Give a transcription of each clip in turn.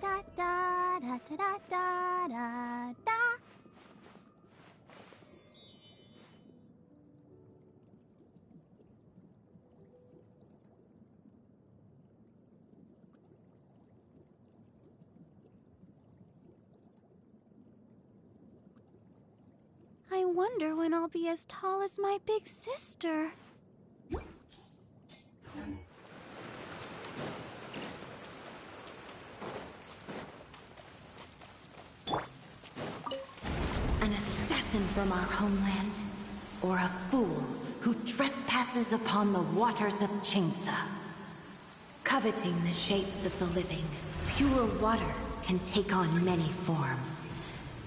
da da da da da da da. I wonder when I'll be as tall as my big sister. An assassin from our homeland, or a fool who trespasses upon the waters of Chingsa. Coveting the shapes of the living, pure water can take on many forms.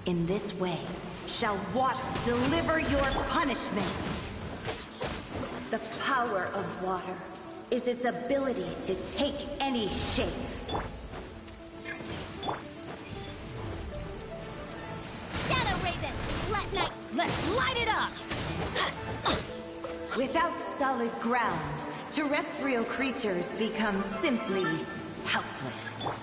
In this way, shall water deliver your punishment. The power of water is its ability to take any shape. Shadow Raven, let's light it up! Without solid ground, terrestrial creatures become simply helpless.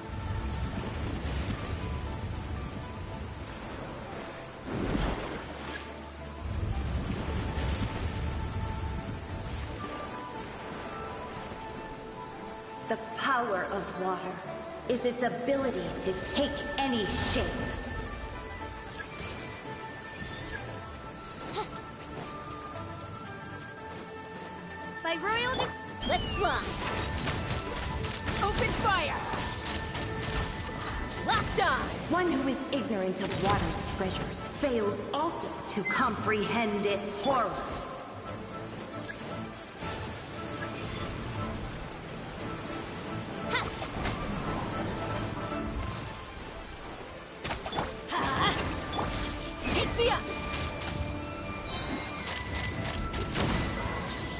The power of water is its ability to take any shape. By royal let's run! Open fire! Locked on! One who is ignorant of water's treasures fails also to comprehend its horrors.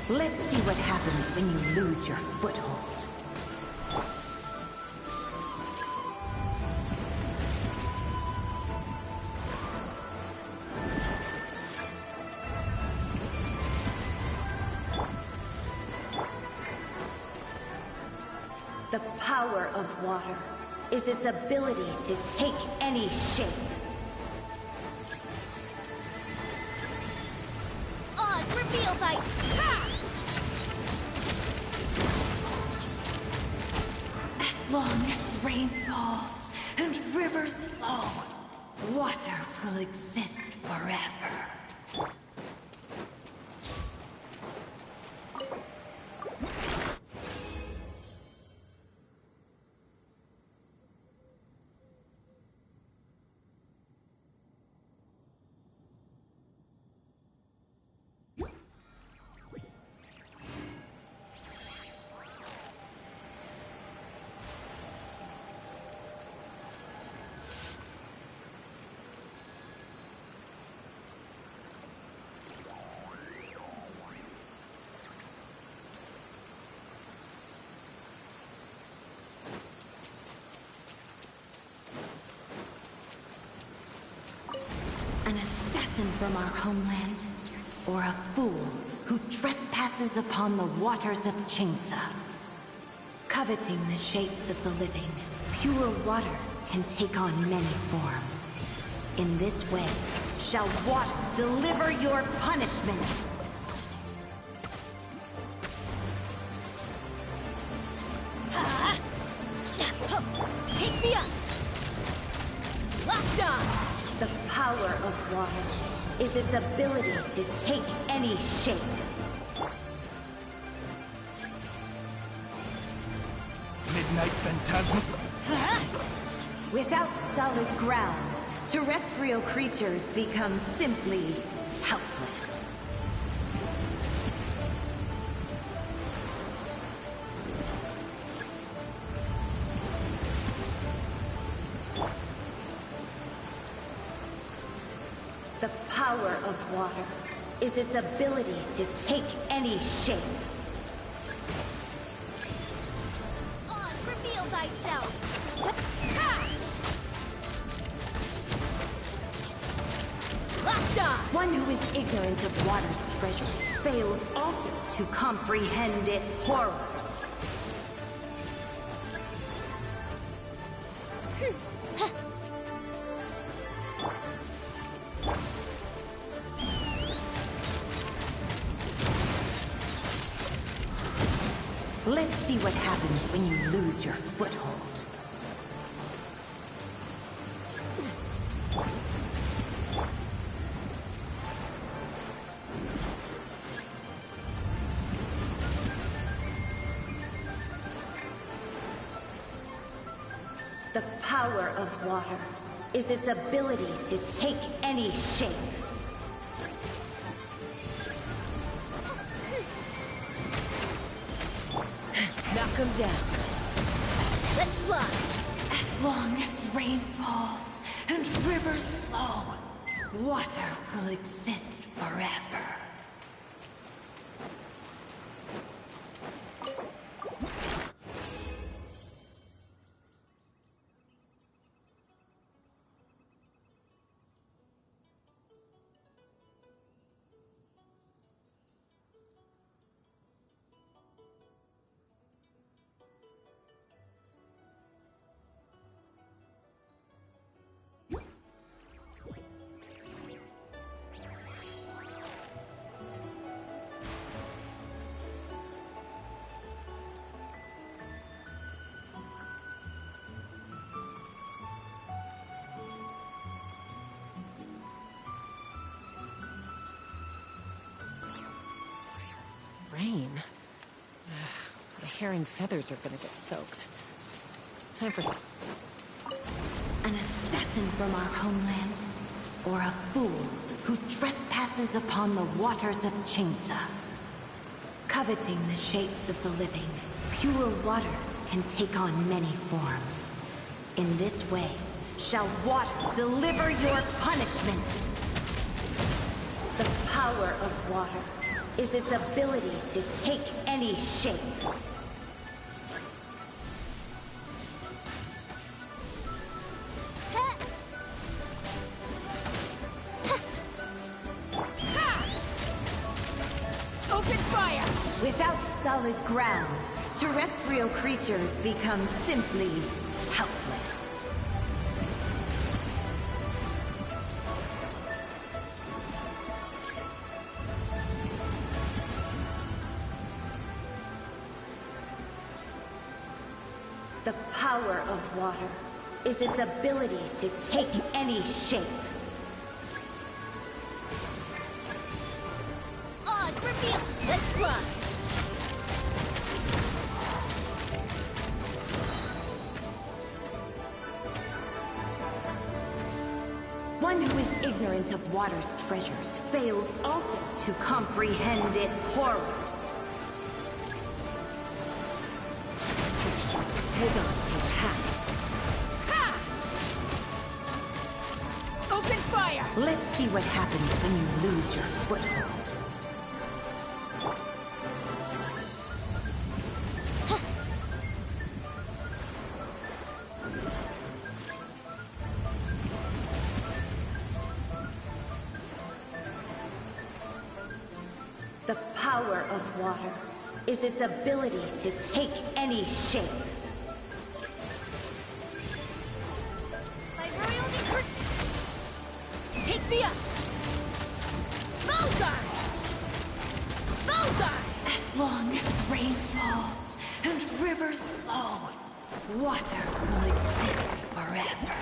Let's see what happens when you lose your foothold. The power of water is its ability to take any shape. Oz, reveal by... As long as rain falls and rivers flow, water will exist forever. An assassin from our homeland, or a fool who trespasses upon the waters of Chingsa. Coveting the shapes of the living, pure water can take on many forms. In this way, shall water deliver your punishment. Take me up! Locked on! The power of water is its ability to take any shape. Midnight Phantasm. Without solid ground, terrestrial creatures become simply helpless. The power of water is its ability to take any shape. Oz, reveal thyself! Locked on! One who is ignorant of water's treasures fails also to comprehend its horrors. Let's see what happens when you lose your foothold. The power of water is its ability to take any shape. Knock him down. Let's fly! As long as rain falls and rivers flow, water will exist forever. Rain? My hair and feathers are gonna get soaked. Time for some... An assassin from our homeland, or a fool who trespasses upon the waters of Chainsa. Coveting the shapes of the living, pure water can take on many forms. In this way, shall water deliver your punishment. The power of water is its ability to take any shape. Open fire! Without solid ground, terrestrial creatures become simply helpless. The power of water is its ability to take any shape. On, reveal! Let's run! One who is ignorant of water's treasures fails also to comprehend its horrors. Hold on to your hats. Ha! Open fire! Let's see what happens when you lose your foothold. The power of water is its ability to take any shape. My royal decree! Take me up! Mozart! Mozart! As long as rain falls and rivers flow, water will exist forever.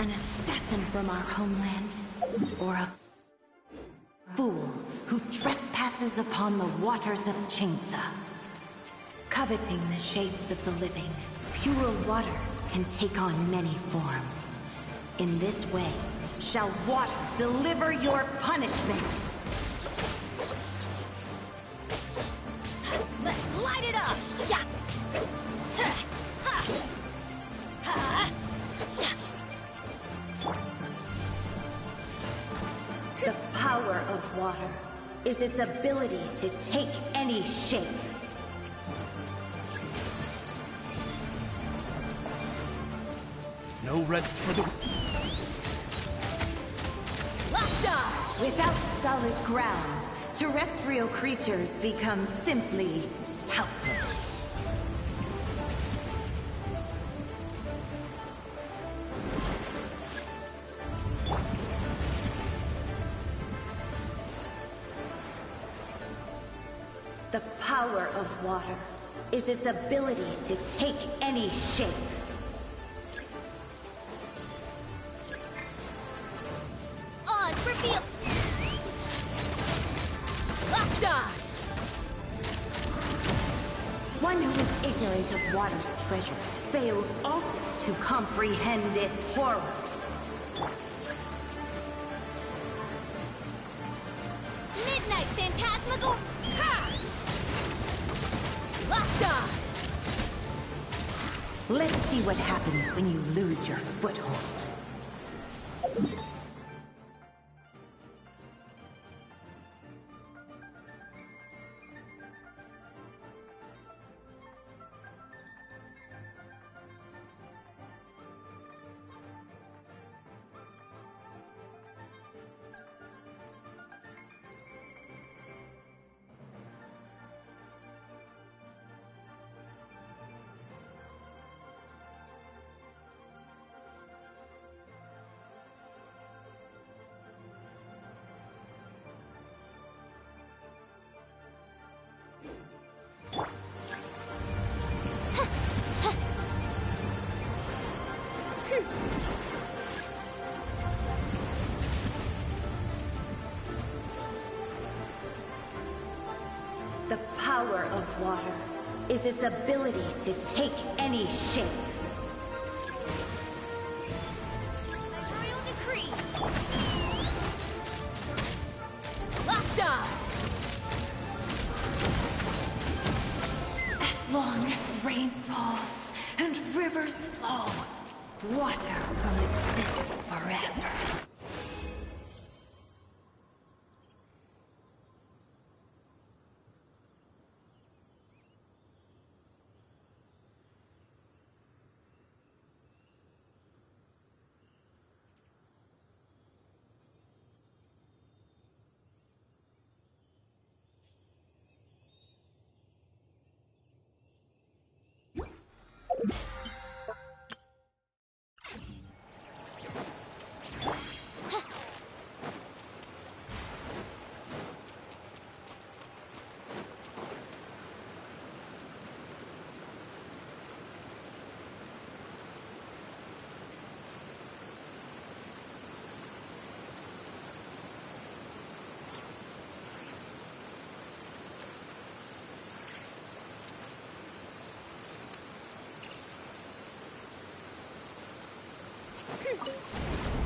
An assassin from our homeland, or a fool who trespasses upon the waters of Chainsa. Coveting the shapes of the living, pure water can take on many forms. In this way, shall water deliver your punishment. Let's light it up! Yeah! is its ability to take any shape. No rest for the... Without solid ground, terrestrial creatures become simply helpless. The power of water is its ability to take any shape. Odds reveal. One who is ignorant of water's treasures fails also to comprehend its horrors. Midnight Phantasmagoria. Let's see what happens when you lose your foothold. The power of water is its ability to take any shape. Royal decree. As long as rain falls and rivers flow, water will exist forever.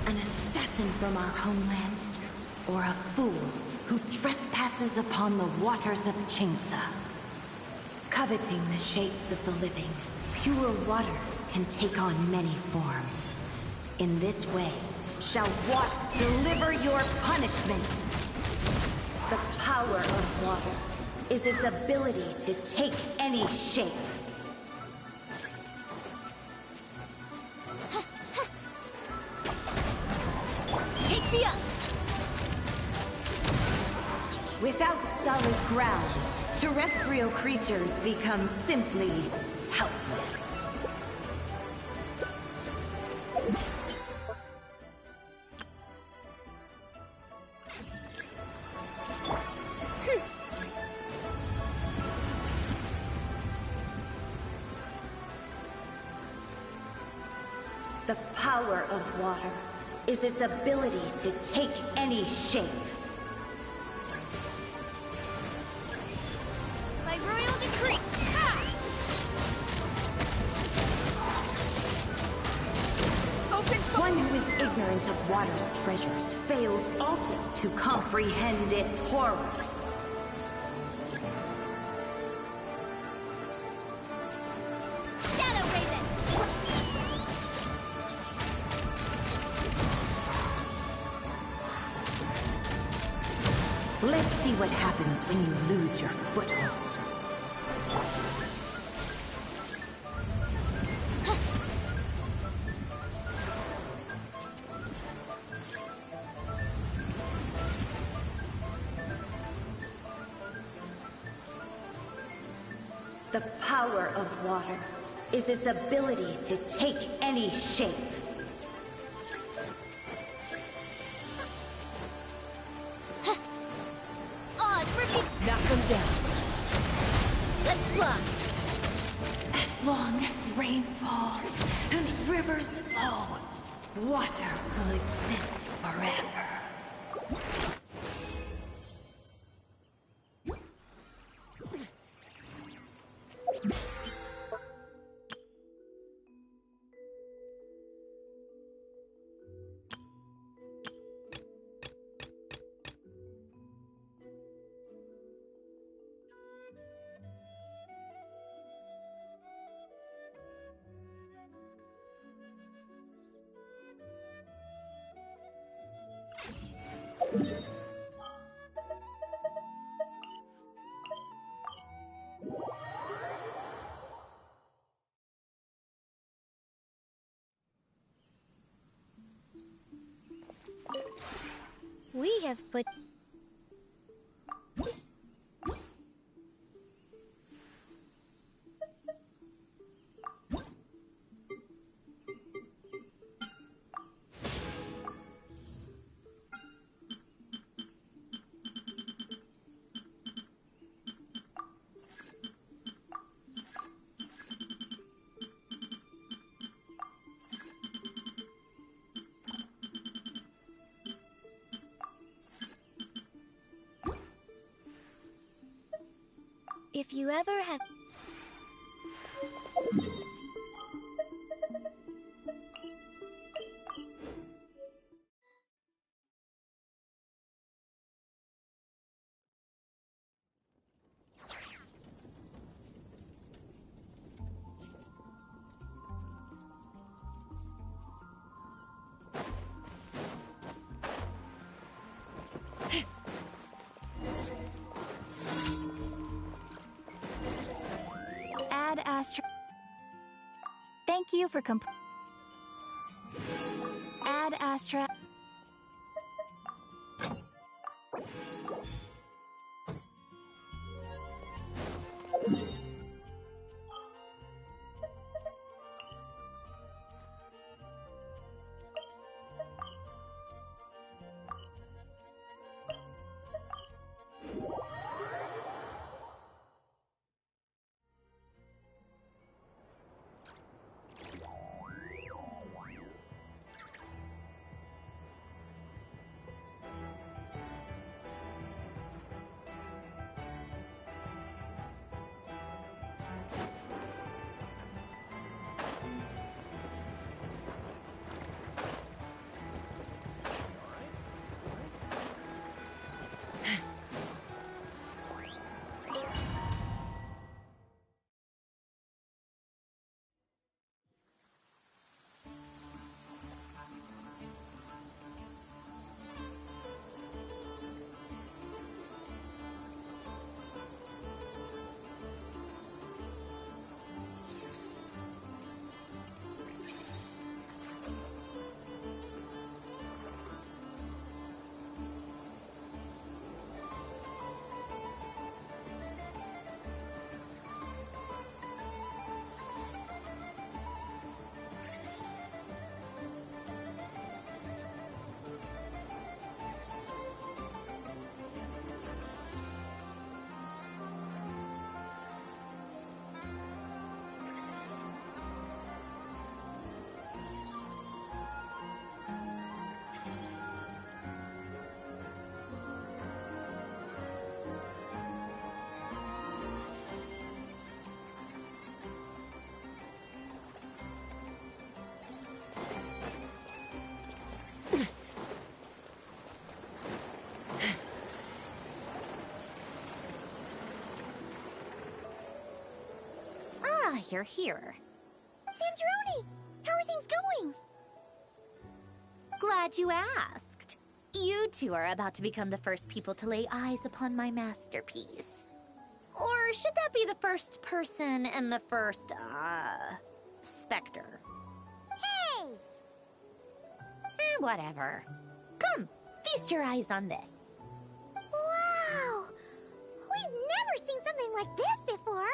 An assassin from our homeland, or a fool who trespasses upon the waters of Chingsa. Coveting the shapes of the living, pure water can take on many forms. In this way, shall water deliver your punishment. The power of water is its ability to take any shape. Without solid ground, terrestrial creatures become simply helpless. The power of water is its ability to take any shape. By royal decree. One who is ignorant of water's treasures fails also to comprehend its horrors. Shadow Raven. Let's see see what happens when you lose your foothold. The power of water is its ability to take any shape. Knock them down. Let's fly. As long as rain falls and rivers flow, water will exist forever. We have put... If you ever have... Add Astra... Thank you for Add Astra... You're here. Sandrone! How are things going? Glad you asked. You two are about to become the first people to lay eyes upon my masterpiece. Or should that be the first person and the first, specter? Hey! Whatever. Come, feast your eyes on this. Wow! We've never seen something like this before!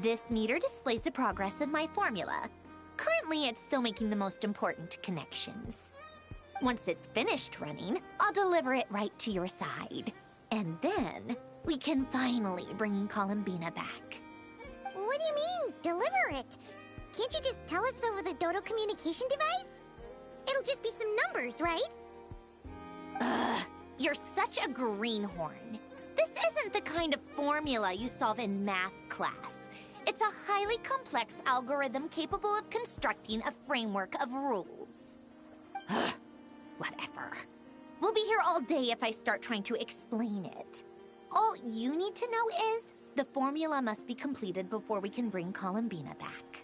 This meter displays the progress of my formula. Currently, it's still making the most important connections. Once it's finished running, I'll deliver it right to your side. And then, we can finally bring Columbina back. What do you mean, deliver it? Can't you just tell us over the Dodo communication device? It'll just be some numbers, right? Ugh, you're such a greenhorn. This isn't the kind of formula you solve in math class. It's a highly complex algorithm capable of constructing a framework of rules. Ugh, whatever. We'll be here all day if I start trying to explain it. All you need to know is the formula must be completed before we can bring Columbina back.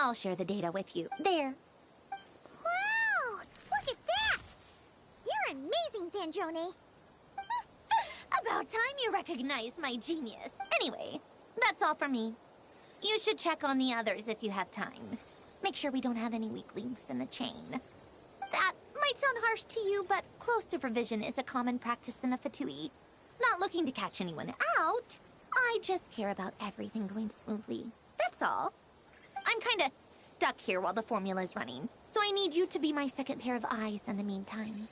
I'll share the data with you. There. Wow! Look at that! You're amazing, Sandrone. About time you recognized my genius. Anyway, that's all for me. You should check on the others if you have time. Make sure we don't have any weak links in the chain. That might sound harsh to you, but close supervision is a common practice in a Fatui. Not looking to catch anyone out. I just care about everything going smoothly. That's all. I'm kinda stuck here while the formula's running, so I need you to be my second pair of eyes in the meantime.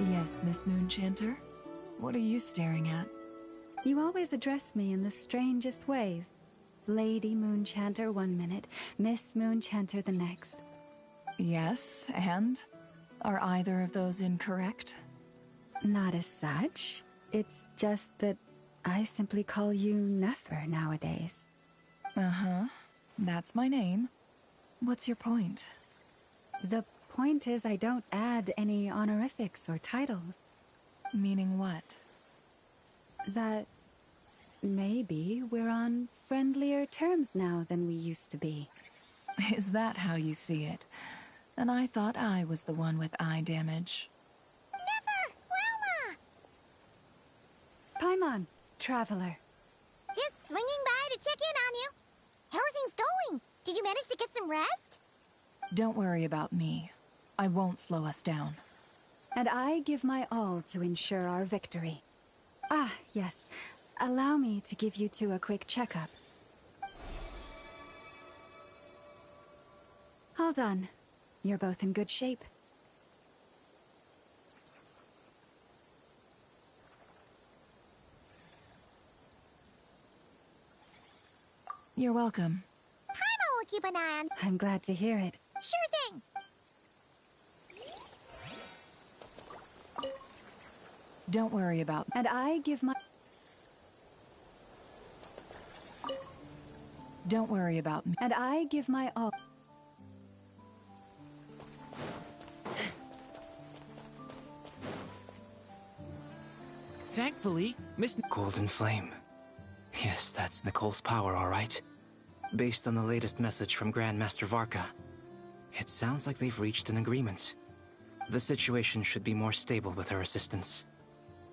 Yes, Miss Moonchanter? What are you staring at? You always address me in the strangest ways. Lady Moonchanter 1 minute, Miss Moonchanter the next. Yes, and? Are either of those incorrect? Not as such. It's just that I simply call you Nefer nowadays. Uh-huh. That's my name. What's your point? The point is I don't add any honorifics or titles. Meaning what? That maybe we're on friendlier terms now than we used to be. Is that how you see it? And I thought I was the one with eye damage. Never! Wilma! Paimon, traveler. Just swinging by to check in on you. How are things going? Did you manage to get some rest? Don't worry about me. I won't slow us down. And I give my all to ensure our victory. Ah, yes. Allow me to give you two a quick checkup. All done. You're both in good shape. You're welcome. Paimon will keep an eye on. I'm glad to hear it. Sure thing. Don't worry about me. And I give my... Don't worry about me. And I give my all... Thankfully, Miss Golden Flame. Yes, that's Nicole's power, all right. Based on the latest message from Grandmaster Varka, it sounds like they've reached an agreement. The situation should be more stable with her assistance.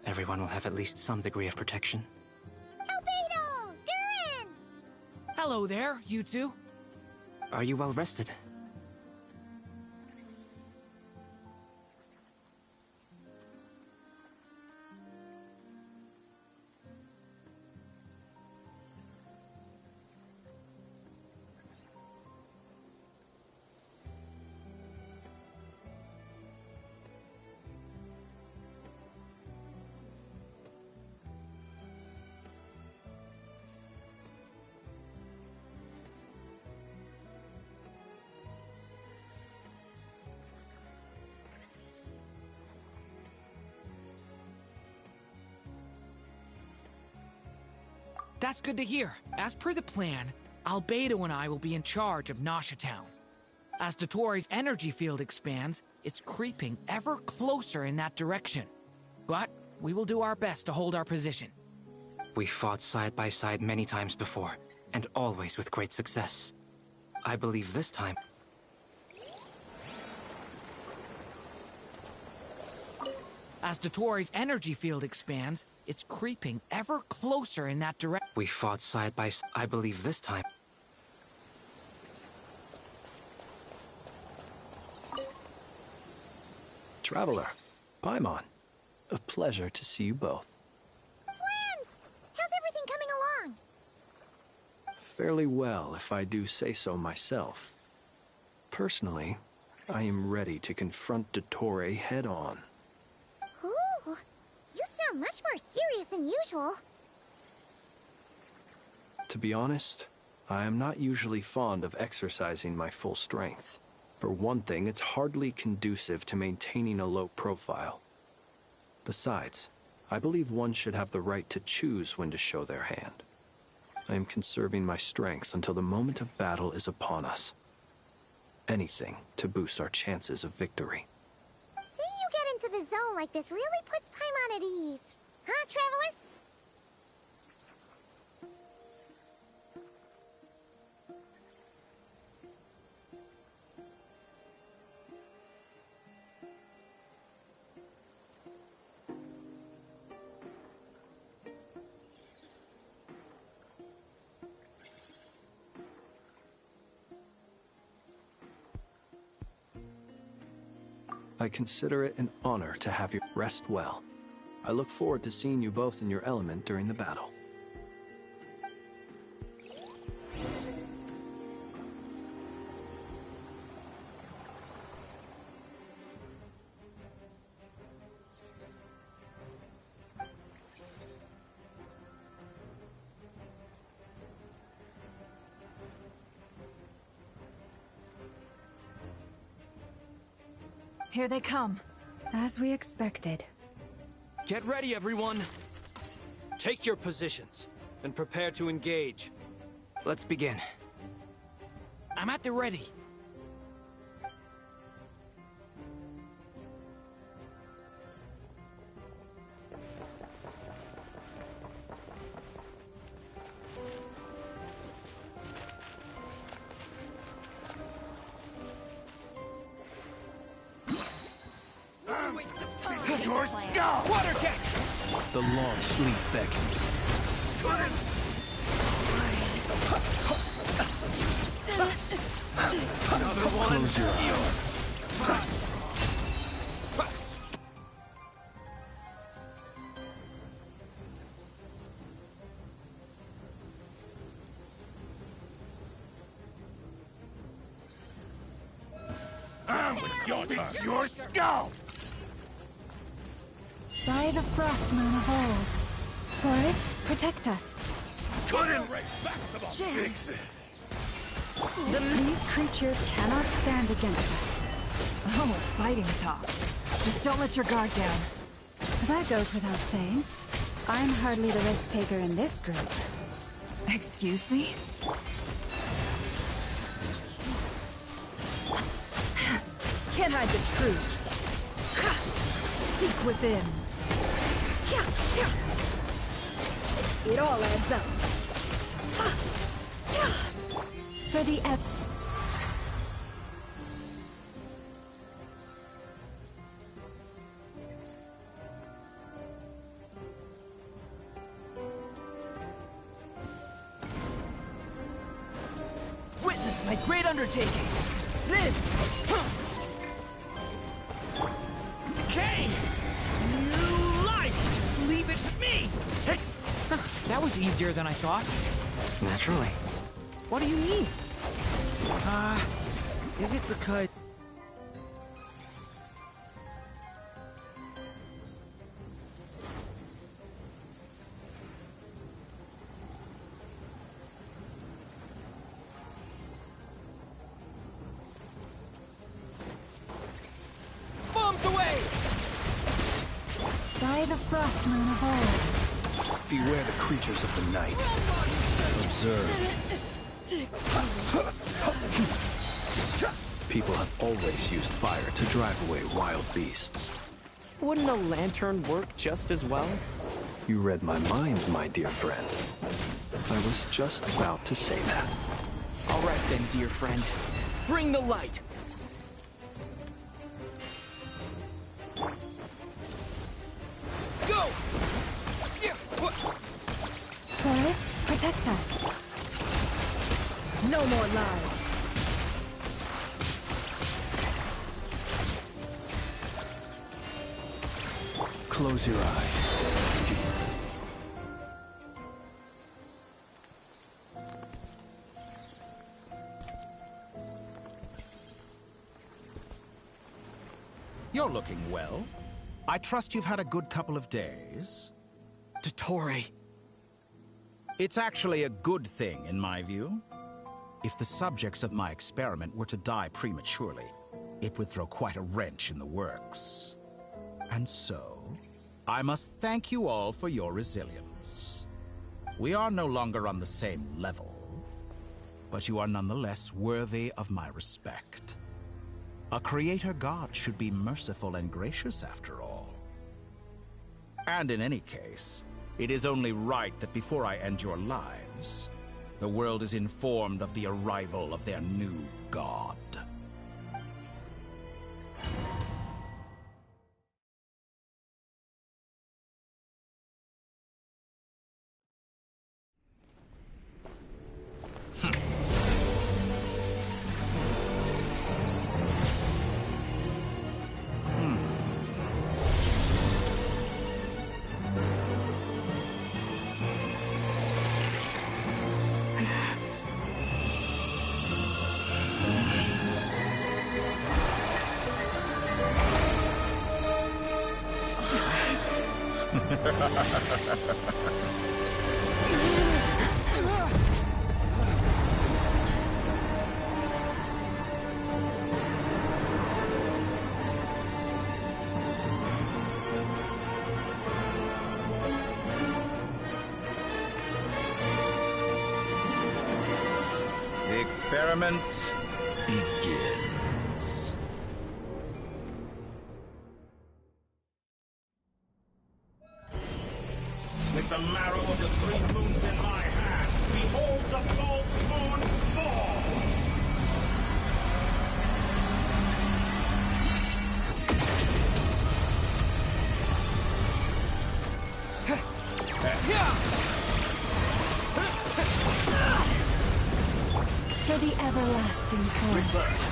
Everyone will have at least some degree of protection. Albedo! Durin! Hello there, you two. Are you well rested? That's good to hear. As per the plan, Albedo and I will be in charge of Nasha Town. As Dottoro's energy field expands, it's creeping ever closer in that direction. But we will do our best to hold our position. We fought side by side many times before, and always with great success. I believe this time... As Dottoro's energy field expands, it's creeping ever closer in that direction. We fought side by side. I believe this time... Traveler, Paimon, a pleasure to see you both. Friends! How's everything coming along? Fairly well, if I do say so myself. Personally, I am ready to confront Dottore head-on. Ooh, you sound much more serious than usual. To be honest, I am not usually fond of exercising my full strength. For one thing, it's hardly conducive to maintaining a low profile. Besides, I believe one should have the right to choose when to show their hand. I am conserving my strength until the moment of battle is upon us. Anything to boost our chances of victory. Seeing you get into the zone like this really puts Paimon at ease. Huh, Traveler? I consider it an honor to have you rest well. I look forward to seeing you both in your element during the battle. Here they come, as we expected. Get ready, everyone! Take your positions, and prepare to engage. Let's begin. I'm at the ready. Your skull! Water jet! The long sleep beckons. Another one. Close your eyes. It's your turn. It's your skull! By the frost moon of old. Forest, protect us. Couldn't race back to the fix it. These creatures cannot stand against us. Oh, fighting talk. Just don't let your guard down. That goes without saying. I'm hardly the risk taker in this group. Excuse me? Can't hide the truth. Seek within. It all adds up. For the Witness my great undertaking! Then... Kane! New life! Leave it to me! That was easier than I thought. Naturally. What do you mean? Is it because... Bombs away! by the frost moon of old. Beware the creatures of the night. Observe. People have always used fire to drive away wild beasts. Wouldn't a lantern work just as well? You read my mind, my dear friend. I was just about to say that. All right then, dear friend. Bring the light! Go! Forest, protect us. No more lies. Close your eyes. You're looking well. I trust you've had a good couple of days. Dottore. It's actually a good thing, in my view. If the subjects of my experiment were to die prematurely, it would throw quite a wrench in the works. And so, I must thank you all for your resilience. We are no longer on the same level, but you are nonetheless worthy of my respect. A creator god should be merciful and gracious after all. And in any case, it is only right that before I end your lives, the world is informed of the arrival of their new god. The experiment begins. With the marrow of the 3 moons in my hand, behold the false moons fall! For the everlasting cause. Reverse.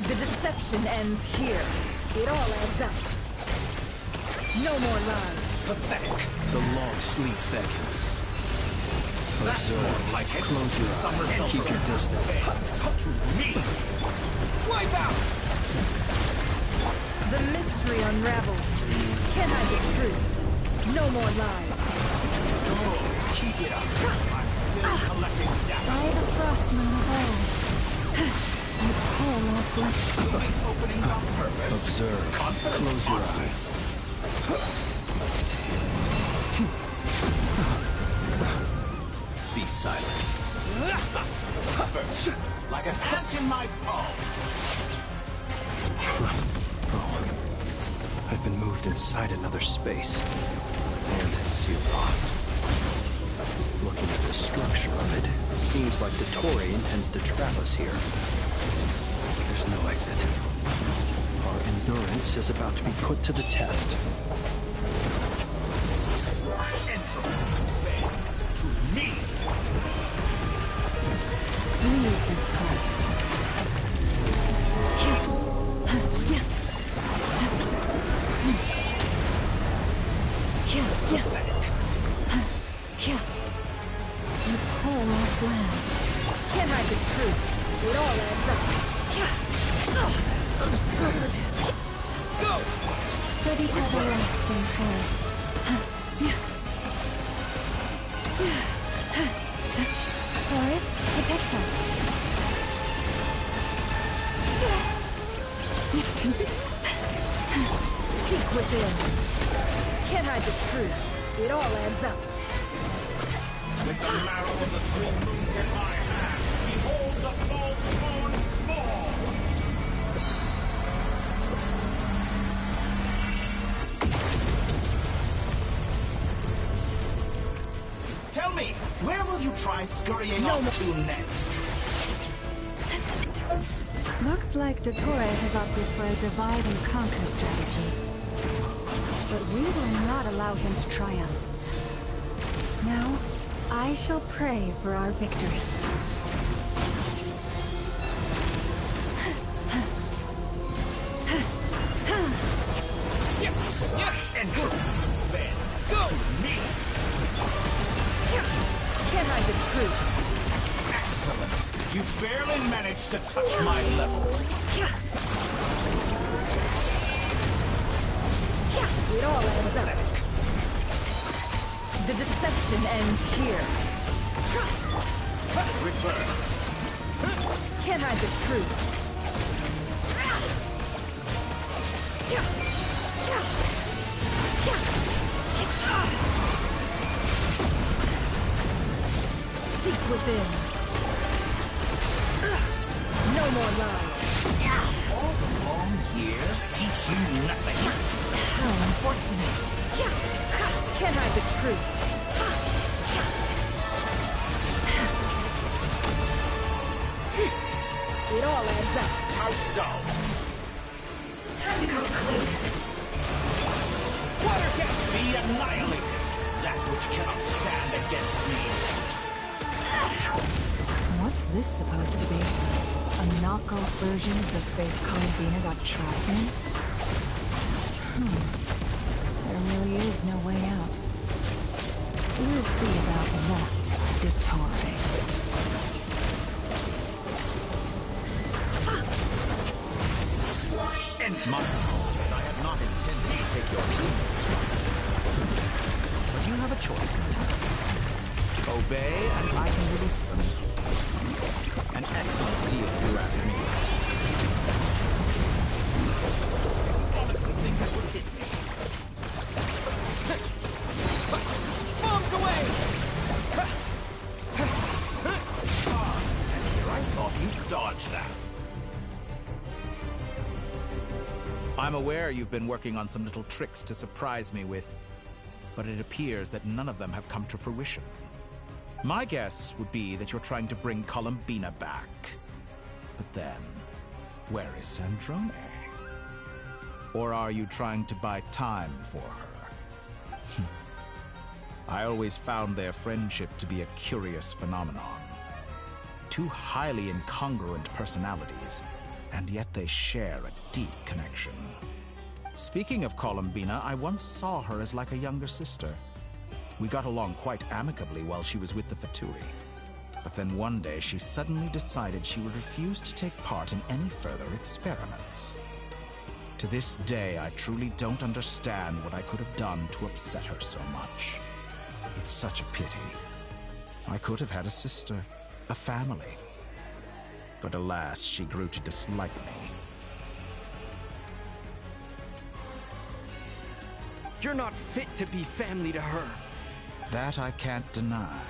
The deception ends here. It all adds up. No more lies. Pathetic. The long sleep beckons. That's more like it. Close your Some eyes. results Keep your distance. To me. Wipe out! The mystery unravels. Can I get truth? No more lies. Good. Keep it up. I'm still collecting data. By the frost moon of old. You poor lost left. Leaving openings on purpose. Observe. Confident. Close your eyes. Be silent. First, like an ant in my palm. Oh, I've been moved inside another space, and it's sealed off. Looking at the structure of it, it seems like the Tory intends to trap us here. There's no exit. Our endurance is about to be put to the test. Entropy bends to me. Leave this place. You poor lost land. Can't hide the truth. It all adds up. Absurd. Go! For the everlasting forest. Forest, protect us. Peek within. Can't hide the truth. It all adds up. With the marrow of the full moons in my hand, behold the false moons fall! Tell me, where will you try scurrying off to next? Looks like Dottore has opted for a divide and conquer strategy. But we will not allow him to triumph. Now, I shall pray for our victory. Entropy bends to me. Can't hide the truth. Excellent. You barely managed to touch my level. It all adds up. The deception ends here. Reverse. Can't hide the truth. Seek within. No more lies. All the long years teach you nothing. How unfortunate. Can't hide the truth. It all adds up. How dull. Time to go clean. Water jet, be annihilated. That which cannot stand against me. What's this supposed to be? A knockoff version of the space Columbina got trapped in? There really is no way out. We'll see about that, Dottore. My apologies, I had not intended to take your teammates from you. But you have a choice now. Obey, and I can release them. An excellent deal, if you ask me. Did you honestly think that would hit me? Bombs away! And here I thought you'd dodge that. I'm aware you've been working on some little tricks to surprise me with, but it appears that none of them have come to fruition. My guess would be that you're trying to bring Columbina back. But then, where is Sandrone? Or are you trying to buy time for her? I always found their friendship to be a curious phenomenon. Two highly incongruent personalities, and yet they share a deep connection. Speaking of Columbina, I once saw her as like a younger sister. We got along quite amicably while she was with the Fatui. But then one day she suddenly decided she would refuse to take part in any further experiments. To this day, I truly don't understand what I could have done to upset her so much. It's such a pity. I could have had a sister, a family. But alas, she grew to dislike me. You're not fit to be family to her. That I can't deny.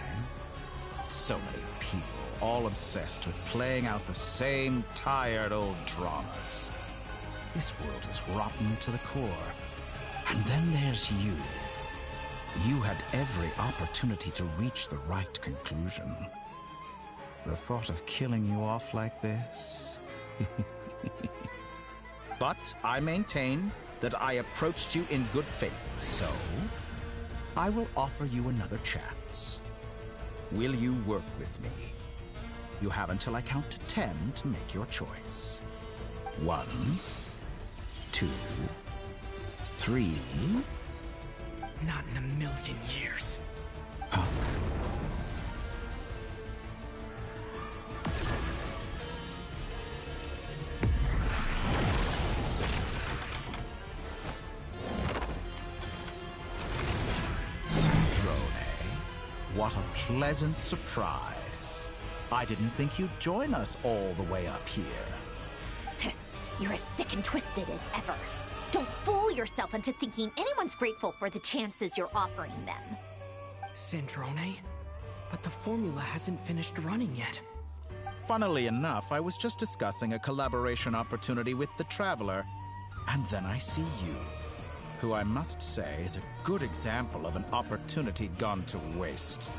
So many people, all obsessed with playing out the same tired old dramas. This world is rotten to the core. And then there's you. You had every opportunity to reach the right conclusion. The thought of killing you off like this? But I maintain that I approached you in good faith, so I will offer you another chance. Will you work with me? You have until I count to 10 to make your choice. 1, 2, 3. Not in a million years. Huh? What a pleasant surprise. I didn't think you'd join us all the way up here. You're as sick and twisted as ever. Don't fool yourself into thinking anyone's grateful for the chances you're offering them. Sandrone? But the formula hasn't finished running yet. Funnily enough, I was just discussing a collaboration opportunity with the Traveler, and then I see you, who I must say is a good example of an opportunity gone to waste.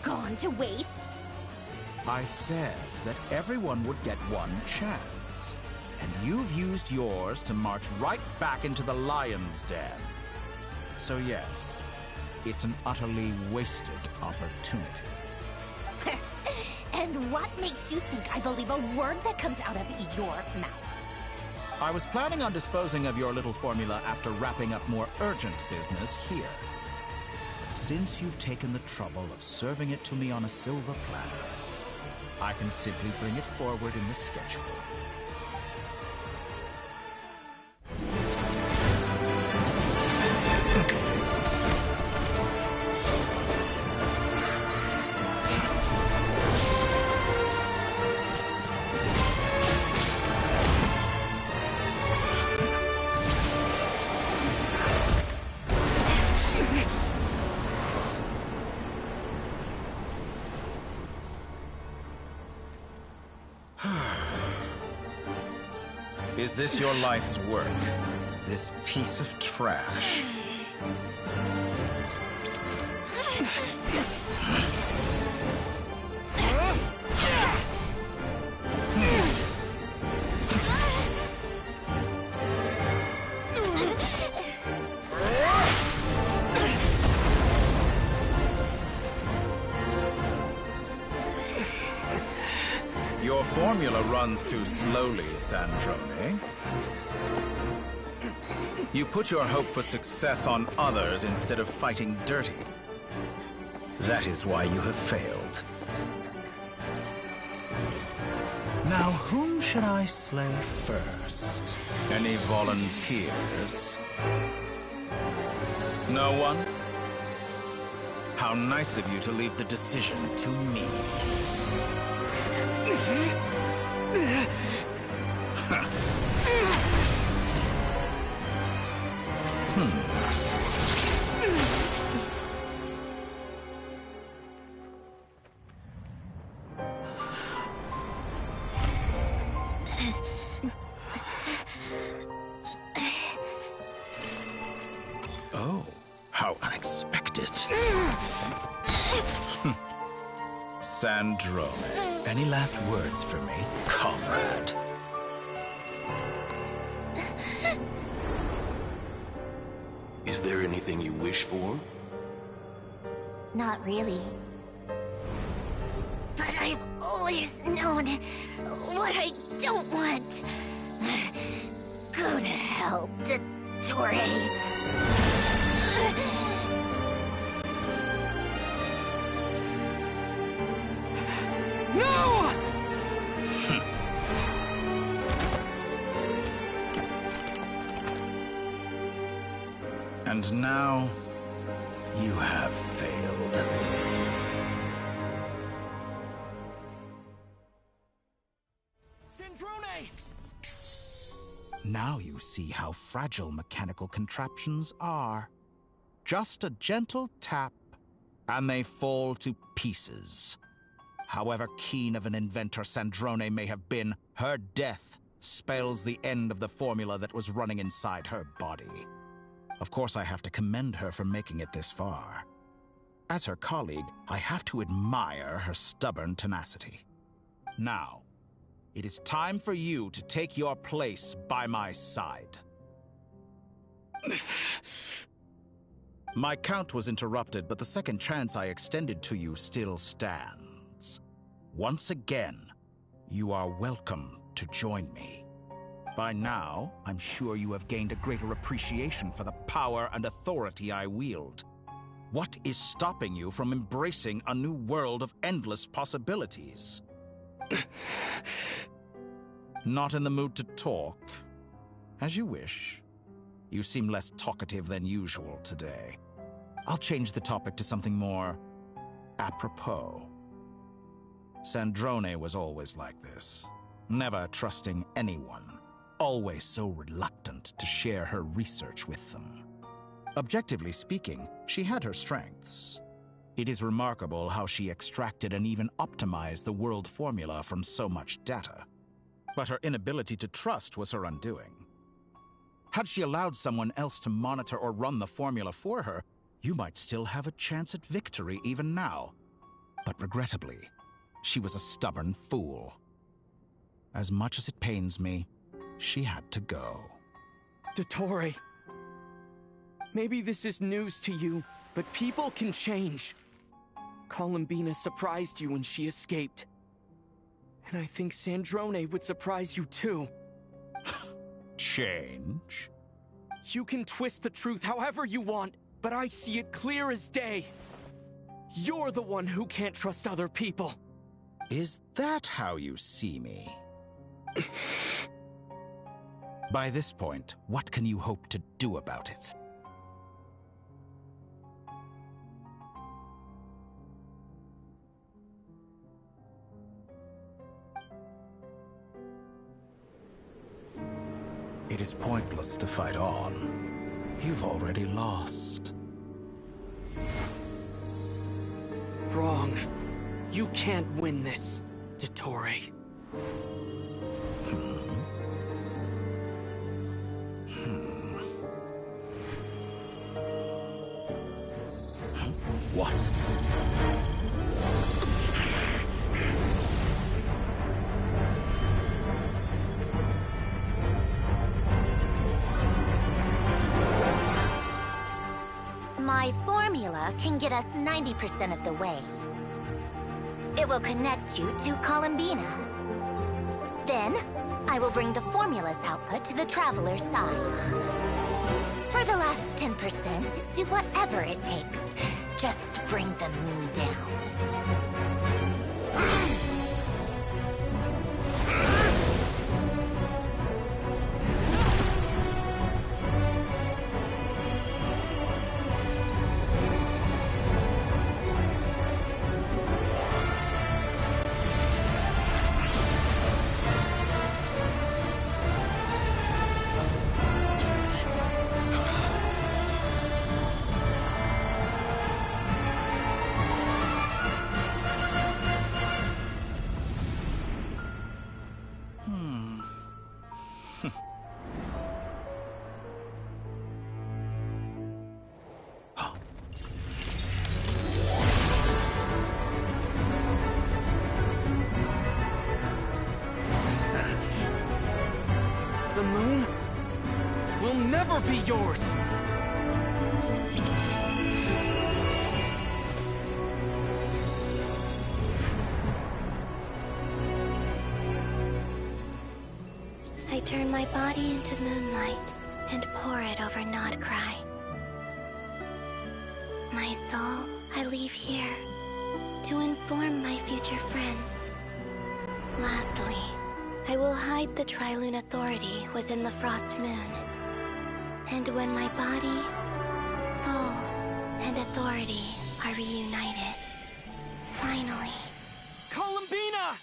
Gone to waste? I said that everyone would get one chance, and you've used yours to march right back into the lion's den. So yes, it's an utterly wasted opportunity. And what makes you think I believe a word that comes out of your mouth? I was planning on disposing of your little formula after wrapping up more urgent business here. But since you've taken the trouble of serving it to me on a silver platter, I can simply bring it forward in the schedule. Is this your life's work? This piece of trash? Your formula runs too slowly, Sandrone. You put your hope for success on others instead of fighting dirty. That is why you have failed. Now, whom should I slay first? Any volunteers? No one? How nice of you to leave the decision to me. Oh, how unexpected. Sandrone, any last words for me, comrade? Is there anything you wish for? Not really. But I've always known what I don't want. Go to hell, Dottore. No! And now, you have failed. Sandrone! Now you see how fragile mechanical contraptions are. Just a gentle tap, and they fall to pieces. However keen of an inventor Sandrone may have been, her death spells the end of the formula that was running inside her body. Of course, I have to commend her for making it this far. As her colleague, I have to admire her stubborn tenacity. Now, it is time for you to take your place by my side. My count was interrupted, but the second chance I extended to you still stands. Once again, you are welcome to join me. By now, I'm sure you have gained a greater appreciation for the power and authority I wield. What is stopping you from embracing a new world of endless possibilities? Not in the mood to talk? As you wish. You seem less talkative than usual today. I'll change the topic to something more apropos. Sandrone was always like this, never trusting anyone. always so reluctant to share her research with them. Objectively speaking, she had her strengths. It is remarkable how she extracted and even optimized the world formula from so much data. But her inability to trust was her undoing. Had she allowed someone else to monitor or run the formula for her, you might still have a chance at victory even now. But regrettably, she was a stubborn fool. As much as it pains me, she had to go. Dottore, maybe this is news to you, but people can change. Columbina surprised you when she escaped. And I think Sandrone would surprise you too. Change? You can twist the truth however you want, but I see it clear as day. You're the one who can't trust other people. Is that how you see me? By this point, what can you hope to do about it? It is pointless to fight on. You've already lost. Wrong. You can't win this, Dottore. What? My formula can get us 90% of the way. It will connect you to Columbina. Then, I will bring the formula's output to the Traveler's side. For the last 10%, do whatever it takes. Just bring the moon down. The moon will never be yours! I turn my body into moonlight and pour it over Nodcry. My soul I leave here to inform my future friends. Lastly, I will hide the Trilune Authority within the Frost Moon. And when my body, soul, and authority are reunited, finally... Columbina!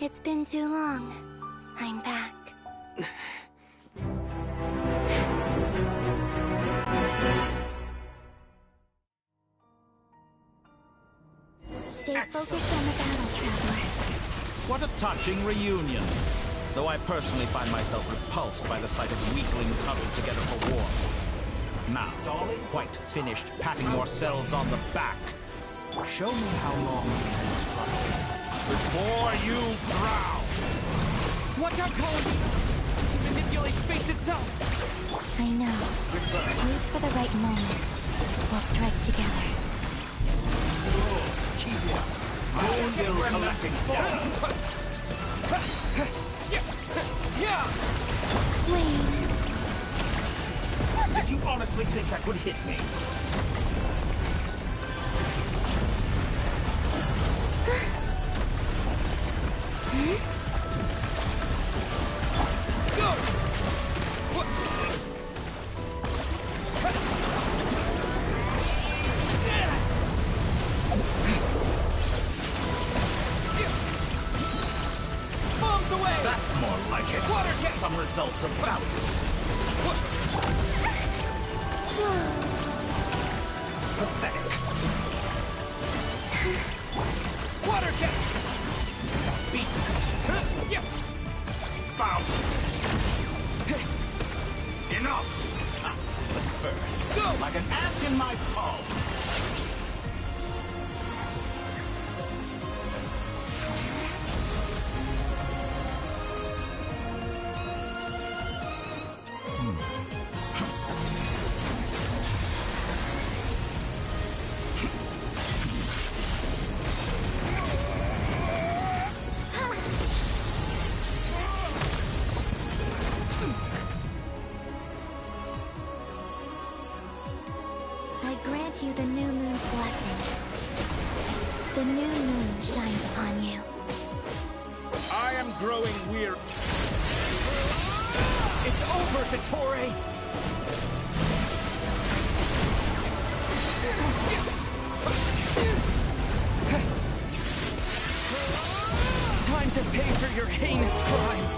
It's been too long. I'm back. Stay focused on the battle, Traveler. What a touching reunion. Though I personally find myself repulsed by the sight of weaklings huddled together for war. Now, quite finished patting yourselves on the back. Show me how long you can struggle before you drown. Watch out, Columbina! It manipulates space itself! I know. Wait for the right moment. We'll strike together. Moon still collecting data. Wayne. Did you honestly think that would hit me? Bombs away! That's more like it. Water jet! Some results of value. Pathetic. Water jet! Beaten. Foul. Enough. But first, Go! like an ant in my palm. I grant you the new moon's blessing. The new moon shines upon you. I am growing weary. It's over, Dottore! Time to pay for your heinous crimes!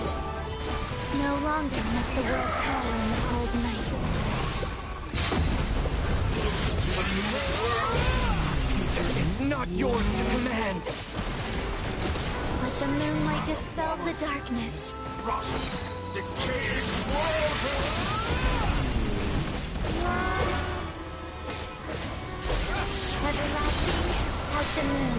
No longer must the world cower in the cold night. Future is not yours to command! Let the moonlight dispel the darkness. Rotten, decaying world! Everlasting as the moon.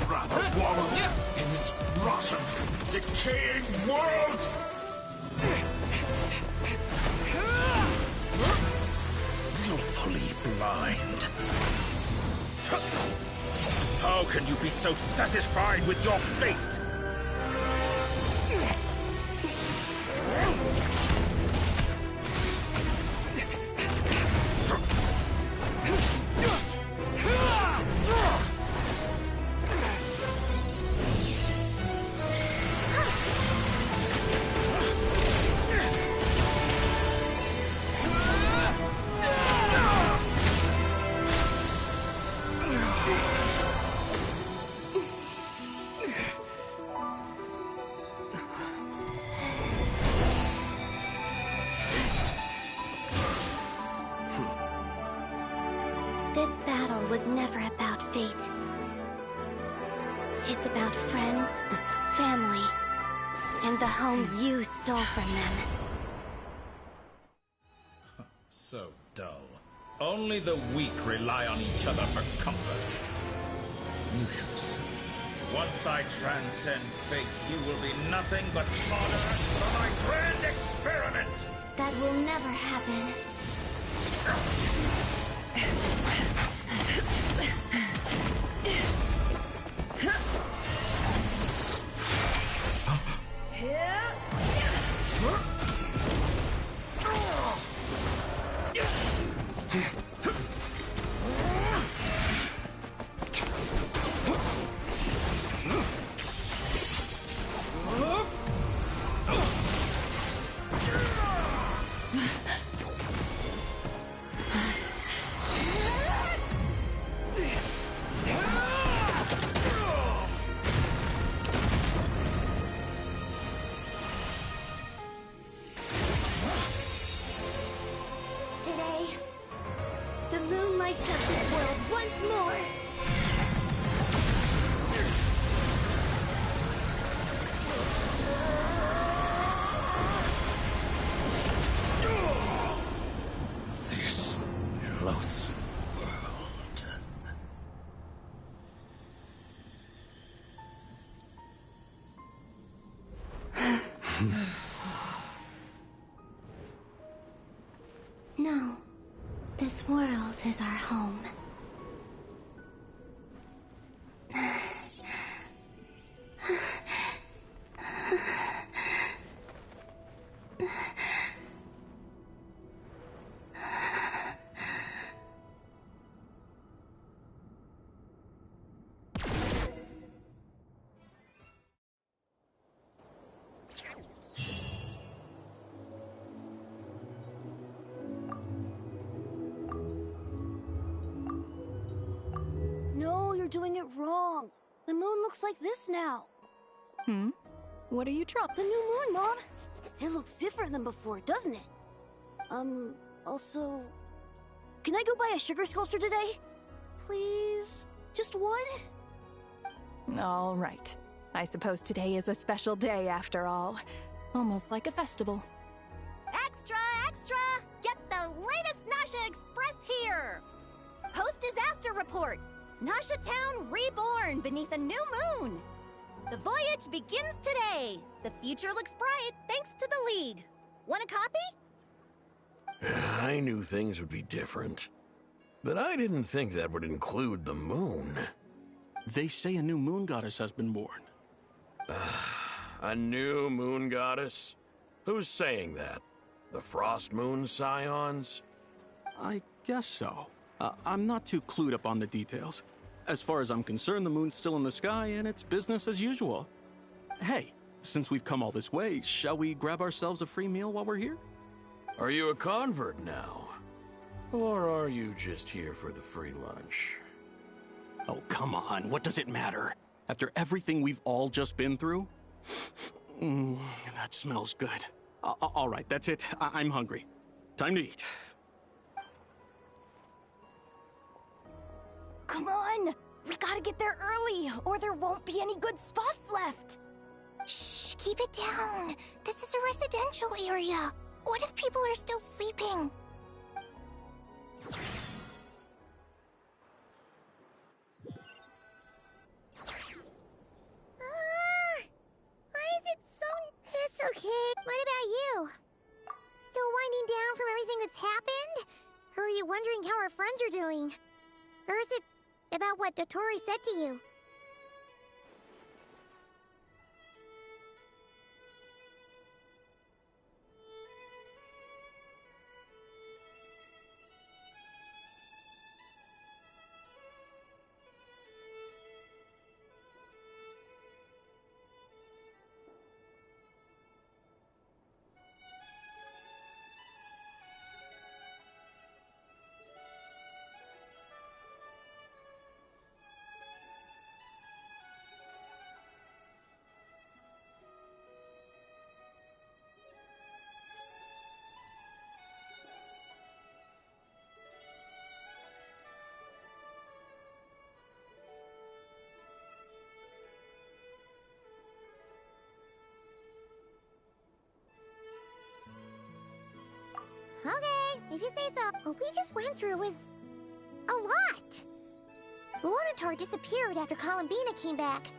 Rather wallow in this rotten, decaying world! Willfully blind. How can you be so satisfied with your fate? This battle was never about fate. It's about friends, family, and the home you stole from them. So dull. Only the weak rely on each other for comfort. You shall see. Once I transcend fate, you will be nothing but fodder for my grand experiment! That will never happen. Today, the moon lights up this world once more. This loathsome world. is our home. No, you're doing it wrong. The moon looks like this now. Hmm? What are you trying? The new moon, Mom. It looks different than before, doesn't it? Also... Can I go buy a sugar sculpture today? Please? Just one? All right. I suppose today is a special day after all. Almost like a festival. Extra, extra! Get the latest Nasha Express here! Post-disaster report! Nasha Town reborn beneath a new moon! The voyage begins today! The future looks bright thanks to the League. Want a copy? I knew things would be different. But I didn't think that would include the moon. They say a new moon goddess has been born. A new moon goddess? Who's saying that? The Frost Moon Scions? I guess so. I'm not too clued up on the details. As far as I'm concerned, the moon's still in the sky and it's business as usual. Hey, since we've come all this way, shall we grab ourselves a free meal while we're here? Are you a convert now? Or are you just here for the free lunch? Oh, come on. What does it matter? After everything we've all just been through? That smells good. All right, that's it. I'm hungry. Time to eat. Come on! We gotta get there early, or there won't be any good spots left! Shh, keep it down. This is a residential area. What if people are still sleeping? Why is it so... It's okay. What about you? Still winding down from everything that's happened? Or are you wondering how our friends are doing? Or is it about what Dotori said to you? Okay, if you say so. What we just went through was... a lot. Luonatar disappeared after Columbina came back.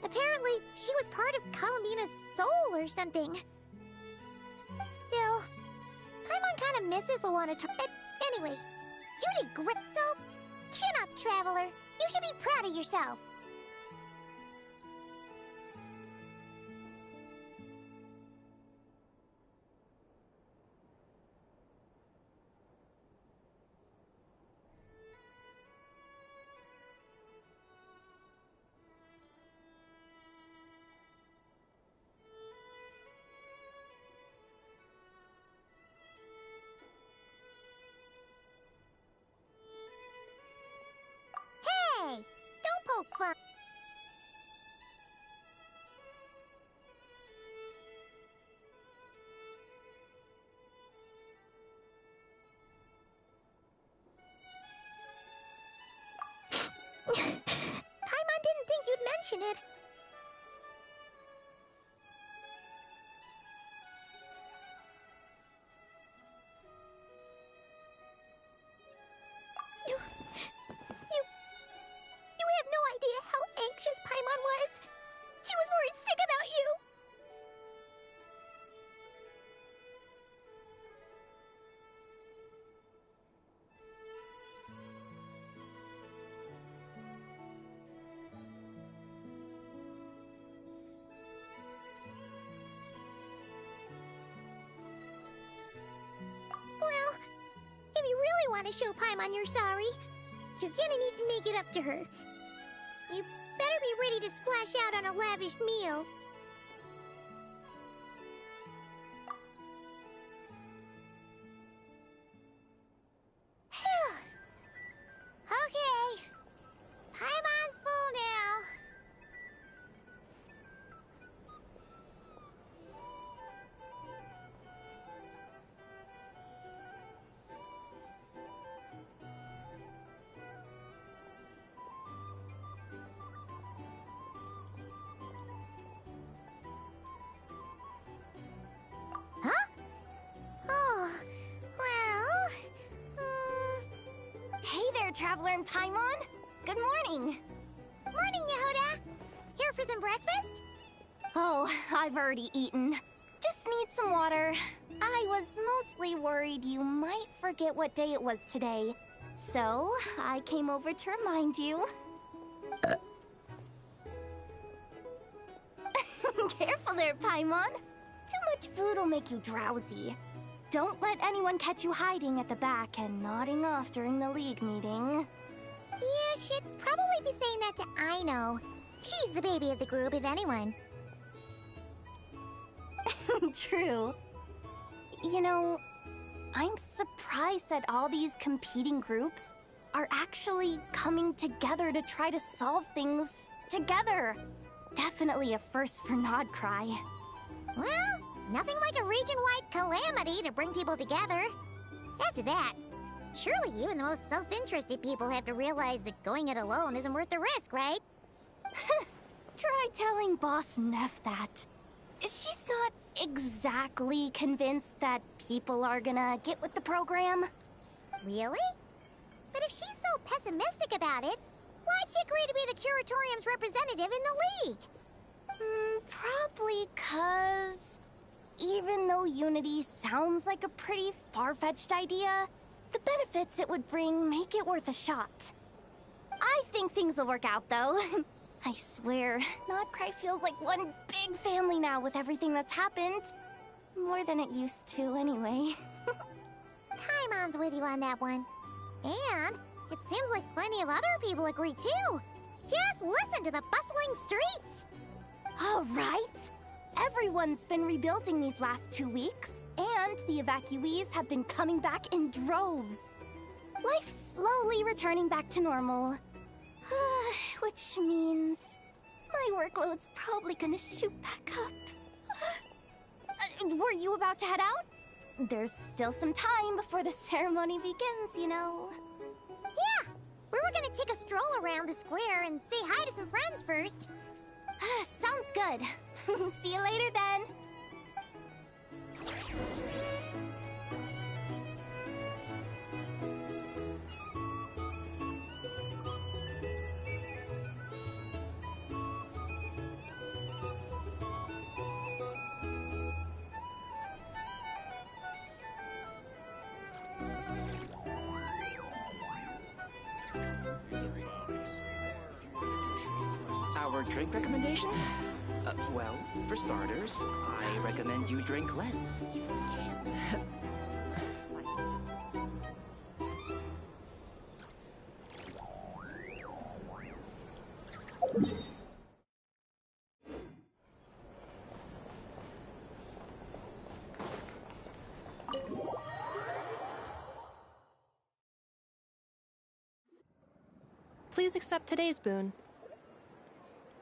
Apparently, she was part of Columbina's soul or something. Still, Paimon kind of misses Luonatar. But anyway, you did great. So, chin up, Traveler. You should be proud of yourself. Hey, don't poke fun. Paimon didn't think you'd mention it. You have no idea how anxious Paimon was. She was worried sick about you. want to show Paimon you're sorry, you're gonna need to make it up to her. You better be ready to splash out on a lavish meal. Okay. Paimon's full now. Huh? Oh, well... Hey there, Traveler and Paimon! Good morning! Morning, Yehuda! Here for some breakfast? Oh, I've already eaten. Just need some water. I was mostly worried you might forget what day it was today. So, I came over to remind you. Careful there, Paimon. Too much food will make you drowsy. Don't let anyone catch you hiding at the back and nodding off during the League meeting. You should probably be saying that to Aino. She's the baby of the group, if anyone. True. You know, I'm surprised that all these competing groups are actually coming together to try to solve things together. Definitely a first for Nodcry. Well, nothing like a region-wide calamity to bring people together. After that, surely even the most self-interested people have to realize that going it alone isn't worth the risk, right? Try telling Boss Neff that. She's not exactly convinced that people are gonna get with the program. Really? But if she's so pessimistic about it, why'd she agree to be the Curatorium's representative in the League? Probably 'cause... even though Unity sounds like a pretty far-fetched idea, the benefits it would bring make it worth a shot. I think things will work out, though. I swear, Nodcry feels like one big family now with everything that's happened. More than it used to, anyway. Paimon's with you on that one. And it seems like plenty of other people agree, too. Just listen to the bustling streets! All right. Everyone's been rebuilding these last 2 weeks, and the evacuees have been coming back in droves. Life's slowly returning back to normal. Which means my workload's probably gonna shoot back up. Were you about to head out? There's still some time before the ceremony begins, you know. Yeah, we were gonna take a stroll around the square and say hi to some friends first. Sounds good. See you later then. Our drink recommendations? Well, for starters, I recommend you drink less. Please accept today's boon.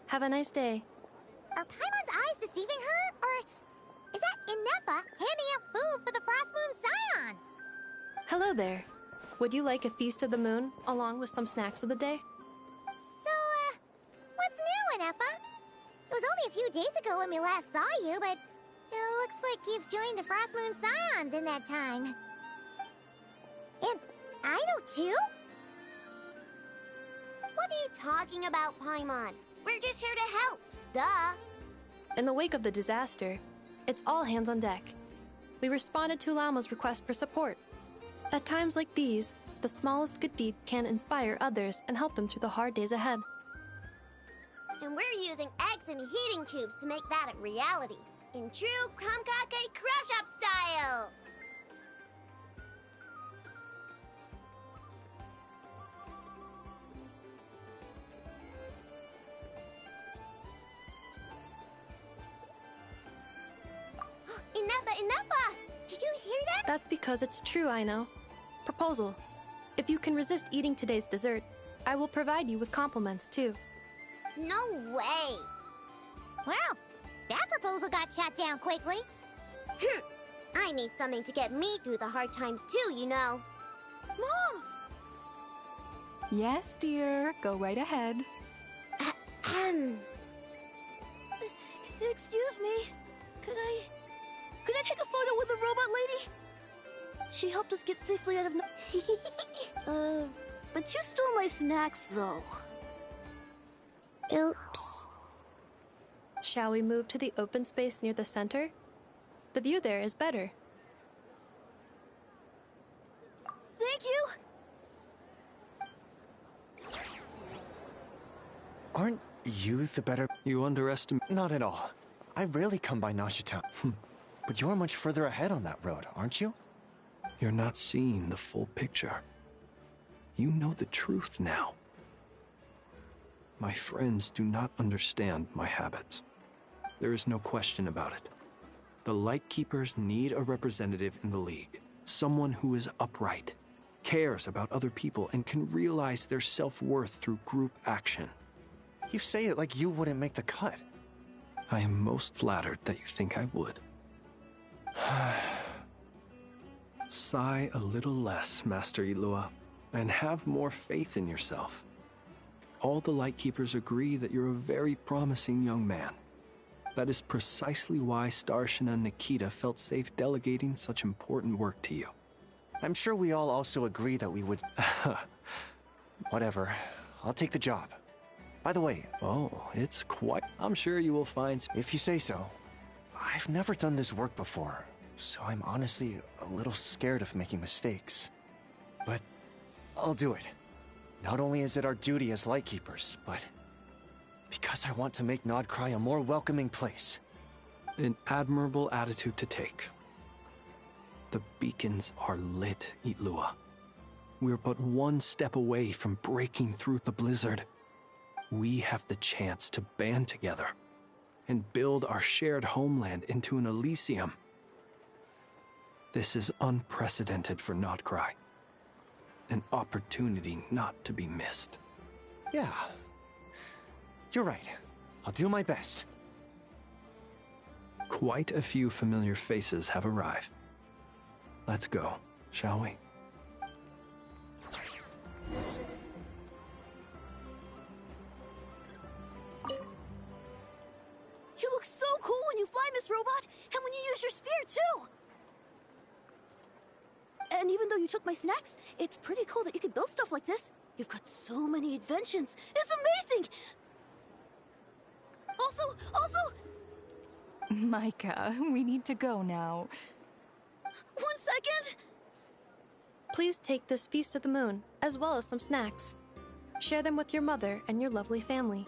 Have a nice day. Are Paimon's eyes deceiving her? Or is that Inefa handing out food for the Frost Moon Scions? Hello there. Would you like a feast of the moon, along with some snacks of the day? So, what's new, Inefa? It was only a few days ago when we last saw you, but it looks like you've joined the Frost Moon Scions in that time. And I know too? What are you talking about, Paimon? We're just here to help. Duh. In the wake of the disaster, it's all hands on deck. We responded to Lama's request for support. At times like these, the smallest good deed can inspire others and help them through the hard days ahead. And we're using eggs and heating tubes to make that a reality. In true Krumkake Craft Shop style! Enough! Did you hear that? That's because it's true, I know. Proposal. If you can resist eating today's dessert, I will provide you with compliments, too. No way! Well, that proposal got shot down quickly. I need something to get me through the hard times too, you know. Mom! Yes, dear. Go right ahead. Excuse me. Could I take a photo with the robot lady? She helped us get safely out of but you stole my snacks, though. Oops. Shall we move to the open space near the center? The view there is better. Thank you! Aren't you the better... You underestimate... Not at all. I rarely come by Nashitown. But you're much further ahead on that road, aren't you? You're not seeing the full picture. You know the truth now. My friends do not understand my habits. There is no question about it. The Lightkeepers need a representative in the League. Someone who is upright, cares about other people, and can realize their self-worth through group action. You say it like you wouldn't make the cut. I am most flattered that you think I would. Sigh a little less, Master Ilua, and have more faith in yourself. All the Lightkeepers agree that you're a very promising young man. That is precisely why Starshina Nikita felt safe delegating such important work to you. I'm sure we all also agree that we would... Whatever. I'll take the job. By the way... Oh, it's quite... I'm sure you will find... If you say so. I've never done this work before, so I'm honestly a little scared of making mistakes. But I'll do it. Not only is it our duty as Lightkeepers, but... because I want to make Nodcry a more welcoming place. An admirable attitude to take. The beacons are lit, Ilua. We're but one step away from breaking through the blizzard. We have the chance to band together and build our shared homeland into an Elysium. This is unprecedented for Nodcry. An opportunity not to be missed. Yeah. You're right. I'll do my best. Quite a few familiar faces have arrived. Let's go, shall we? You look so cool when you fly, Miss Robot, and when you use your spear, too! And even though you took my snacks, it's pretty cool that you can build stuff like this. You've got so many inventions. It's amazing! Also... Micah, we need to go now. 1 second! Please take this Feast of the Moon, as well as some snacks. Share them with your mother and your lovely family.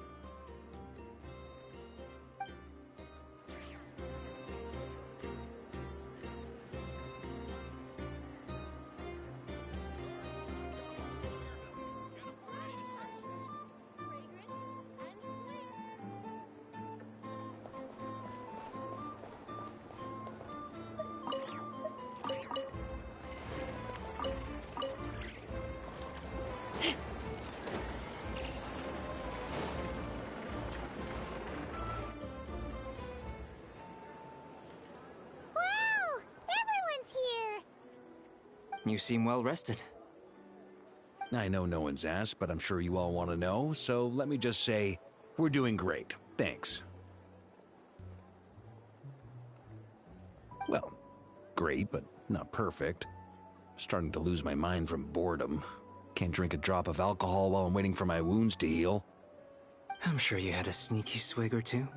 You seem well rested. I know no one's asked, but I'm sure you all want to know, so let me just say, we're doing great. Thanks. Well, great, but not perfect. Starting to lose my mind from boredom. Can't drink a drop of alcohol while I'm waiting for my wounds to heal. I'm sure you had a sneaky swig or two.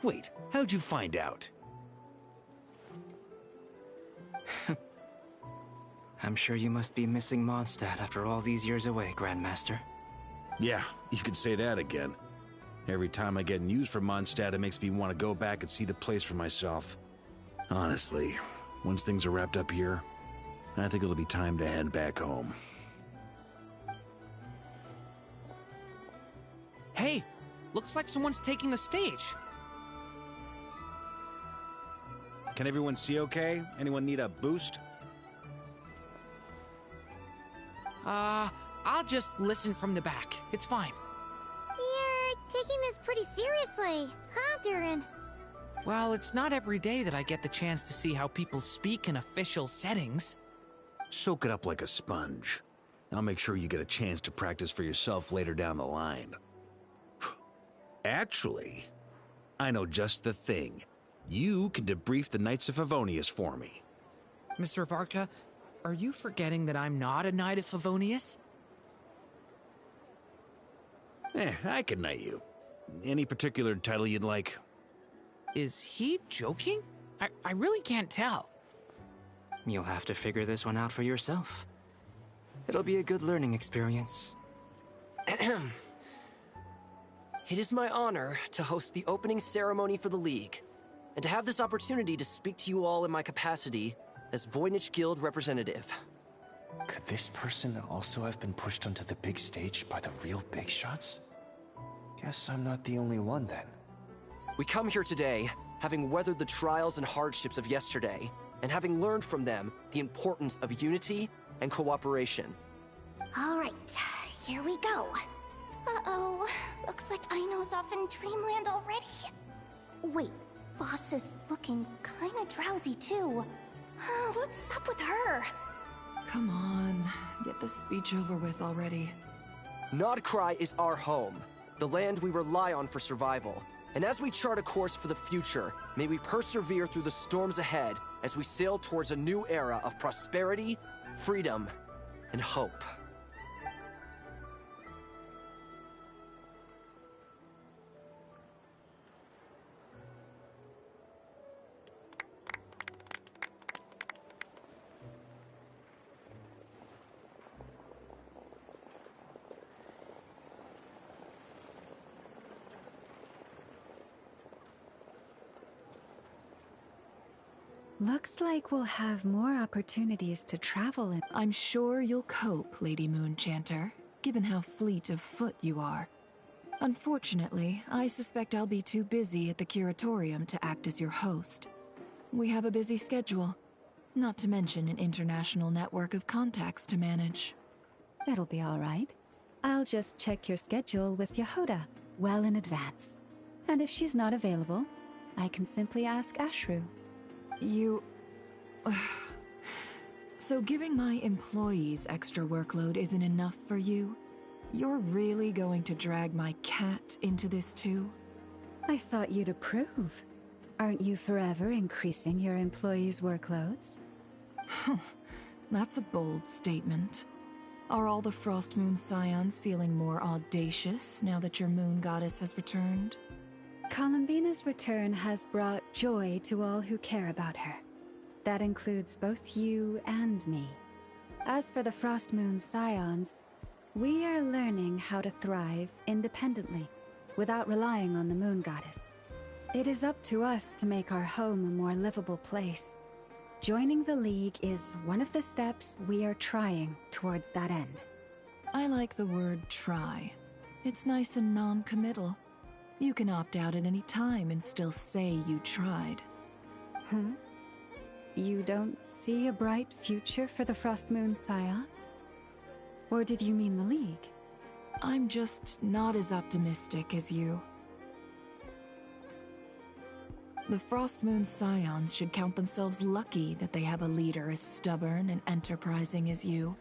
Wait, how'd you find out? I'm sure you must be missing Mondstadt after all these years away, Grandmaster. Yeah, you could say that again. Every time I get news from Mondstadt, it makes me want to go back and see the place for myself. Honestly, once things are wrapped up here, I think it'll be time to head back home. Hey, looks like someone's taking the stage. Can everyone see okay? Anyone need a boost? I'll just listen from the back. It's fine. You're taking this pretty seriously, huh, Durin? Well, it's not every day that I get the chance to see how people speak in official settings. Soak it up like a sponge. I'll make sure you get a chance to practice for yourself later down the line. Actually, I know just the thing. You can debrief the Knights of Favonius for me. Mr. Varka, are you forgetting that I'm not a Knight of Favonius? I can knight you. Any particular title you'd like? Is he joking? I really can't tell. You'll have to figure this one out for yourself. It'll be a good learning experience. It is my honor to host the opening ceremony for the League, and to have this opportunity to speak to you all in my capacity as Voynich Guild representative. Could this person also have been pushed onto the big stage by the real big shots? Guess I'm not the only one then. We come here today, having weathered the trials and hardships of yesterday, and having learned from them the importance of unity and cooperation. All right, here we go. Uh-oh, looks like Aino's off in Dreamland already. Wait, Boss is looking kinda drowsy too. What's up with her? Come on, get this speech over with already. Nodcry is our home, the land we rely on for survival. And as we chart a course for the future, may we persevere through the storms ahead as we sail towards a new era of prosperity, freedom, and hope. Looks like we'll have more opportunities to travel in. I'm sure you'll cope, Lady Moonchanter, given how fleet of foot you are. Unfortunately, I suspect I'll be too busy at the Curatorium to act as your host. We have a busy schedule, not to mention an international network of contacts to manage. That'll be all right. I'll just check your schedule with Yehoda well in advance. And if she's not available, I can simply ask Ashru. So giving my employees extra workload isn't enough for you? You're really going to drag my cat into this too? I thought you'd approve. Aren't you forever increasing your employees' workloads? That's a bold statement. Are all the Frost Moon Scions feeling more audacious now that your moon goddess has returned? Columbina's return has brought joy to all who care about her. That includes both you and me. As for the Frost Moon Scions, we are learning how to thrive independently, without relying on the moon goddess. It is up to us to make our home a more livable place. Joining the League is one of the steps we are trying towards that end. I like the word try. It's nice and non-committal. You can opt out at any time and still say you tried. You don't see a bright future for the Frost Moon Scions? Or did you mean the League? I'm just not as optimistic as you. The Frost Moon Scions should count themselves lucky that they have a leader as stubborn and enterprising as you.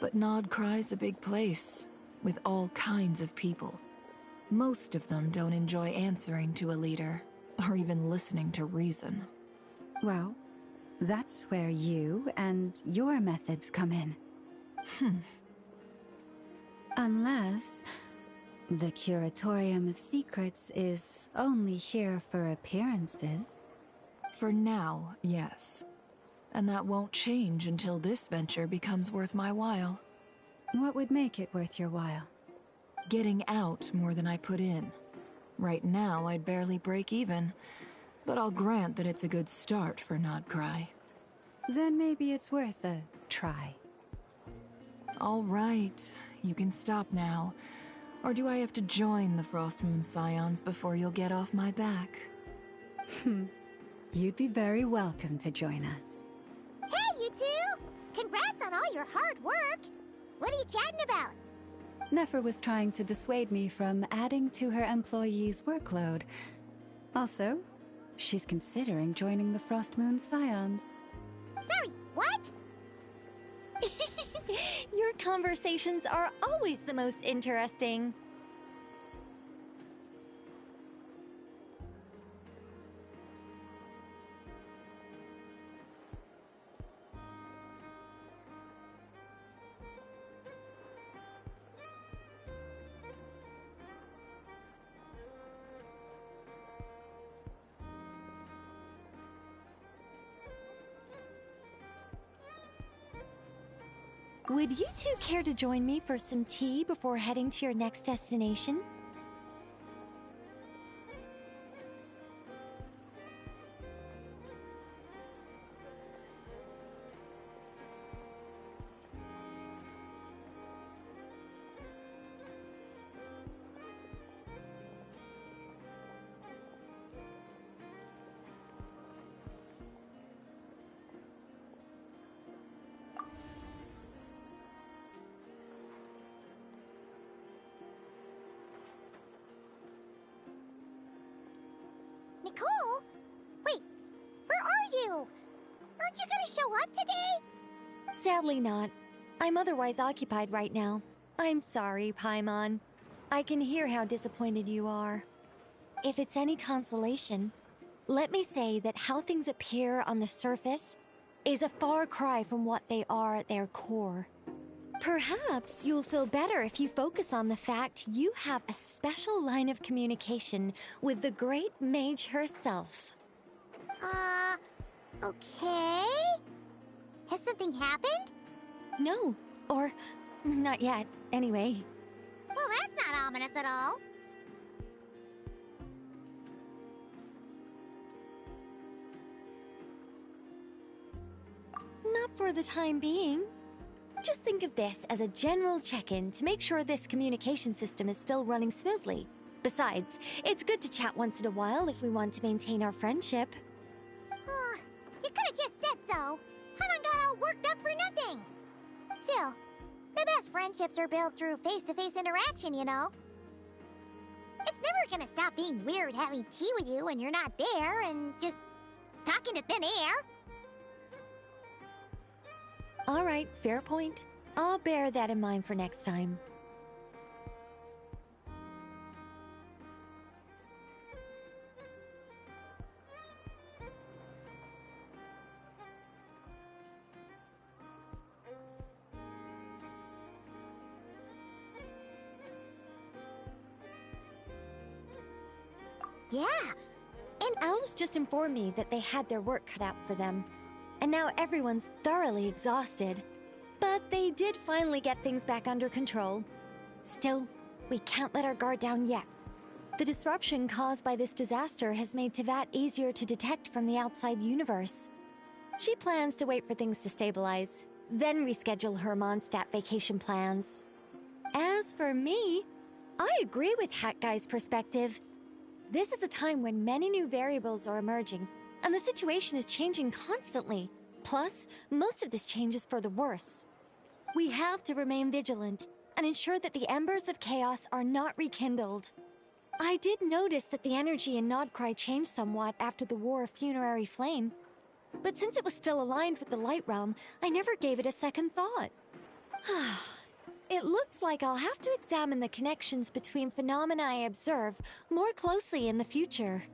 But Nodcry's a big place, with all kinds of people. Most of them don't enjoy answering to a leader, or even listening to reason. Well, that's where you and your methods come in. Unless the Curatorium of Secrets is only here for appearances. For now, yes. And that won't change until this venture becomes worth my while. What would make it worth your while? Getting out more than I put in. Right now, I'd barely break even, but I'll grant that it's a good start for Nodcry. Then maybe it's worth a try. All right, you can stop now. Or do I have to join the Frost Moon Scions before you'll get off my back? You'd be very welcome to join us. Hey, you two! Congrats on all your hard work! What are you chatting about? Nefer was trying to dissuade me from adding to her employees' workload. Also, she's considering joining the Frost Moon Scions. Sorry, what? Your conversations are always the most interesting. Would you two care to join me for some tea before heading to your next destination? Nicole? Wait, where are you? Aren't you gonna show up today? Sadly not. I'm otherwise occupied right now. I'm sorry, Paimon. I can hear how disappointed you are. If it's any consolation, let me say that how things appear on the surface is a far cry from what they are at their core. Perhaps you'll feel better if you focus on the fact you have a special line of communication with the great mage herself. Okay? Has something happened? No, or not yet, anyway. Well, that's not ominous at all. Not for the time being. Just think of this as a general check-in to make sure this communication system is still running smoothly. Besides, it's good to chat once in a while if we want to maintain our friendship. You could have just said so. Haven't got all worked up for nothing. Still, the best friendships are built through face-to-face interaction, you know. It's never gonna stop being weird having tea with you when you're not there and just talking to thin air. All right, fair point. I'll bear that in mind for next time. Yeah. And Alice just informed me that they had their work cut out for them. And now everyone's thoroughly exhausted. But they did finally get things back under control. Still, we can't let our guard down yet. The disruption caused by this disaster has made Tevat easier to detect from the outside universe. She plans to wait for things to stabilize, then reschedule her Mondstadt vacation plans. As for me, I agree with Hat Guy's perspective. This is a time when many new variables are emerging, and the situation is changing constantly. Plus, most of this change is for the worse. We have to remain vigilant and ensure that the embers of chaos are not rekindled. I did notice that the energy in Nodcry changed somewhat after the War of Funerary Flame, but since it was still aligned with the Light Realm, I never gave it a second thought. It looks like I'll have to examine the connections between phenomena I observe more closely in the future.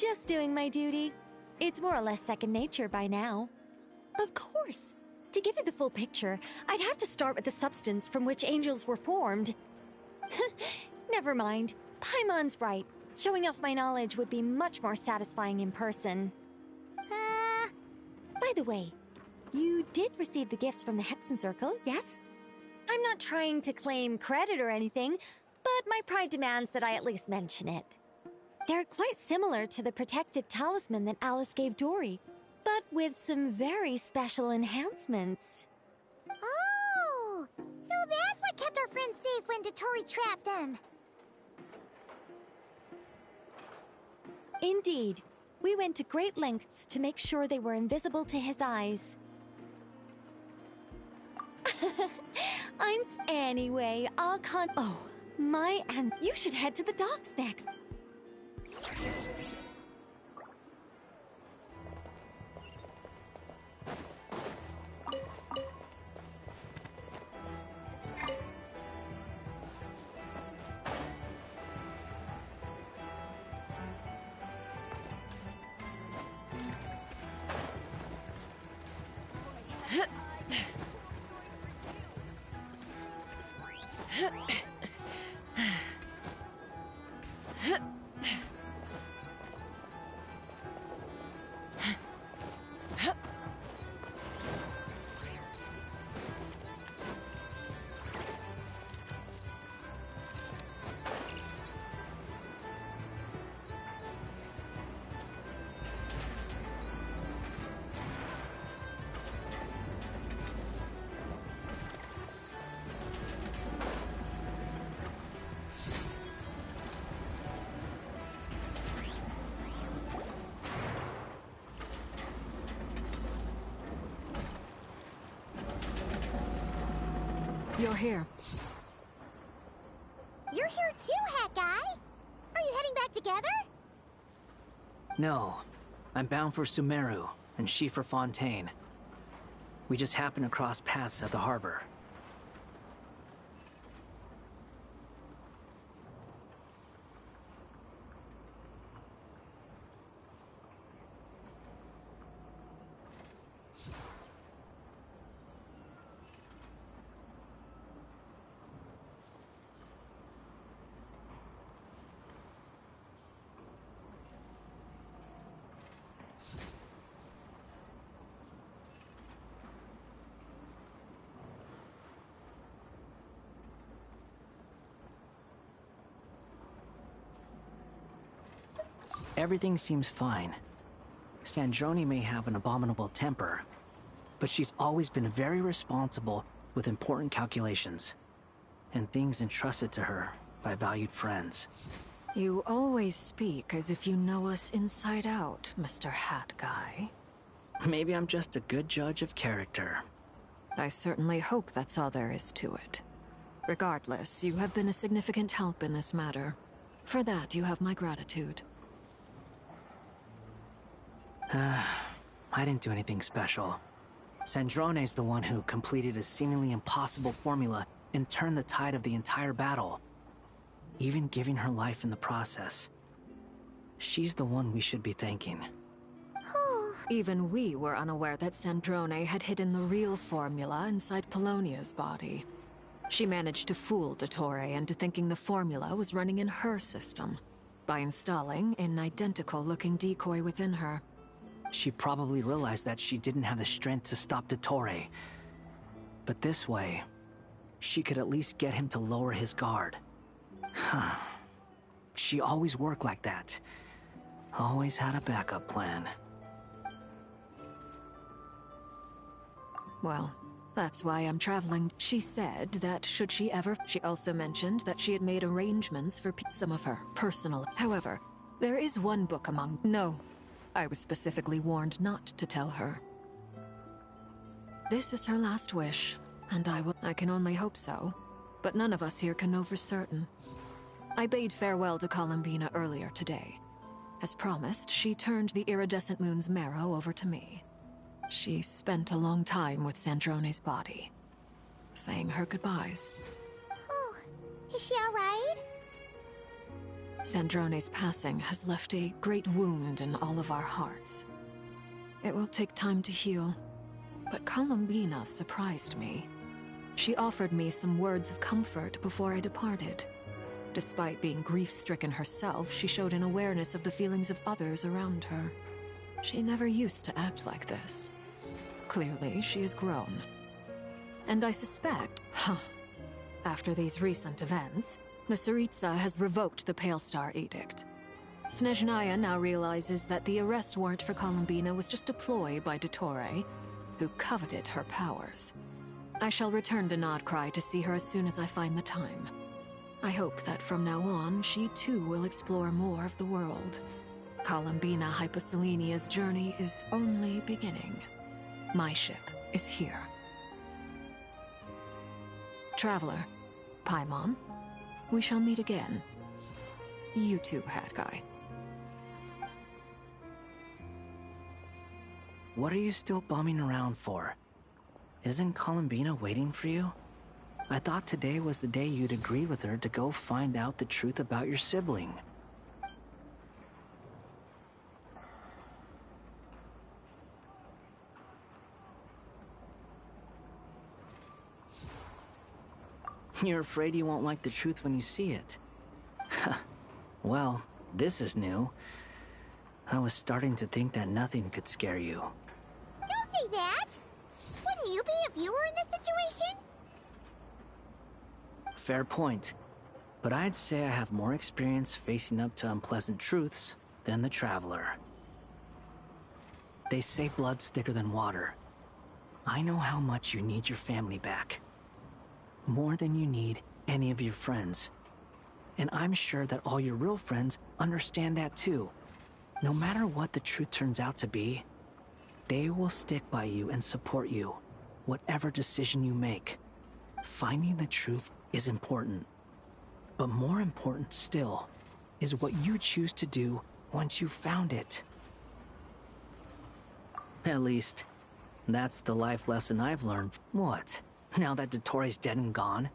Just doing my duty. It's more or less second nature by now. Of course. To give you the full picture, I'd have to start with the substance from which angels were formed. Never mind. Paimon's right. Showing off my knowledge would be much more satisfying in person. By the way, you did receive the gifts from the Hexen Circle, yes? I'm not trying to claim credit or anything, but my pride demands that I at least mention it. They're quite similar to the protective talisman that Alice gave Dory, but with some very special enhancements. Oh! So that's what kept our friends safe when Dotori trapped them. Indeed. We went to great lengths to make sure they were invisible to his eyes. Anyway, Oh, and you should head to the docks next. You're here. You're here too, Hat Guy! Are you heading back together? No. I'm bound for Sumeru, and she for Fontaine. We just happened to cross paths at the harbor. Everything seems fine. Sandrone may have an abominable temper, but she's always been very responsible with important calculations, and things entrusted to her by valued friends. You always speak as if you know us inside out, Mr. Hat Guy. Maybe I'm just a good judge of character. I certainly hope that's all there is to it. Regardless, you have been a significant help in this matter. For that, you have my gratitude. I didn't do anything special. Sandrone's the one who completed a seemingly impossible formula and turned the tide of the entire battle, even giving her life in the process. She's the one we should be thanking. Even we were unaware that Sandrone had hidden the real formula inside Polonia's body. She managed to fool Dottore into thinking the formula was running in her system by installing an identical-looking decoy within her. She probably realized that she didn't have the strength to stop Dottore. But this way, she could at least get him to lower his guard. She always worked like that. Always had a backup plan. Well, that's why I'm traveling. She said that should she ever... She also mentioned that she had made arrangements for some of her personal... However, there is one book among... No. I was specifically warned not to tell her. This is her last wish, and I can only hope so, but none of us here can know for certain. I bade farewell to Columbina earlier today. As promised, she turned the iridescent moon's marrow over to me. She spent a long time with Sandrone's body, saying her goodbyes. Oh, is she all right? Sandrone's passing has left a great wound in all of our hearts. It will take time to heal, but Columbina surprised me. She offered me some words of comfort before I departed. Despite being grief-stricken herself, she showed an awareness of the feelings of others around her. She never used to act like this. Clearly, she has grown. And I suspect, after these recent events, the Tsaritsa has revoked the Pale Star Edict. Snezhnaya now realizes that the arrest warrant for Columbina was just a ploy by Dottore, who coveted her powers. I shall return to Nodcry to see her as soon as I find the time. I hope that from now on, she too will explore more of the world. Columbina Hyposelenia's journey is only beginning. My ship is here. Traveler, Paimon, we shall meet again. You too, Hat Guy. What are you still bumming around for? Isn't Columbina waiting for you? I thought today was the day you'd agreed with her to go find out the truth about your sibling. You're afraid you won't like the truth when you see it. Well, this is new. I was starting to think that nothing could scare you. Don't say that! Wouldn't you be if you were in this situation? Fair point. But I'd say I have more experience facing up to unpleasant truths than the Traveler. They say blood's thicker than water. I know how much you need your family back. More than you need any of your friends. And I'm sure that all your real friends understand that too. No matter what the truth turns out to be, they will stick by you and support you, whatever decision you make. Finding the truth is important. But more important still is what you choose to do once you've found it. At least, that's the life lesson I've learned. What? Now that Dottore's dead and gone?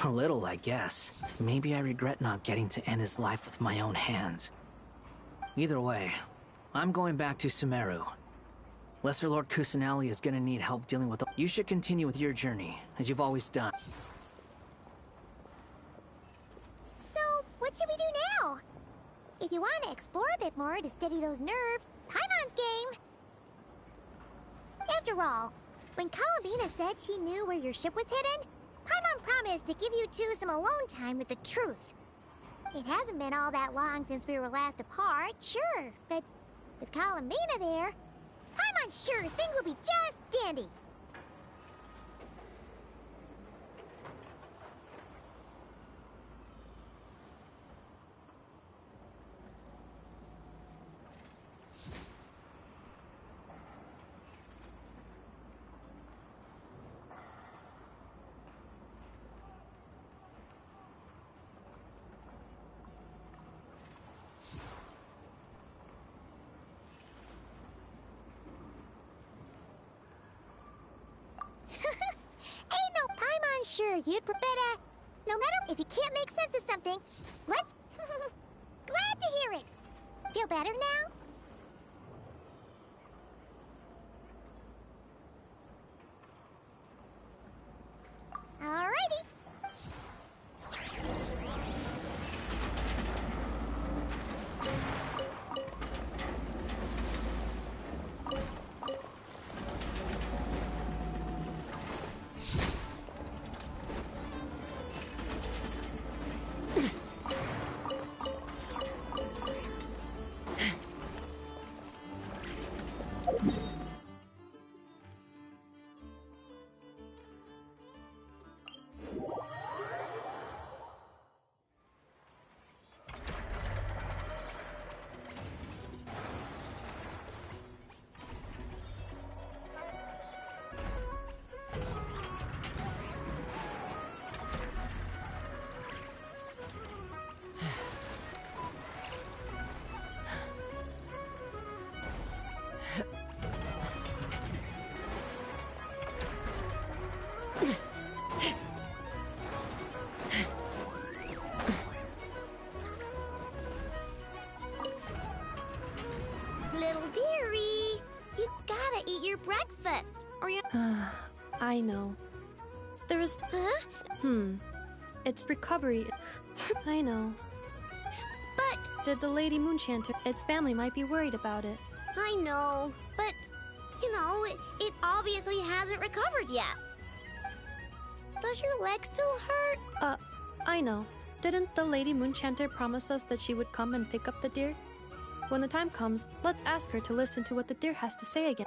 A little, I guess. Maybe I regret not getting to end his life with my own hands. Either way, I'm going back to Sumeru. Lesser Lord Kusanali is gonna need help dealing with... You should continue with your journey, as you've always done. So, what should we do now? If you want to explore a bit more to steady those nerves, Paimon's game! After all, when Columbina said she knew where your ship was hidden, Paimon promised to give you two some alone time with the truth. It hasn't been all that long since we were last apart, sure, but with Columbina there, Paimon's sure things will be just dandy. Ain't no Paimon sure you'd better. No matter if you can't make sense of something, let's... Glad to hear it. Feel better now? Alrighty. breakfast. Or you... I know. There is... Huh? It's recovery. I know. But... Did the Lady Moonchanter... Its family might be worried about it. I know, but... You know, it obviously hasn't recovered yet. Does your leg still hurt? I know. Didn't the Lady Moonchanter promise us that she would come and pick up the deer? When the time comes, let's ask her to listen to what the deer has to say again.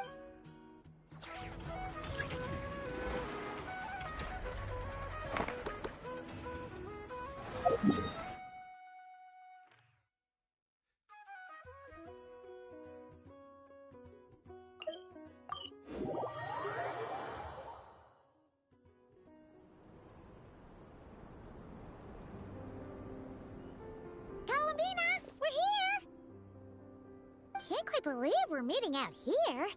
Can't quite believe we're meeting out here.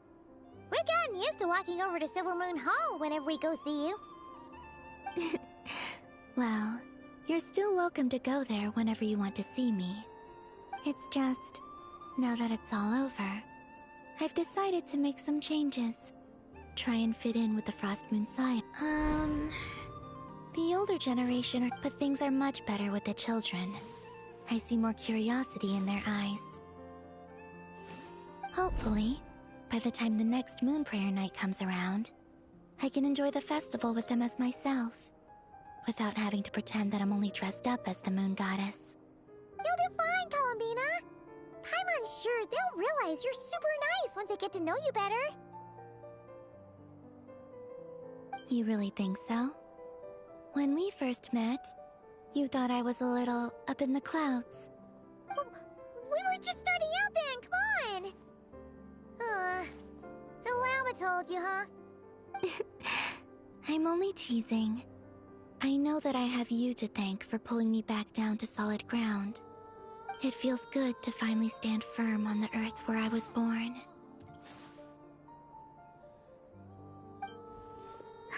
We've gotten used to walking over to Silver Moon Hall whenever we go see you. Well, you're still welcome to go there whenever you want to see me. It's just, now that it's all over, I've decided to make some changes. Try and fit in with the Frost Moon Scion. The older generation but things are much better with the children. I see more curiosity in their eyes. Hopefully, by the time the next Moon Prayer Night comes around, I can enjoy the festival with them as myself, without having to pretend that I'm only dressed up as the Moon Goddess. You'll do fine, Columbina. Paimon's sure they'll realize you're super nice once they get to know you better. You really think so? When we first met, you thought I was a little up in the clouds. We were just starting out then, come on! So Lama told you, huh? I'm only teasing. I know that I have you to thank for pulling me back down to solid ground. It feels good to finally stand firm on the earth where I was born.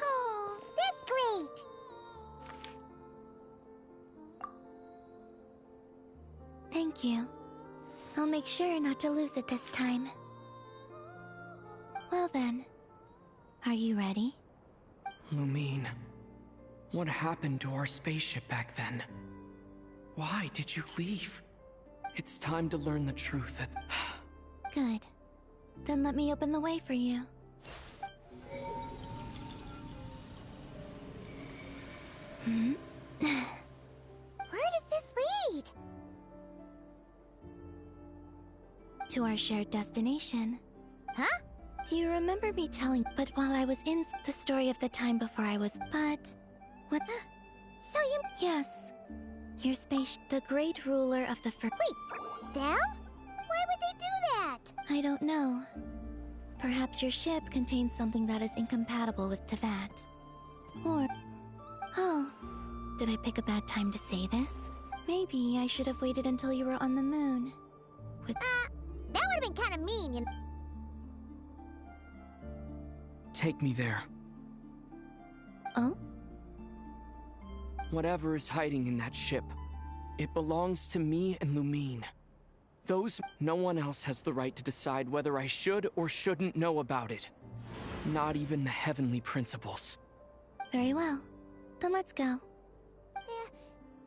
Oh, that's great! Thank you. I'll make sure not to lose it this time. Well then, are you ready? Lumine, what happened to our spaceship back then? Why did you leave? It's time to learn the truth that... Good. Then let me open the way for you. Where does this lead? To our shared destination. Huh? Do you remember me telling... But while I was in the story of the time before I was... But... What... So you... Yes. Your space... The great ruler of the Wait, them? Why would they do that? I don't know. Perhaps your ship contains something that is incompatible with Teyvat. Or... Oh. Did I pick a bad time to say this? Maybe I should have waited until you were on the moon. With... That would have been kind of mean, you know. Take me there. Oh? Whatever is hiding in that ship, it belongs to me and Lumine. No one else has the right to decide whether I should or shouldn't know about it. Not even the heavenly principles. Very well. Then let's go.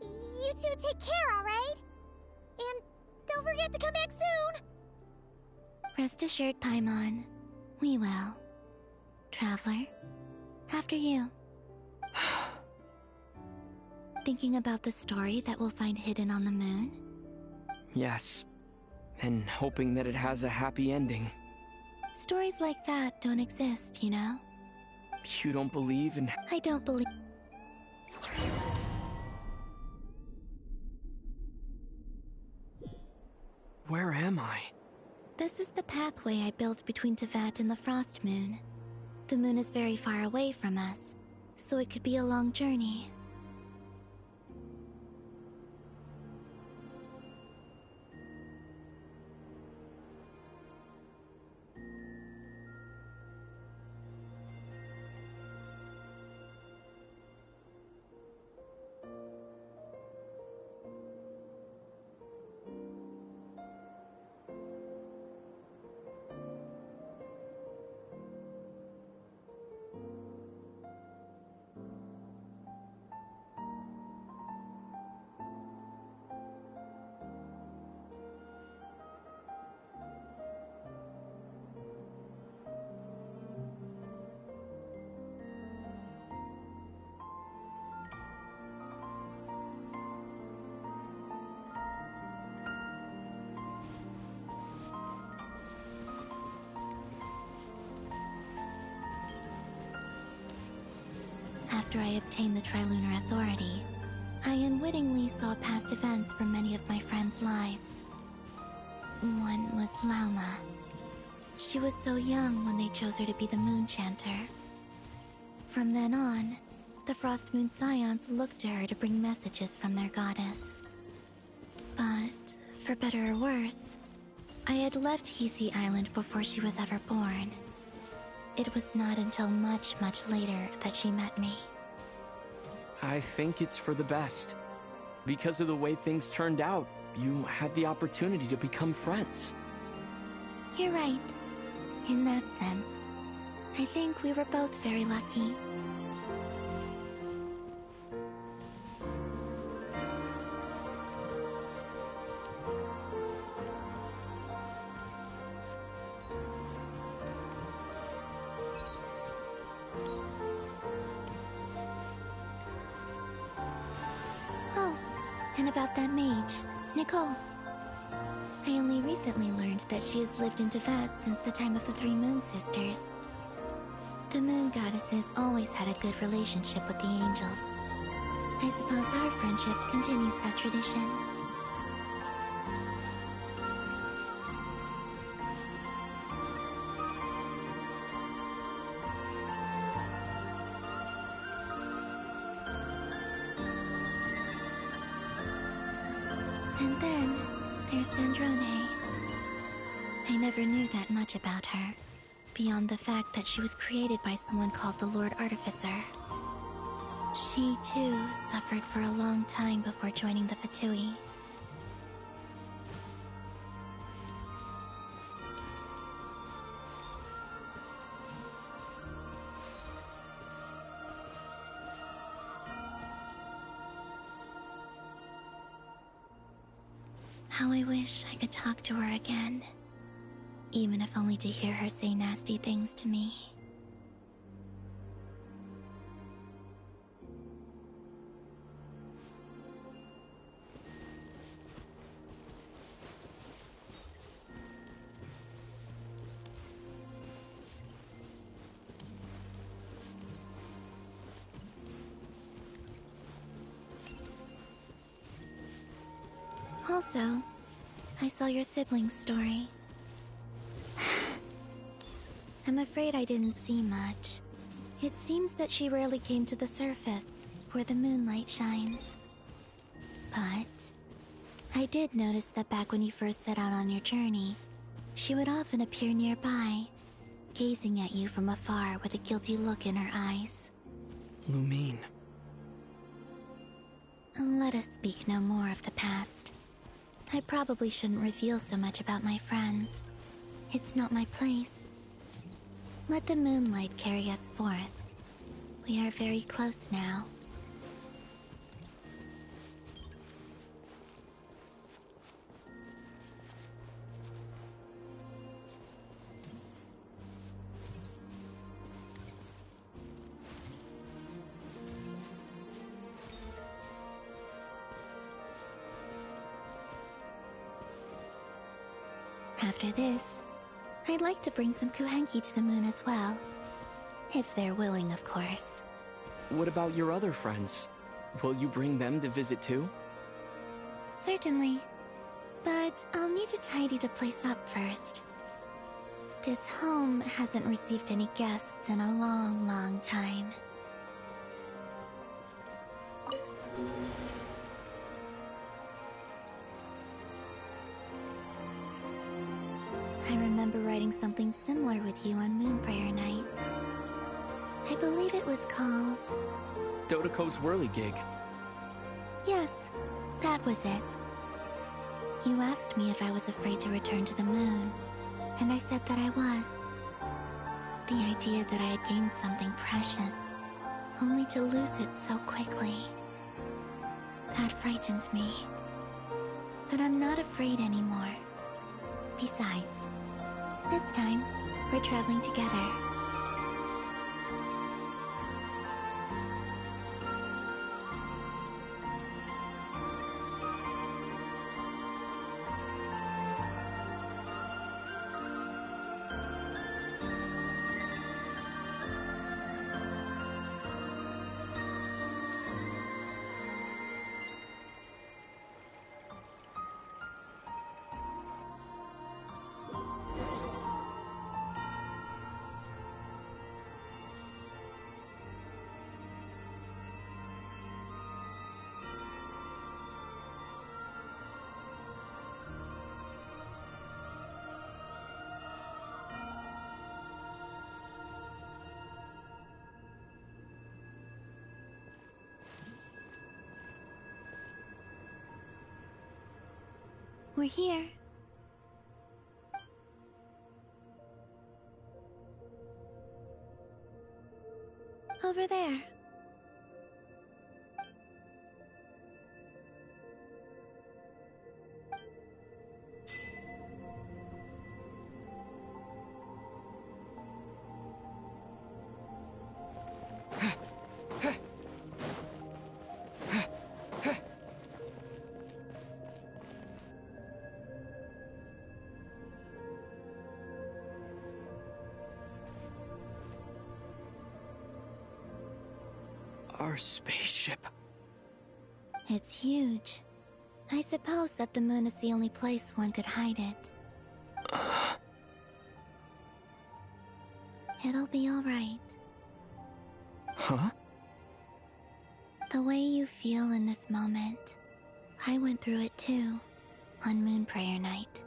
You two take care, alright? And don't forget to come back soon! Rest assured, Paimon. We will. Traveler, after you. Thinking about the story that we'll find hidden on the moon? Yes. And hoping that it has a happy ending. Stories like that don't exist, you know? You don't believe in... I don't believe... Where am I? This is the pathway I built between Teyvat and the Frost Moon. The moon is very far away from us, so it could be a long journey. after I obtained the Trilunar Authority, I unwittingly saw past events from many of my friends' lives. One was Lauma. She was so young when they chose her to be the Moon Chanter. From then on, the Frost Moon Scions looked to her to bring messages from their goddess. But, for better or worse, I had left Hisi Island before she was ever born. It was not until much, much later that she met me. I think it's for the best. Because of the way things turned out, you had the opportunity to become friends. You're right. In that sense, I think we were both very lucky. And about that mage, Nicole. I only recently learned that she has lived in Teyvat since the time of the Three Moon Sisters. The Moon Goddesses always had a good relationship with the angels. I suppose our friendship continues that tradition. And then, there's Sandrone. I never knew that much about her, beyond the fact that she was created by someone called the Lord Artificer. She, too, suffered for a long time before joining the Fatui. How I wish I could talk to her again. Even if only to hear her say nasty things to me. Also, I saw your sibling's story. I'm afraid I didn't see much. It seems that she rarely came to the surface, where the moonlight shines. But I did notice that back when you first set out on your journey, she would often appear nearby, gazing at you from afar with a guilty look in her eyes. Lumine. Let us speak no more of the past. I probably shouldn't reveal so much about my friends. It's not my place. Let the moonlight carry us forth. We are very close now. After this, I'd like to bring some Kuhenki to the moon as well. If they're willing, of course. What about your other friends? Will you bring them to visit too? Certainly. But I'll need to tidy the place up first. This home hasn't received any guests in a long, long time. I remember writing something similar with you on Moonprayer Night. I believe it was called... Dodoko's Whirligig. Yes, that was it. You asked me if I was afraid to return to the moon, and I said that I was. The idea that I had gained something precious, only to lose it so quickly. That frightened me. But I'm not afraid anymore. Besides, this time, we're traveling together. We're here. Over there. Our spaceship. It's huge. I suppose that the moon is the only place one could hide it. It'll be all right. Huh? The way you feel in this moment, I went through it too, on Moon Prayer Night.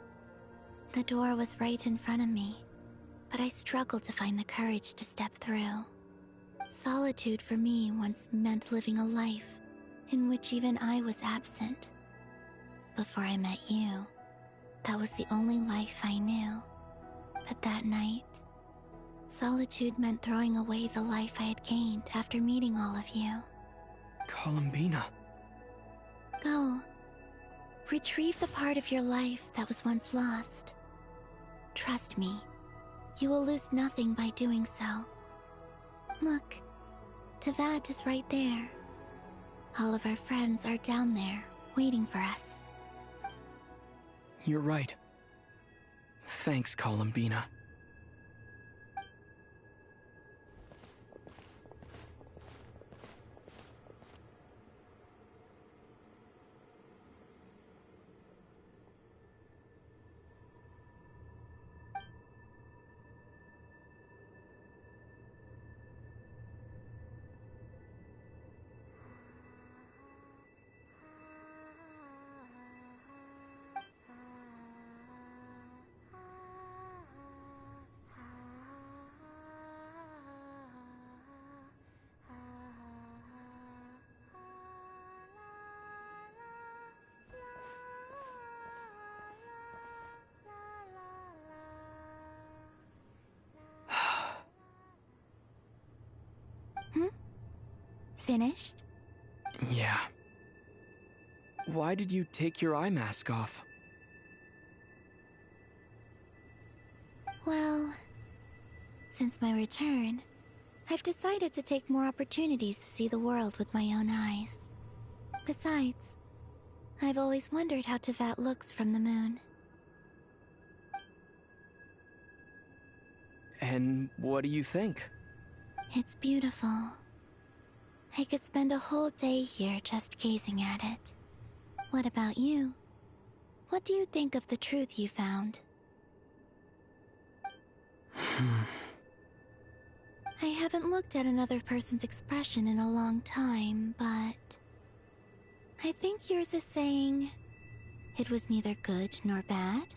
The door was right in front of me, but I struggled to find the courage to step through. Solitude for me once meant living a life in which even I was absent. Before I met you, that was the only life I knew. But that night, solitude meant throwing away the life I had gained after meeting all of you. Columbina. Go. Retrieve the part of your life that was once lost. Trust me, you will lose nothing by doing so. Look, Teyvat is right there. All of our friends are down there, waiting for us. You're right. Thanks, Columbina. Finished? Yeah. Why did you take your eye mask off? Well, since my return, I've decided to take more opportunities to see the world with my own eyes. Besides, I've always wondered how Teyvat looks from the moon. And what do you think? It's beautiful. I could spend a whole day here just gazing at it. What about you? What do you think of the truth you found? I haven't looked at another person's expression in a long time, but I think yours is saying it was neither good nor bad.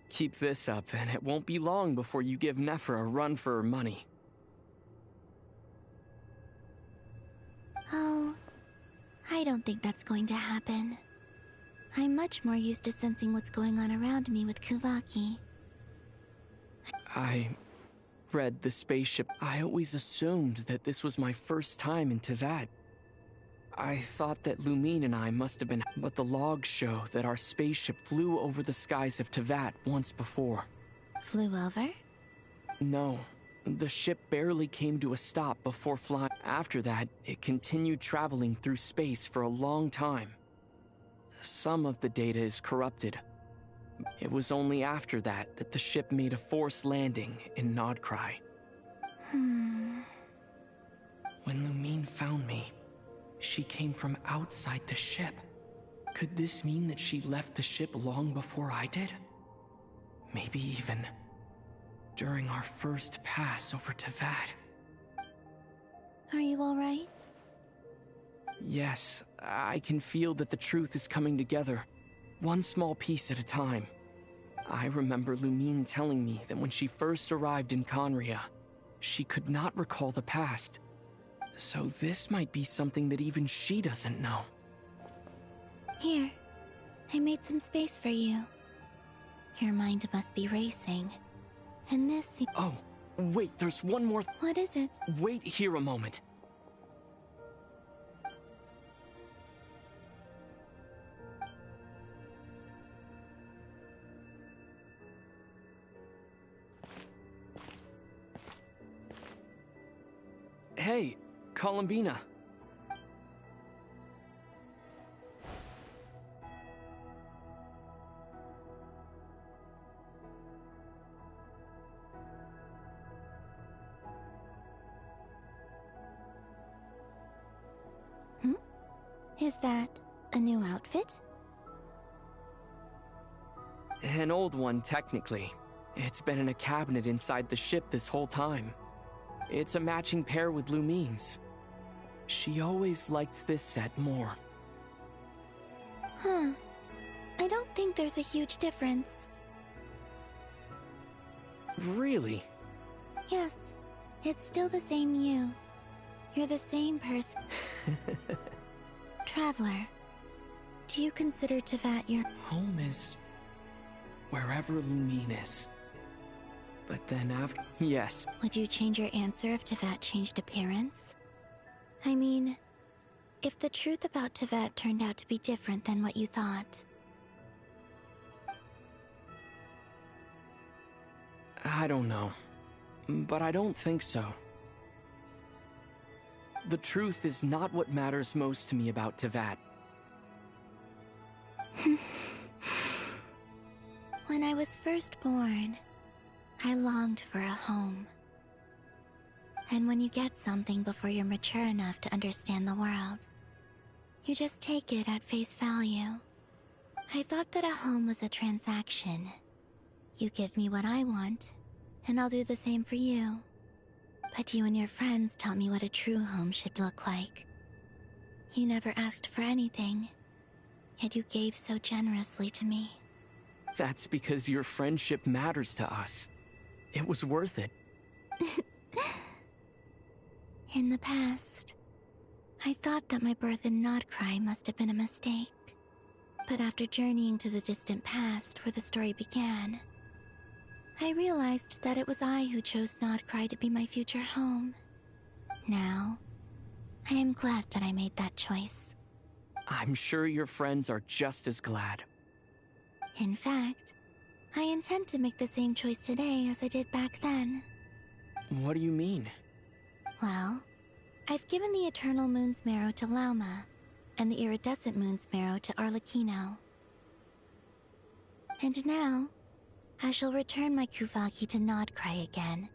Keep this up, and it won't be long before you give Nephra a run for her money. Oh, I don't think that's going to happen. I'm much more used to sensing what's going on around me with Kuvaki. I read the spaceship. I always assumed that this was my first time in Teyvat. I thought that Lumine and I must have been, but the logs show that our spaceship flew over the skies of Teyvat once before. Flew over? No. The ship barely came to a stop before flying. After that, it continued traveling through space for a long time. Some of the data is corrupted. It was only after that that the ship made a forced landing in Nodcry. When Lumine found me, she came from outside the ship. Could this mean that she left the ship long before I did? Maybe even during our first pass over Teyvat. Are you all right? Yes, I can feel that the truth is coming together, one small piece at a time. I remember Lumine telling me that when she first arrived in Conria, she could not recall the past. So this might be something that even she doesn't know. Here, I made some space for you. Your mind must be racing. And this... Oh, wait, there's one more... What is it? Wait here a moment. Hey, Columbina. Is that a new outfit? An old one, technically. It's been in a cabinet inside the ship this whole time. It's a matching pair with Lumine's. She always liked this set more. Huh. I don't think there's a huge difference. Really? Yes. It's still the same you. You're the same person. Traveler, do you consider Teyvat your... Home is... wherever Lumine is. But then after... Yes. Would you change your answer if Teyvat changed appearance? I mean, if the truth about Teyvat turned out to be different than what you thought. I don't know. But I don't think so. The truth is not what matters most to me about Teyvat. When I was first born, I longed for a home. And when you get something before you're mature enough to understand the world, you just take it at face value. I thought that a home was a transaction. You give me what I want, and I'll do the same for you. But you and your friends taught me what a true home should look like. You never asked for anything, yet you gave so generously to me. That's because your friendship matters to us. It was worth it. In the past, I thought that my birth in Nodcry must have been a mistake. But after journeying to the distant past where the story began, I realized that it was I who chose Nodcry to be my future home. Now, I am glad that I made that choice. I'm sure your friends are just as glad. In fact, I intend to make the same choice today as I did back then. What do you mean? Well, I've given the Eternal Moon's marrow to Lauma, and the Iridescent Moon's marrow to Arlecchino. And now, I shall return my Kuvagi to Nodcry again,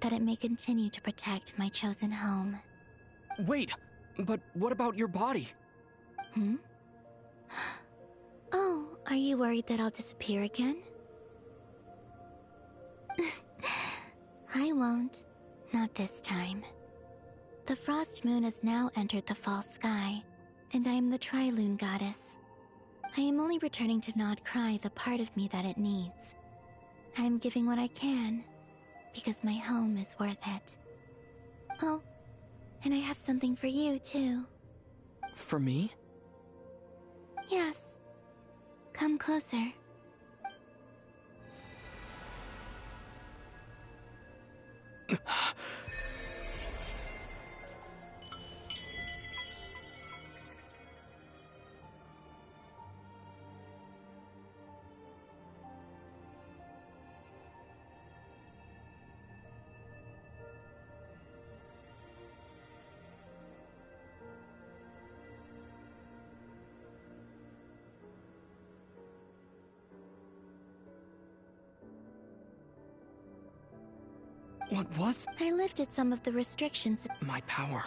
that it may continue to protect my chosen home. Wait, but what about your body? Hmm? Oh, are you worried that I'll disappear again? I won't. Not this time. The Frost Moon has now entered the false sky, and I am the Trilune Goddess. I am only returning to Nodcry the part of me that it needs. I am giving what I can, because my home is worth it. Oh, and I have something for you, too. For me? Yes. Come closer. What was? I lifted some of the restrictions. My power.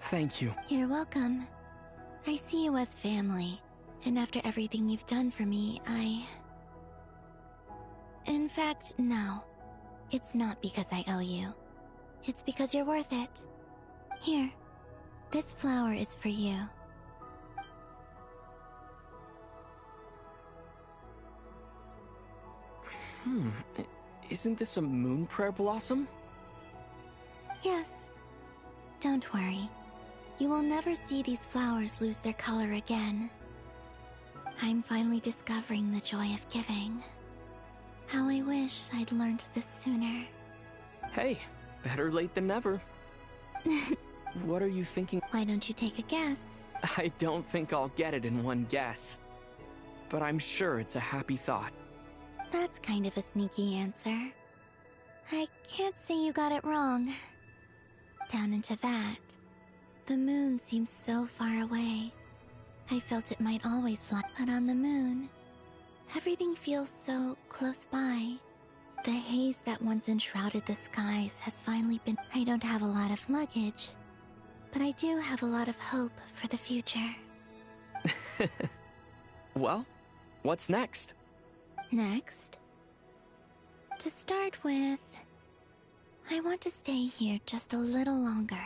Thank you. You're welcome. I see you as family, and after everything you've done for me, In fact, no. It's not because I owe you. It's because you're worth it. Here, this flower is for you. Isn't this a moon prayer blossom? Yes. Don't worry. You will never see these flowers lose their color again. I'm finally discovering the joy of giving. How I wish I'd learned this sooner. Hey, better late than never. What are you thinking? Why don't you take a guess? I don't think I'll get it in one guess. But I'm sure it's a happy thought. That's kind of a sneaky answer. I can't say you got it wrong. Down into that, the moon seems so far away. I felt it might always lie, but on the moon, everything feels so close by. The haze that once enshrouded the skies has finally been... I don't have a lot of luggage, but I do have a lot of hope for the future. Well, what's next? Next? To start with, I want to stay here just a little longer.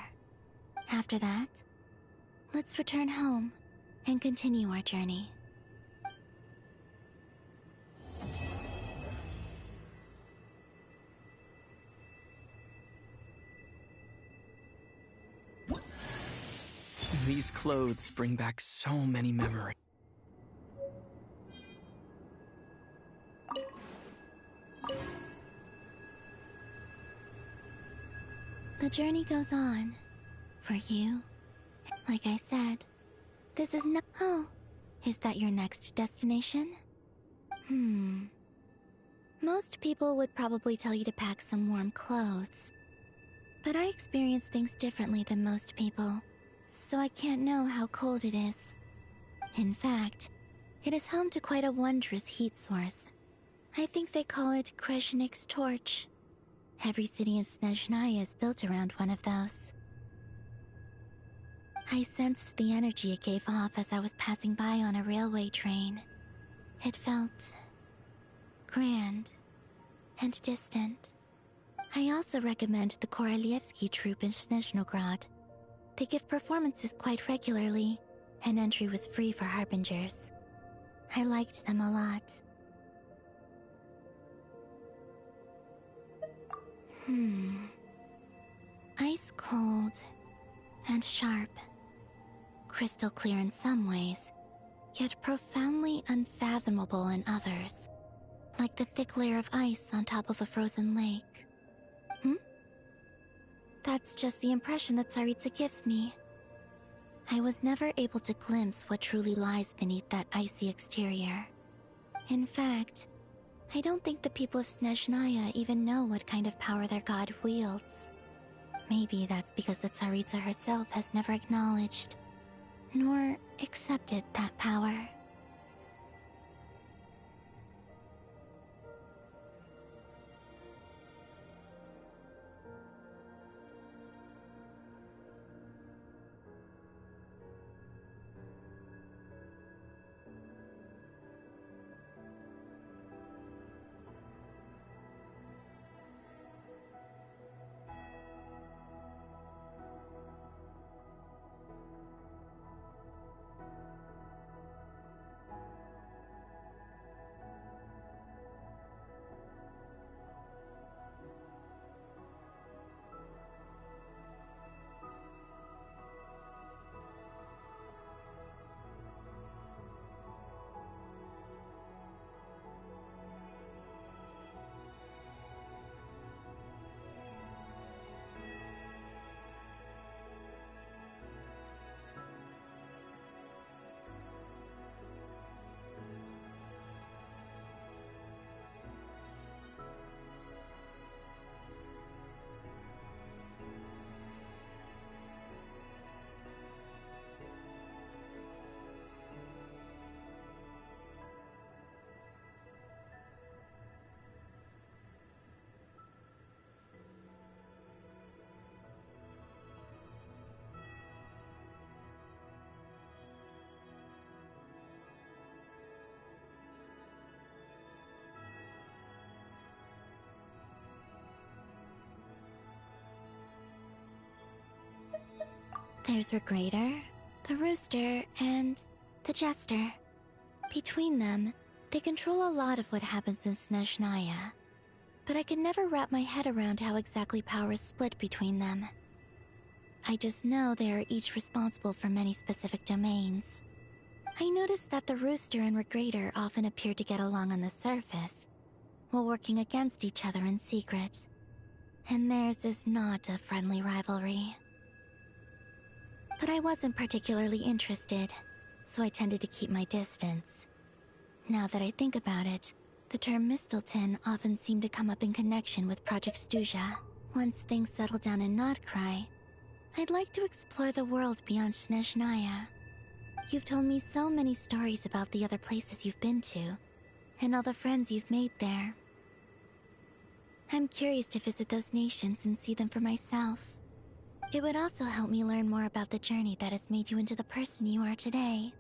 After that, let's return home and continue our journey. These clothes bring back so many memories. The journey goes on. For you, like I said, this is not... Oh, is that your next destination? Most people would probably tell you to pack some warm clothes. But I experience things differently than most people, so I can't know how cold it is. In fact, it is home to quite a wondrous heat source. I think they call it Kreshnik's torch. Every city in Snezhnaya is built around one of those. I sensed the energy it gave off as I was passing by on a railway train. It felt grand and distant. I also recommend the Korolievsky troupe in Snezhnograd. They give performances quite regularly, and entry was free for harbingers. I liked them a lot. Ice cold and sharp. Crystal clear in some ways, yet profoundly unfathomable in others. Like the thick layer of ice on top of a frozen lake. That's just the impression that Tsaritsa gives me. I was never able to glimpse what truly lies beneath that icy exterior. In fact, I don't think the people of Snezhnaya even know what kind of power their god wields. Maybe that's because the Tsaritsa herself has never acknowledged, nor accepted that power. There's Regrator, the Rooster, and the Jester. Between them, they control a lot of what happens in Snezhnaya. But I can never wrap my head around how exactly power is split between them. I just know they are each responsible for many specific domains. I noticed that the Rooster and Regrator often appeared to get along on the surface, while working against each other in secret. And theirs is not a friendly rivalry. But I wasn't particularly interested, so I tended to keep my distance. Now that I think about it, the term Mistelton often seemed to come up in connection with Project Stuja. Once things settle down in Nodcry, I'd like to explore the world beyond Snezhnaya. You've told me so many stories about the other places you've been to, and all the friends you've made there. I'm curious to visit those nations and see them for myself. It would also help me learn more about the journey that has made you into the person you are today.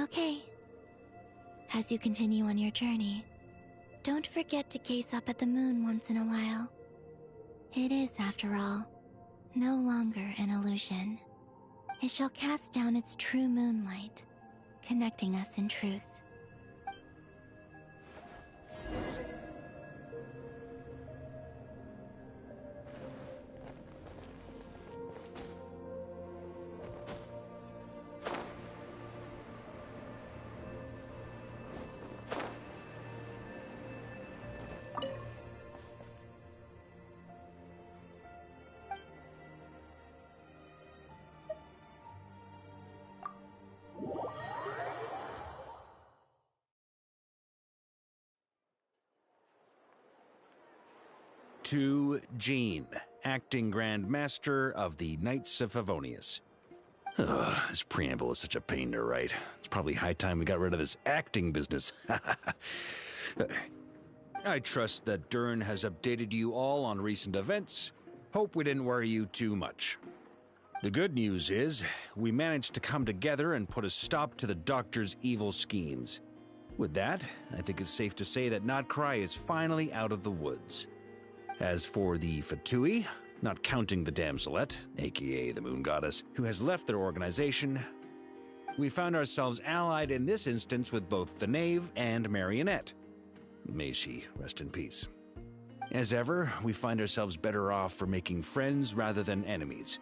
Okay. As you continue on your journey, don't forget to gaze up at the moon once in a while. It is, after all, no longer an illusion. It shall cast down its true moonlight, connecting us in truth. To Jean, acting Grand Master of the Knights of Favonius. This preamble is such a pain to write. It's probably high time we got rid of this acting business. I trust that Dern has updated you all on recent events. Hope we didn't worry you too much. The good news is, we managed to come together and put a stop to the Doctor's evil schemes. With that, I think it's safe to say that Nodcry is finally out of the woods. As for the Fatui, not counting the Damselette, aka the Moon Goddess, who has left their organization, we found ourselves allied in this instance with both the Knave and Marionette. May she rest in peace. As ever, we find ourselves better off for making friends rather than enemies.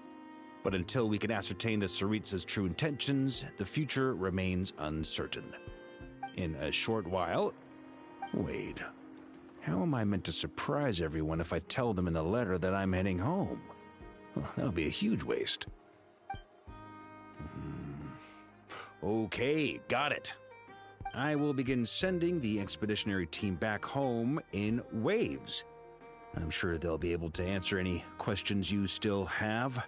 But until we can ascertain the Tsaritsa's true intentions, the future remains uncertain. In a short while... Wait... How am I meant to surprise everyone if I tell them in the letter that I'm heading home? Well, that would be a huge waste. Okay, got it. I will begin sending the expeditionary team back home in waves. I'm sure they'll be able to answer any questions you still have.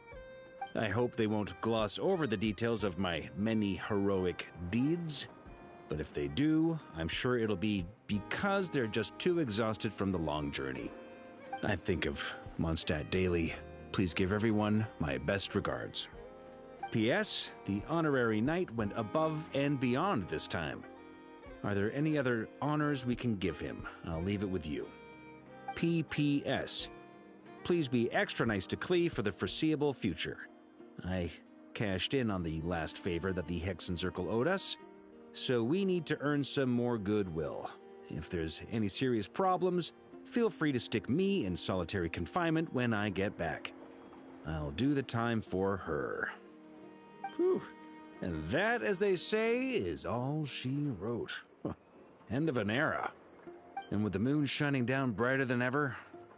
I hope they won't gloss over the details of my many heroic deeds. But if they do, I'm sure it'll be because they're just too exhausted from the long journey. I think of Mondstadt daily. Please give everyone my best regards. P.S. The honorary knight went above and beyond this time. Are there any other honors we can give him? I'll leave it with you. P.P.S. Please be extra nice to Klee for the foreseeable future. I cashed in on the last favor that the Hexen Circle owed us, so we need to earn some more goodwill. If there's any serious problems, feel free to stick me in solitary confinement when I get back. I'll do the time for her. Whew. And that, as they say, is all she wrote. End of an era. And with the moon shining down brighter than ever,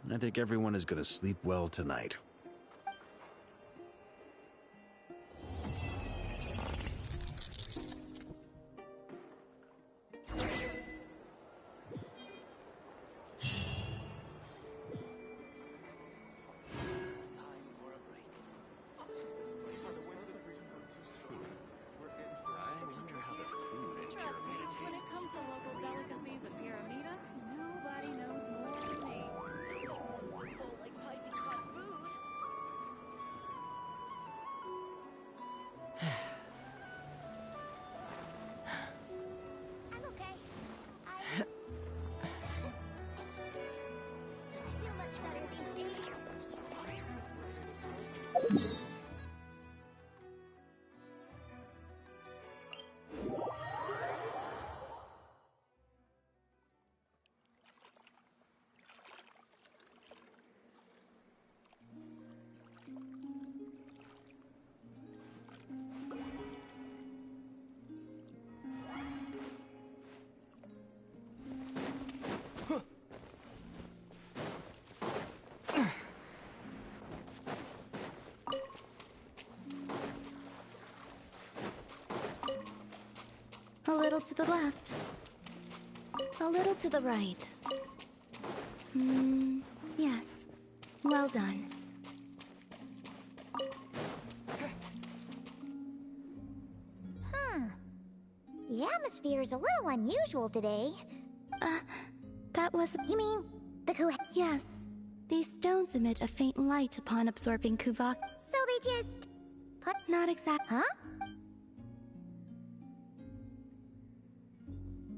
I think everyone is going to sleep well tonight. little to the left. A little to the right. Yes. Well done. The atmosphere is a little unusual today. That was... You mean the Kuvak? Yes. These stones emit a faint light upon absorbing Kuvak. So they just... put... Not exact... Huh?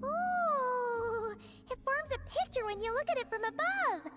Ooh! It forms a picture when you look at it from above!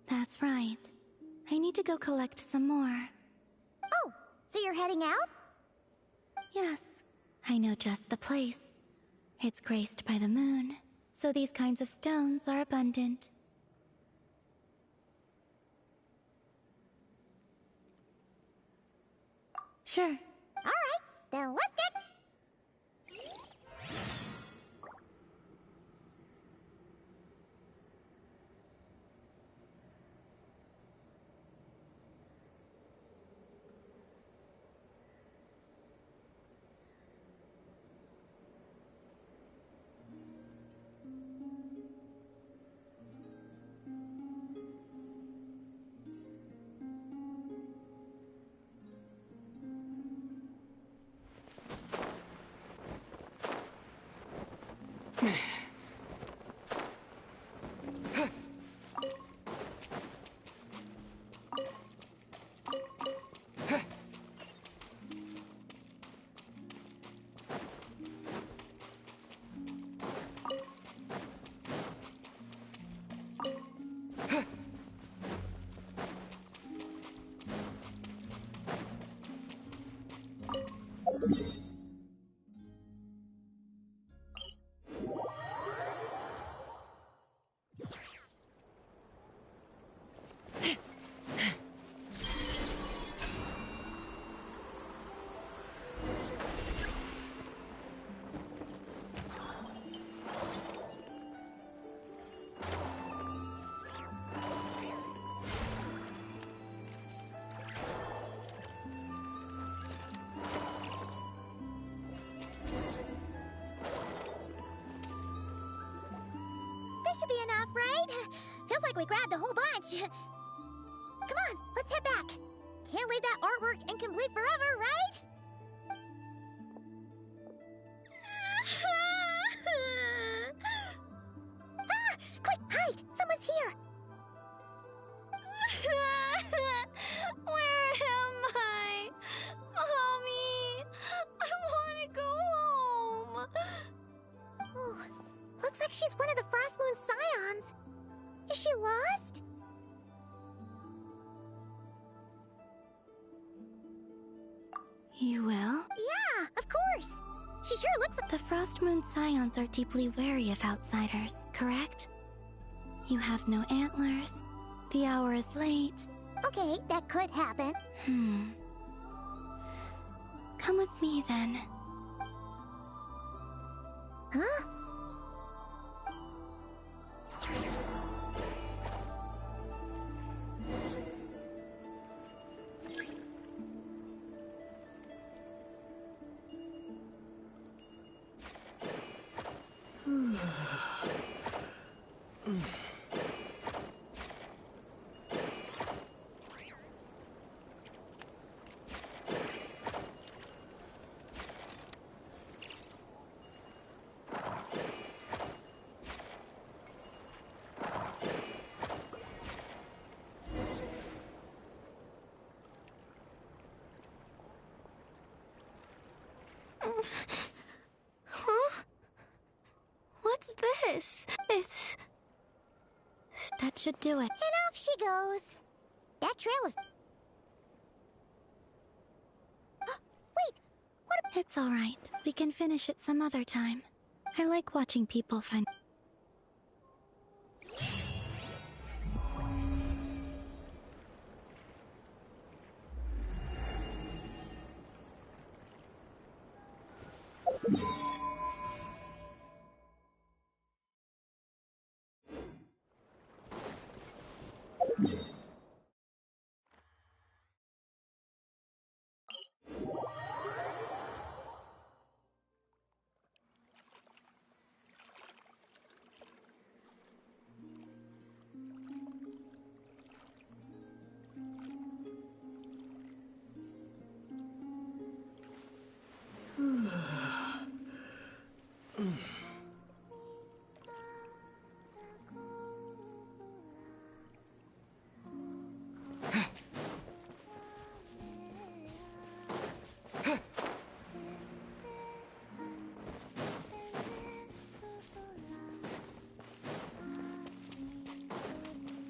That's right. I need to go collect some more. Oh, so you're heading out? Yes. I know just the place. It's graced by the moon, so these kinds of stones are abundant. Sure. Alright, then let's get... This should be enough, right? Feels like we grabbed a whole bunch. Come on, let's head back. Can't leave that artwork incomplete forever, right? Ah! Quick, hide! Someone's here! Where am I? Mommy! I want to go home! Oh, looks like she's one of the Frost Moon Scions. Is she lost? You will? Yeah, of course. She sure looks like... The Frost Moon Scions are deeply wary of outsiders, correct? You have no antlers. The hour is late. Okay, that could happen. Come with me, then. Huh? Huh? What's this? It's... That should do it. And off she goes. That trail is... Wait, what? It's all right. We can finish it some other time. I like watching people find...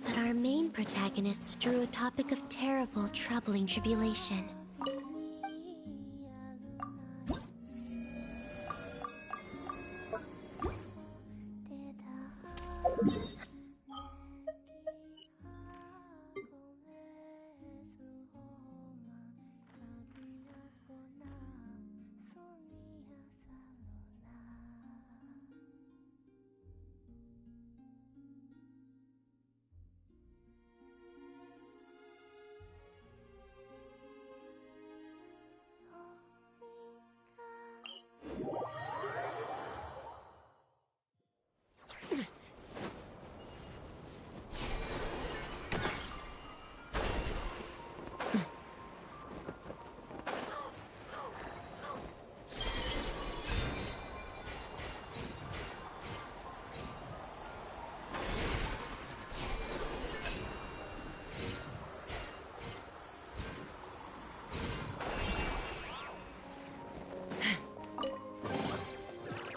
But our main protagonist drew a topic of terrible, troubling tribulation.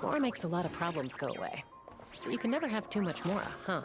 More makes a lot of problems go away. So you can never have too much more, huh?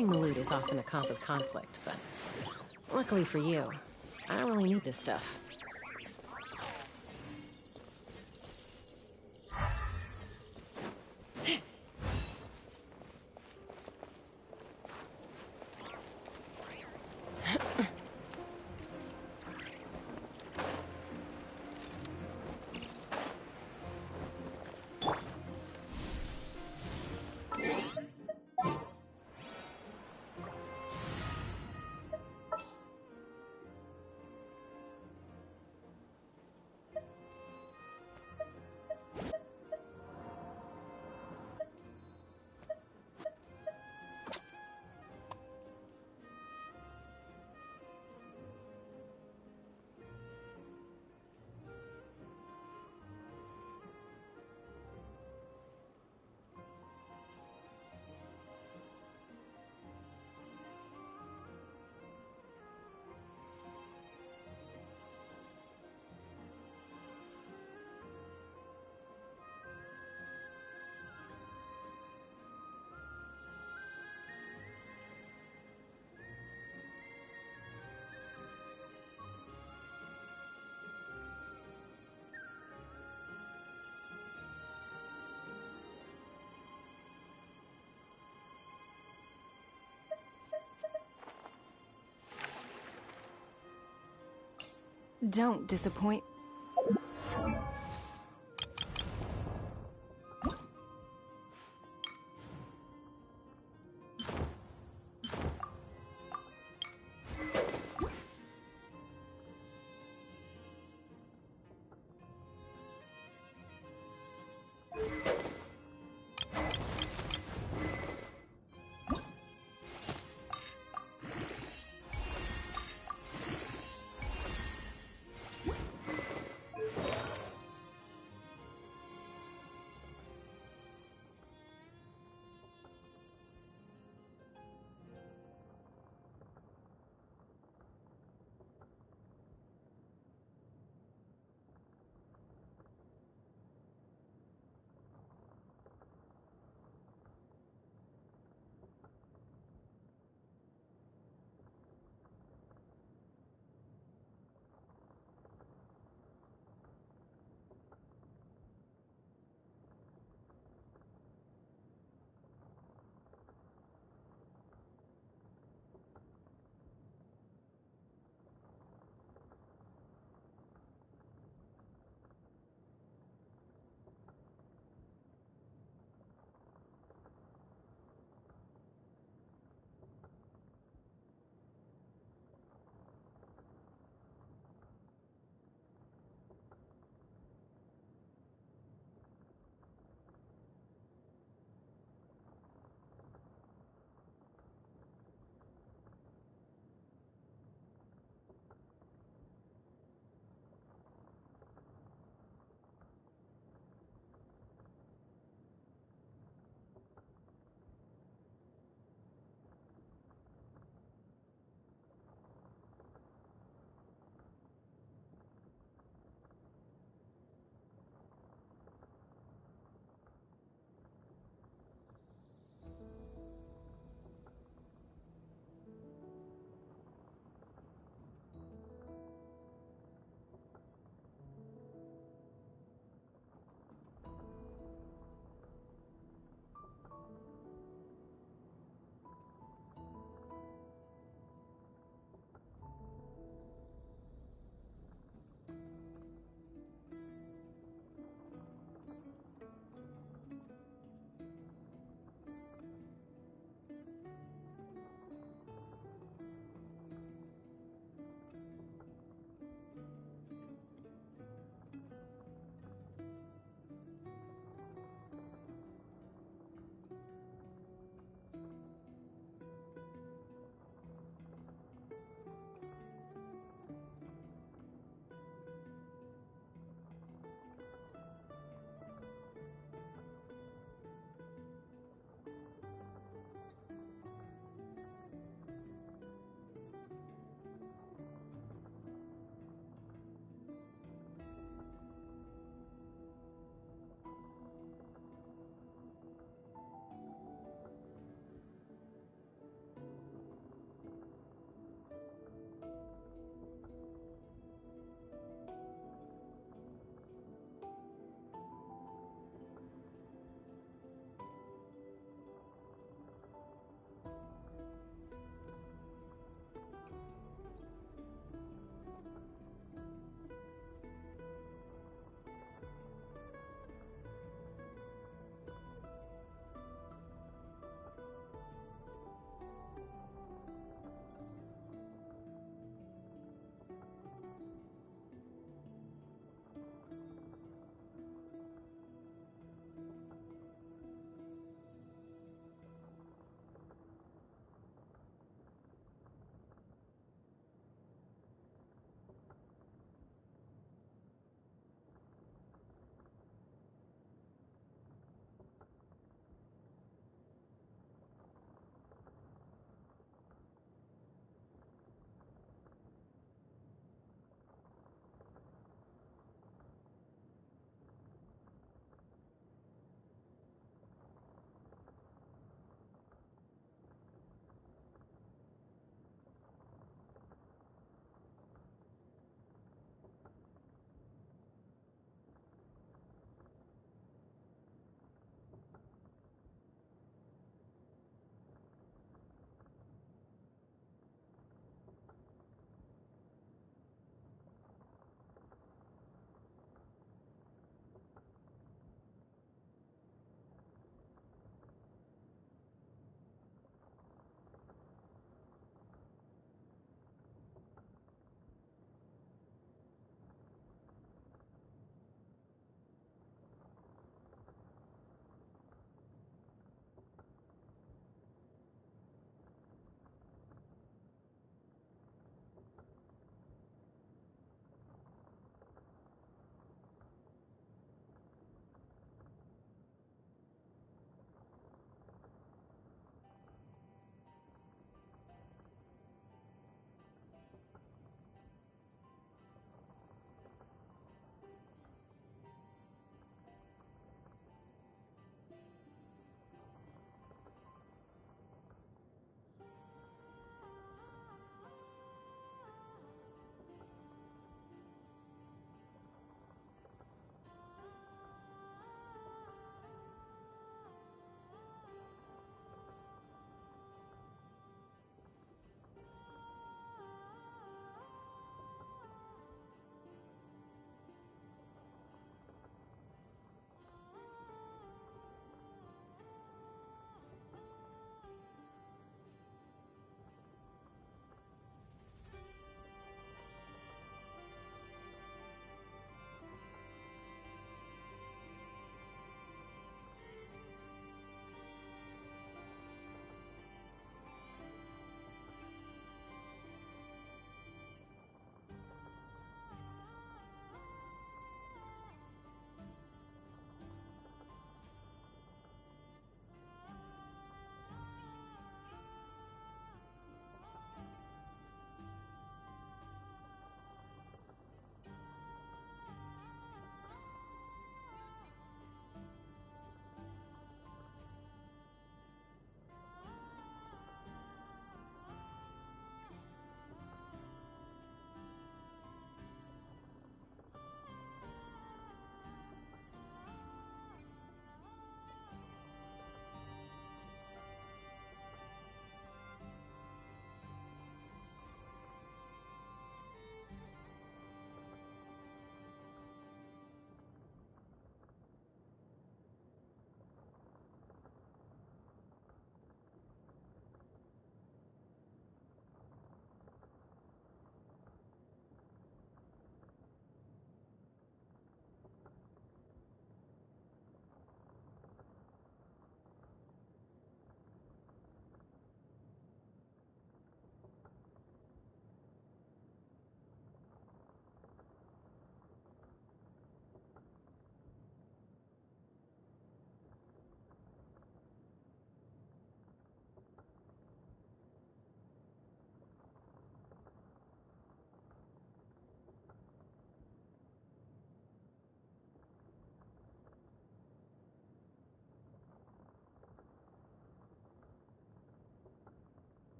Hiding the loot is often a cause of conflict, but luckily for you, I don't really need this stuff. Don't disappoint.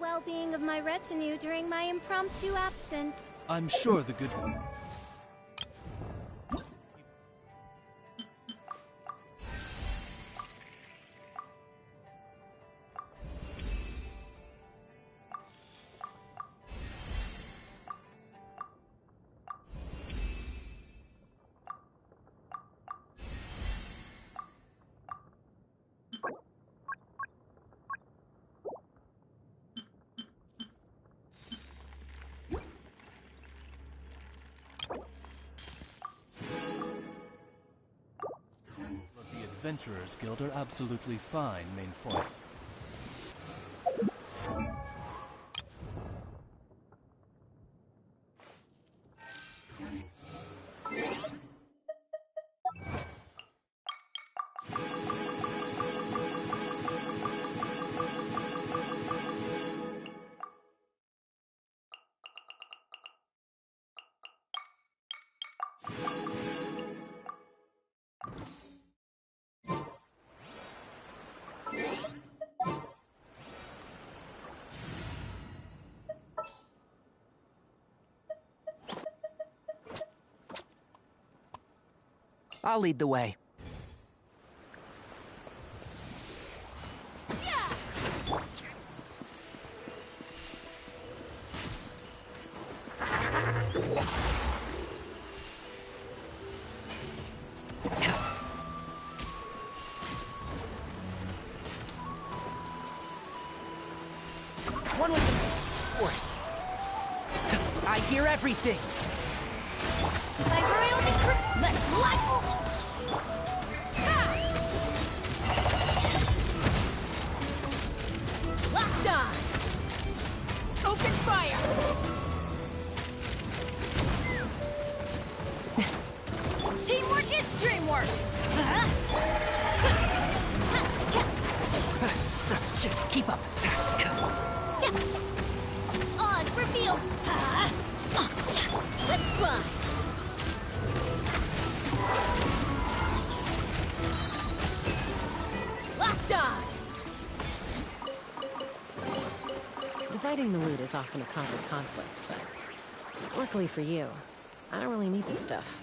well-being of my retinue during my impromptu absence. I'm sure the good... Adventurers Guild are absolutely fine, main form. I'll lead the way. One with the forest. I hear everything. By royal decree, let's light. Locked on. Open fire. Teamwork is dreamwork. Sir, keep up. Odds reveal. Let's fly. Locked on. Dividing the loot is often a cause of conflict, but luckily for you, I don't really need this stuff.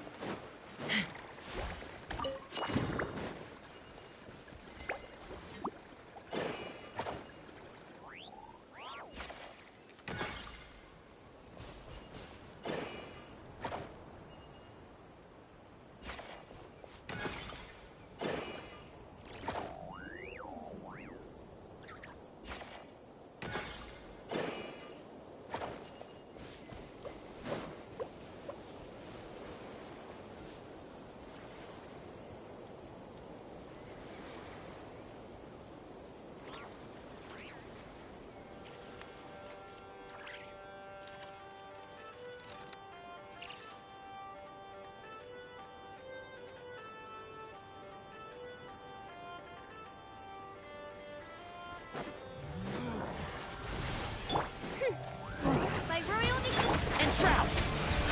By royal decree. Enshroud!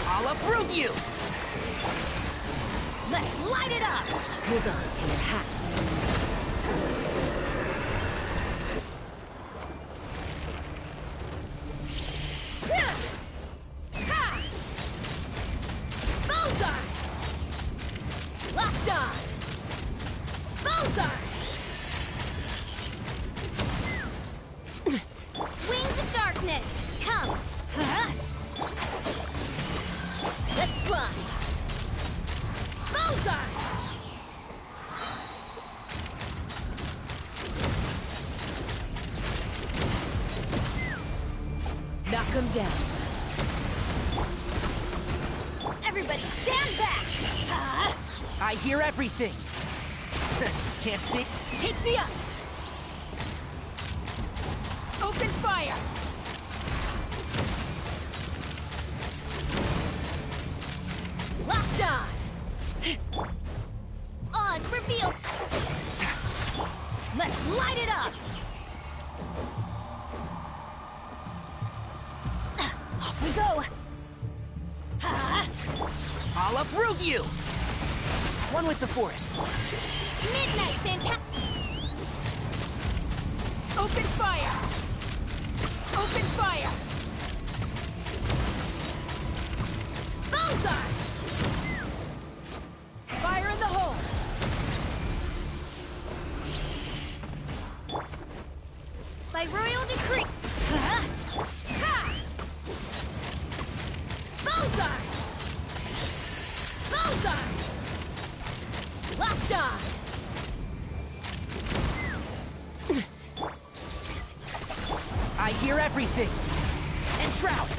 I'll uproot you! Let's light it up. Hold on to your hats. Bullseye! Locked on! Bullseye! Wings of darkness, come! Let's fly! Bullseye! Knock him down. Everybody stand back! I hear everything. Can't see. Take me up! Open fire! Locked on! Odds reveal! Let's light it up! Off we go! I'll uproot you! One with the forest. Midnight Fantastic! Open fire! Open fire! Bullseye! Fire in the hole! By royal decree! Ha! Bullseye! Bullseye! Locked on! I hear everything! Enshroud!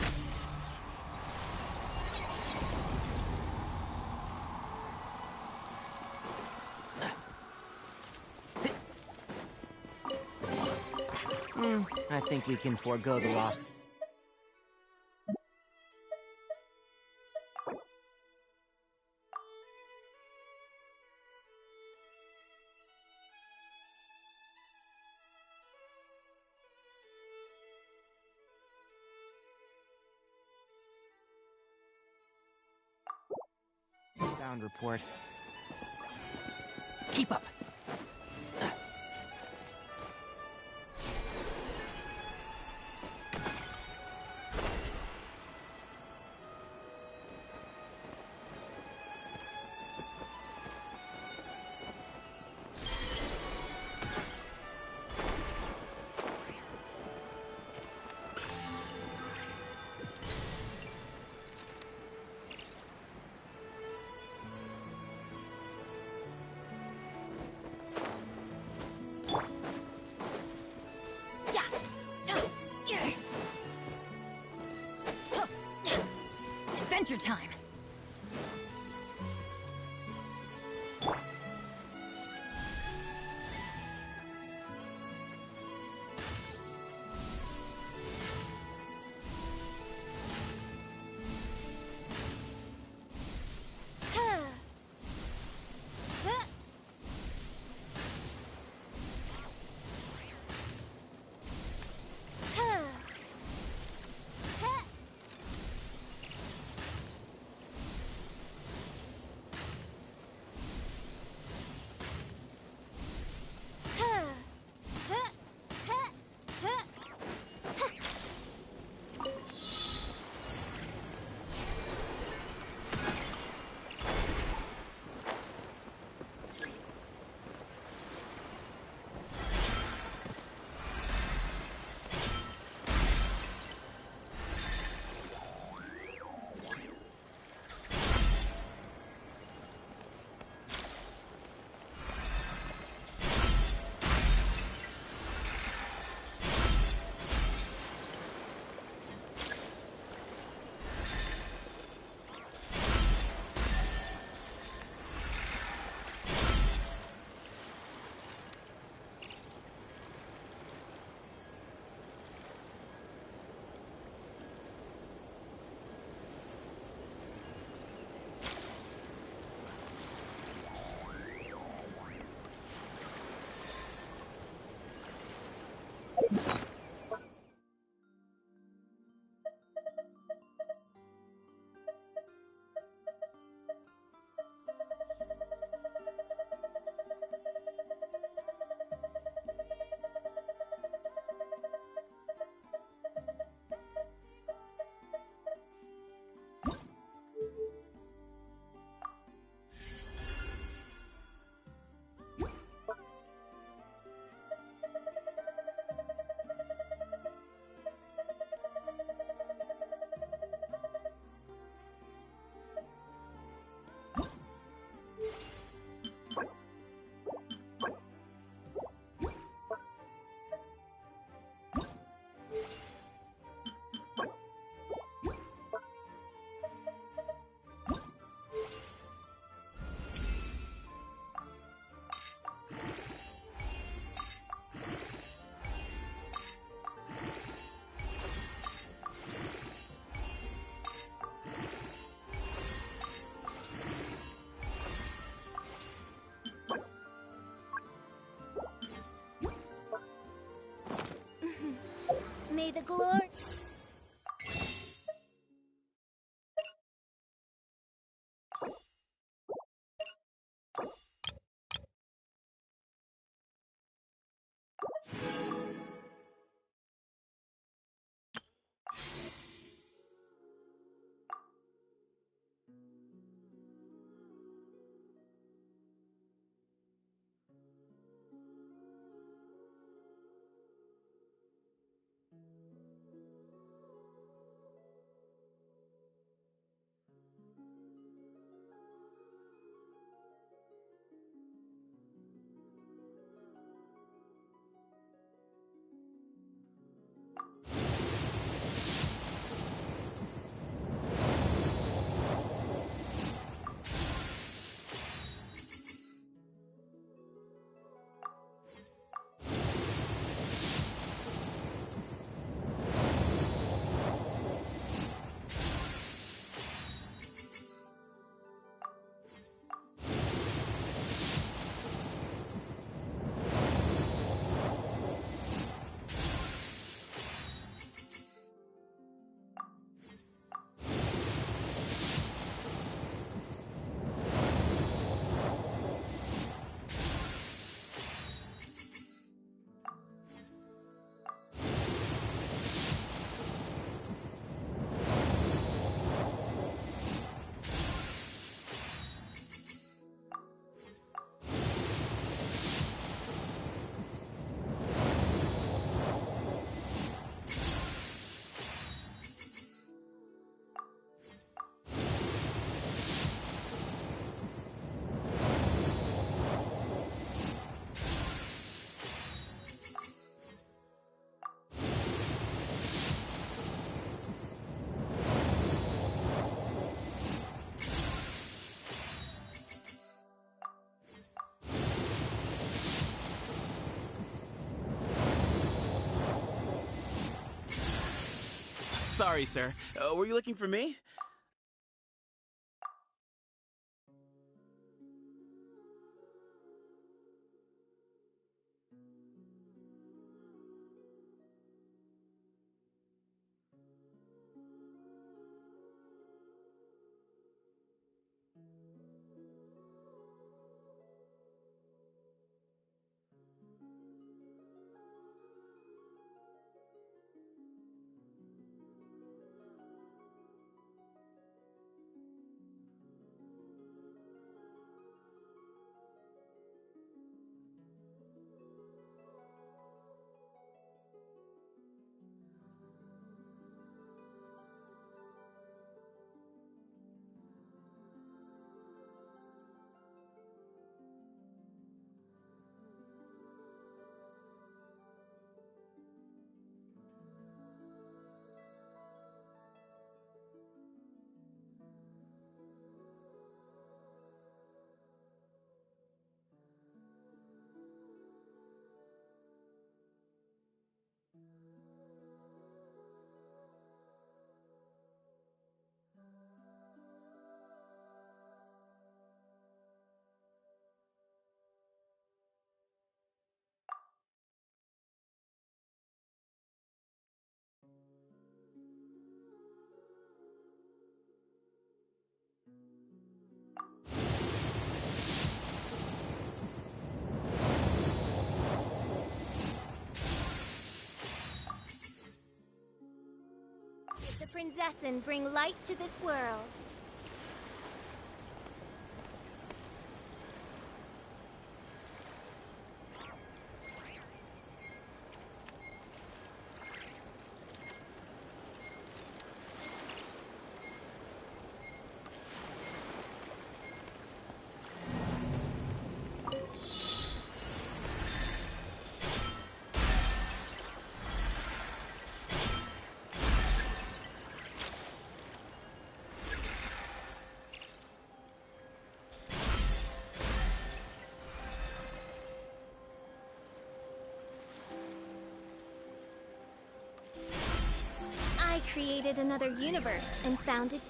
I think we can forego the lost. Sound report. Keep up! Adventure time! May the glory... Sorry, sir. Were you looking for me? The Prinzessin bring light to this world. I created another universe and founded...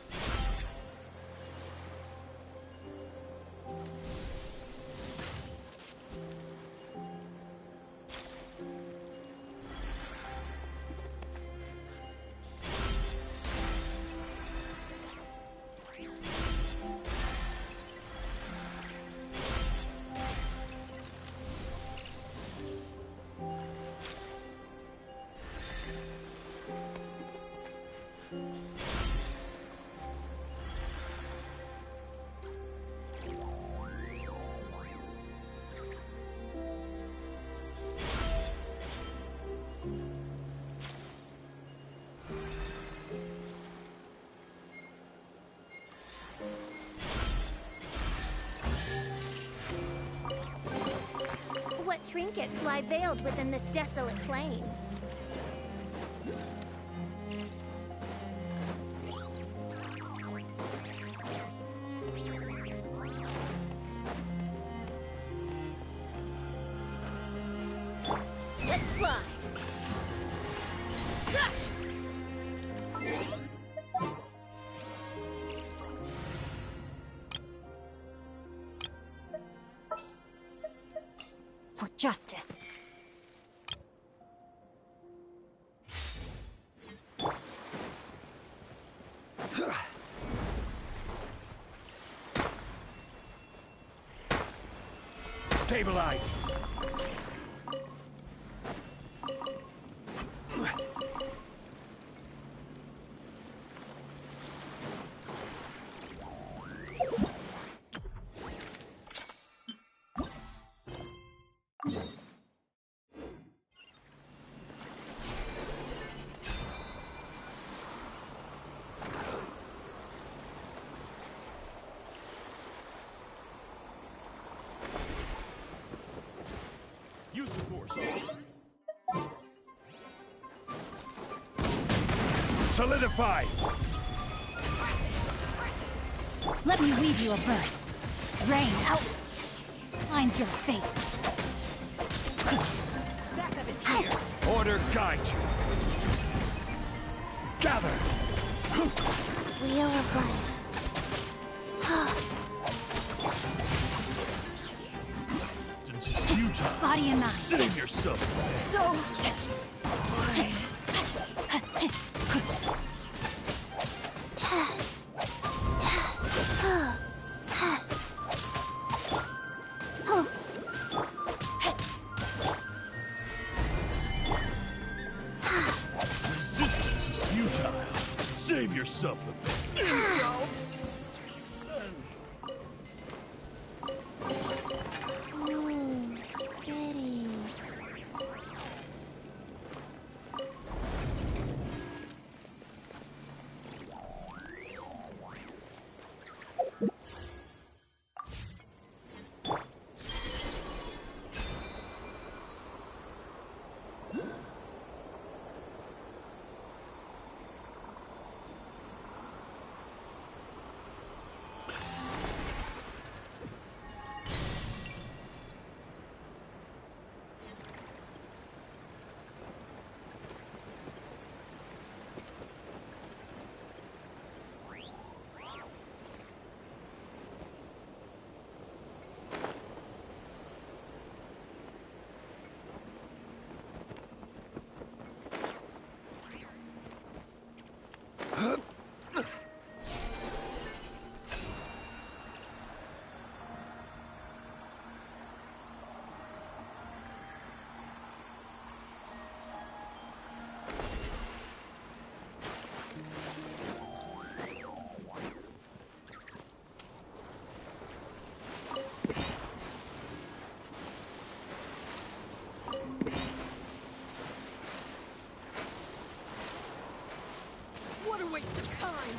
What trinkets lie veiled within this desolate plain? Let's fly! For justice. Stabilize! Use the force. Solidify! Let me weave you a verse. Rain out. Find your fate. Order guide you. Gather! Wheel of life. This is futile. Body and mind. Save yourself. So... Resistance is futile. Save yourself the pain. Send. Ooh, pretty. What a waste of time!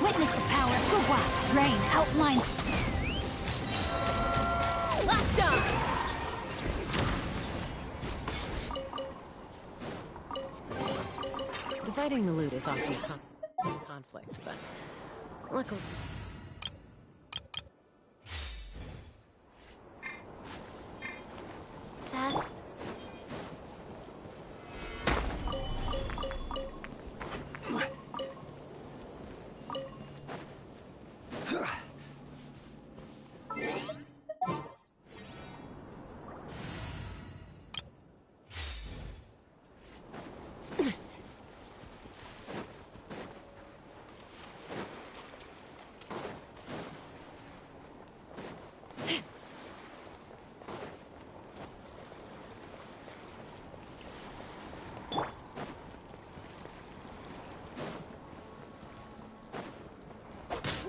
Witness the power of the wild. Rain outlines. Locked on. Dividing the loot is often conflict, but luckily... Fast.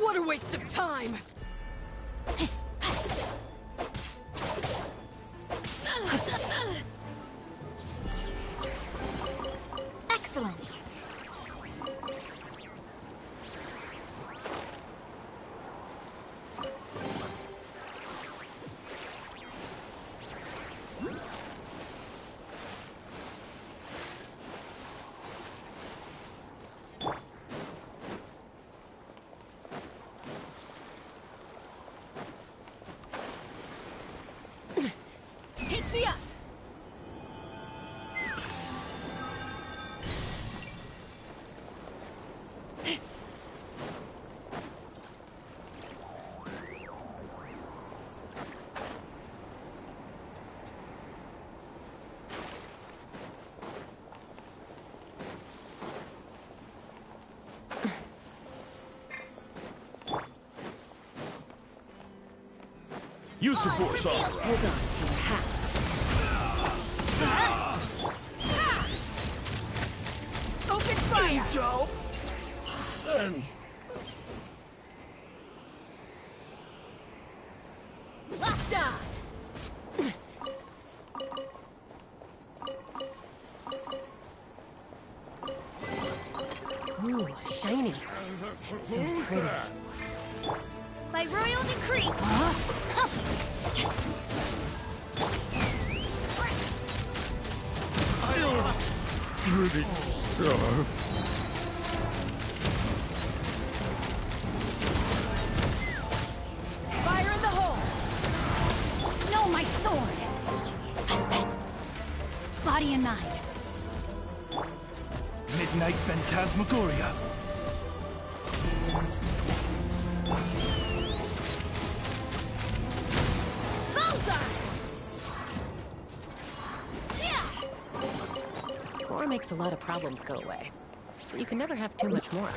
What a waste of time! Excellent. Take me up! Use the force, all right. Hold on to your hats. Open fire! Angel! Send. Locked on! shiny. It's so pretty. By royal decree. Pretty sharp. Fire in the hole! No, my sword! Body and mind. Midnight Phantasmagoria. More makes a lot of problems go away. So you can never have too much more.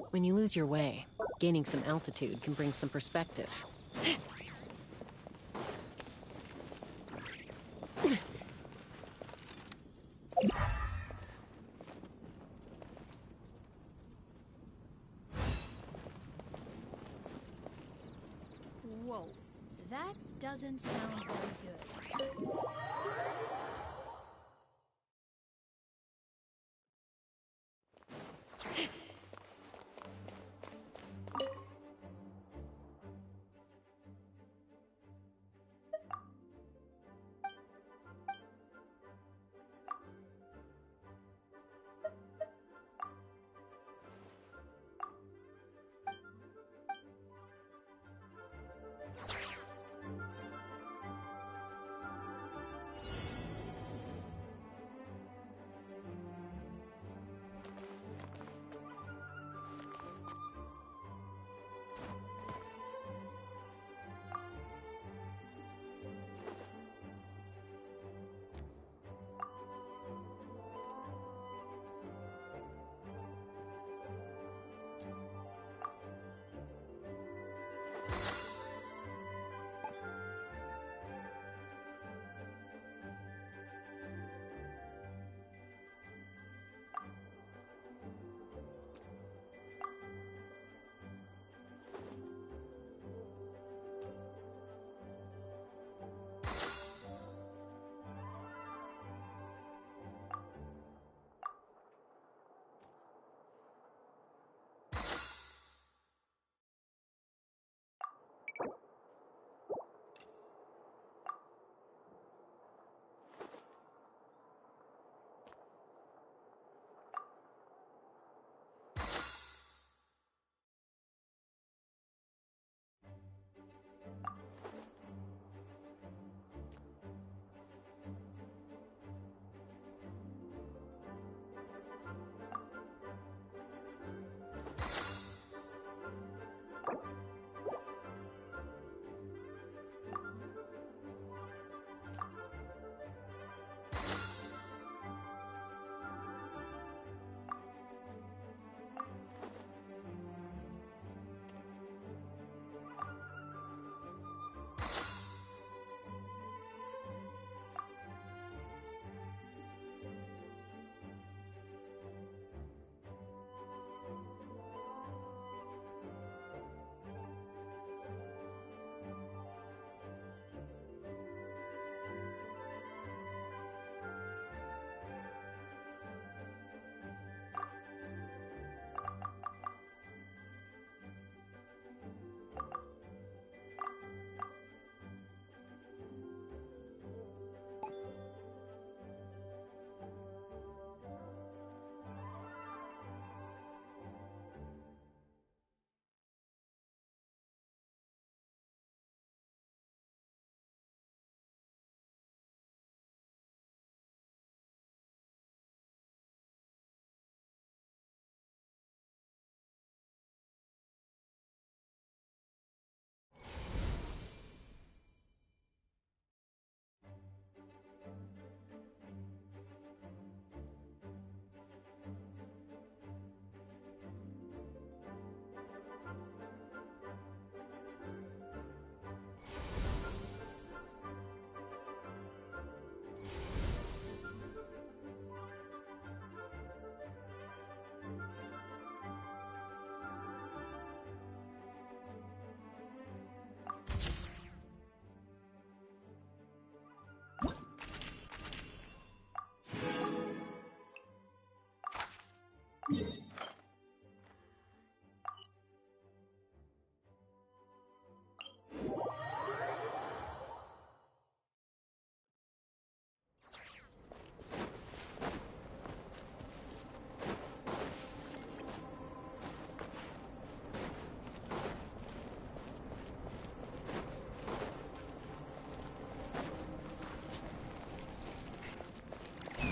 When you lose your way, Gaining some altitude can bring some perspective. Whoa, that doesn't sound very good.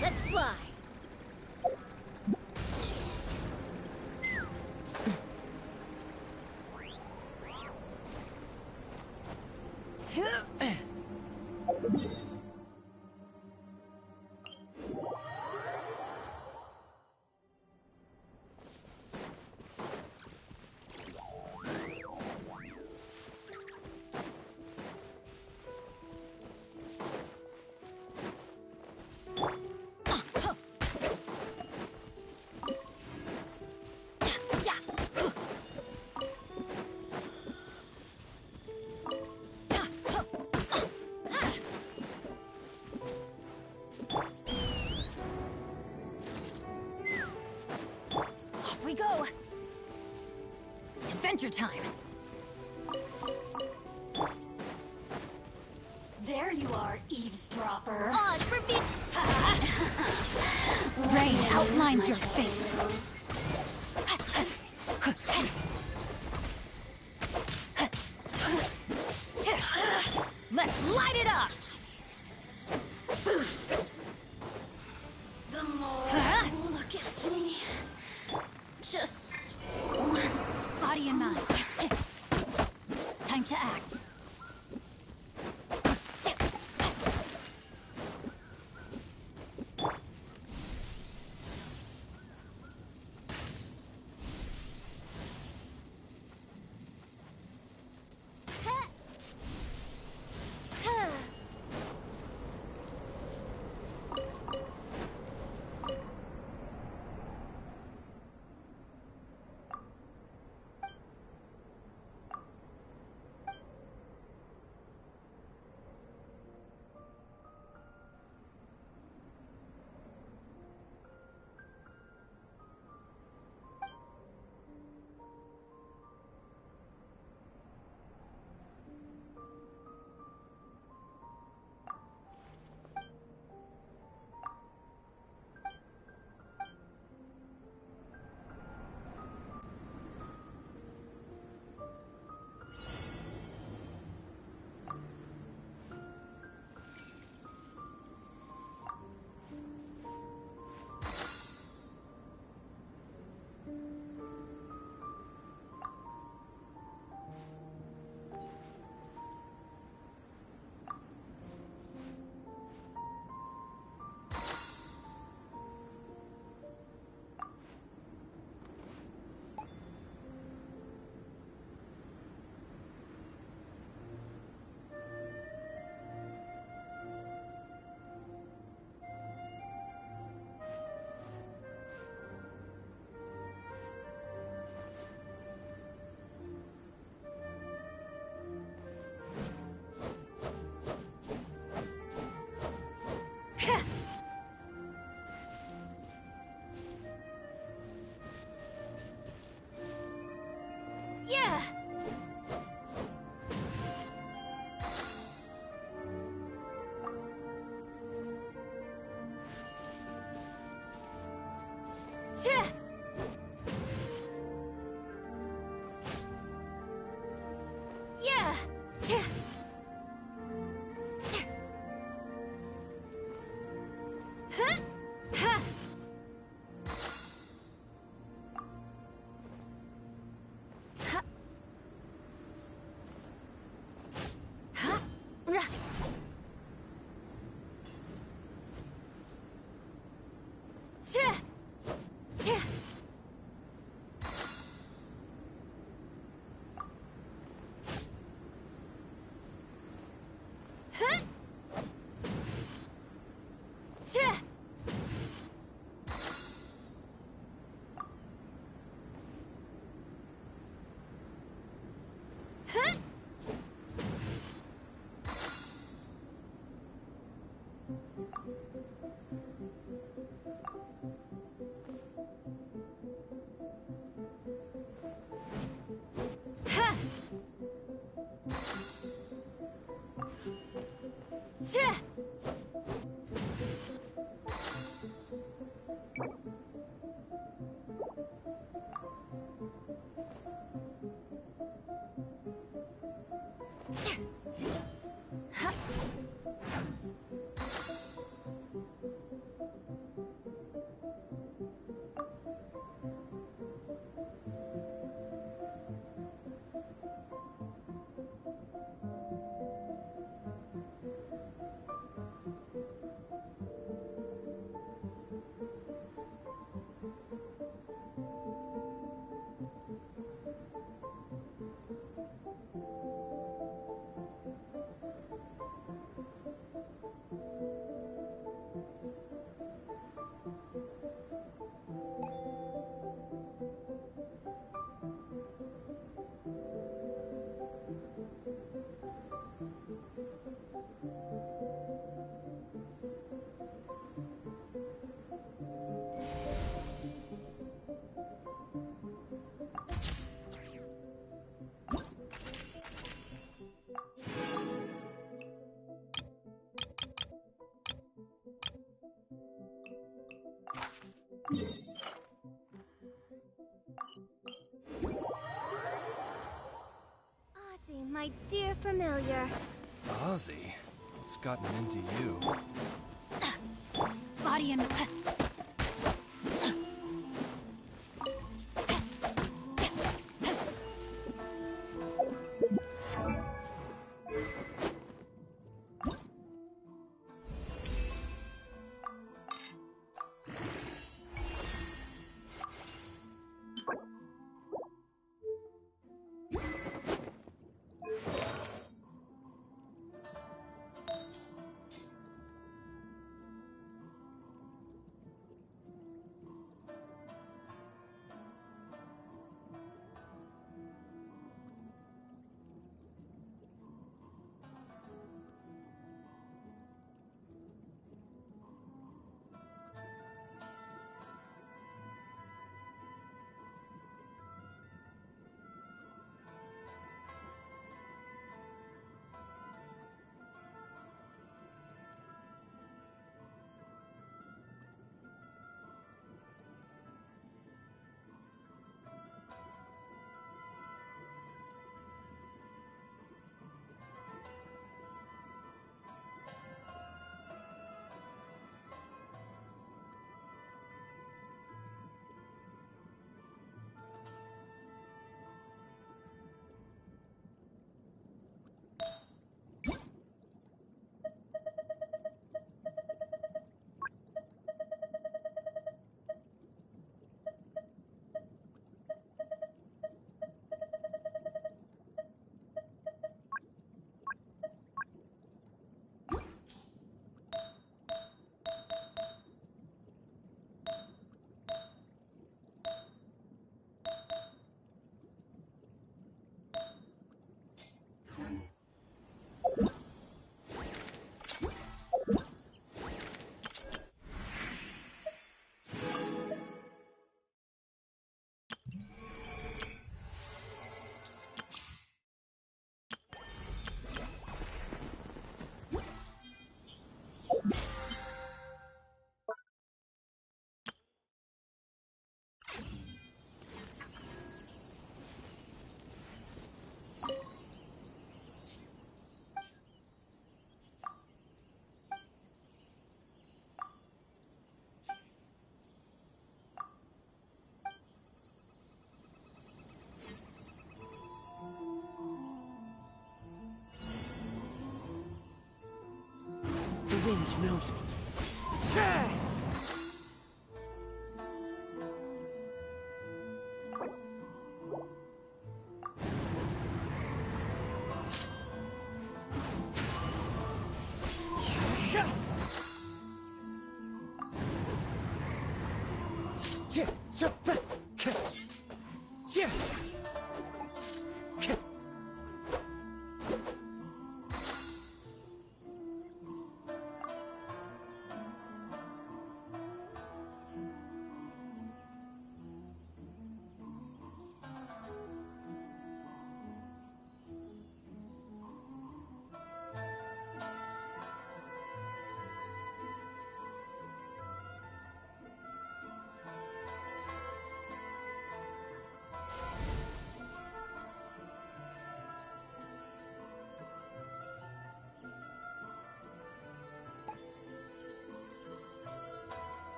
Let's fly! go! Adventure time! There you are, eavesdropper. Odds for me. Rain outlines your fate. Let's light it up! The more you look at me, just once. Body and mind. Time to act. Yeah! Yeah! my dear familiar. Ozzy, what's gotten into you? Body and... The wind knows me.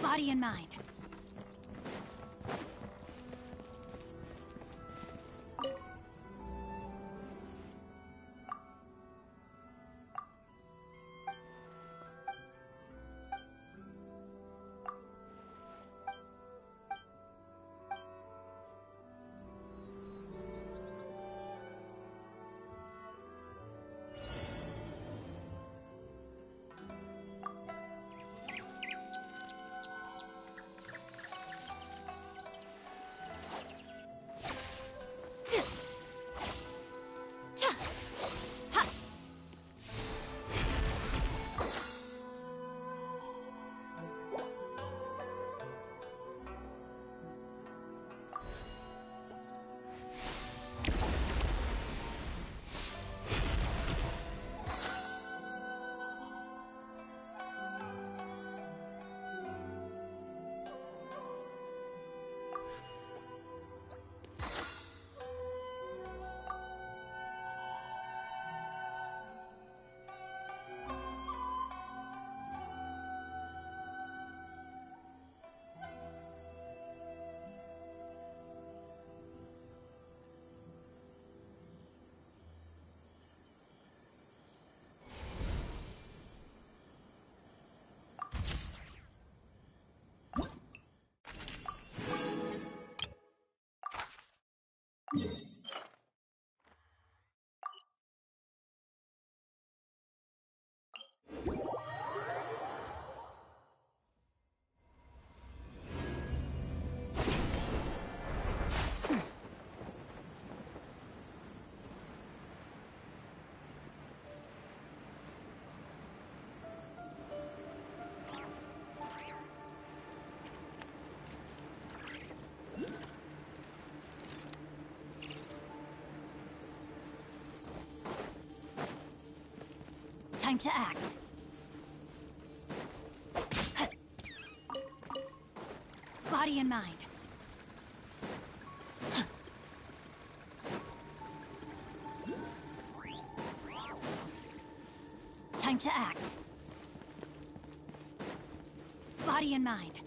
Body and mind. Time to act. Body and mind. Time to act. Body and mind.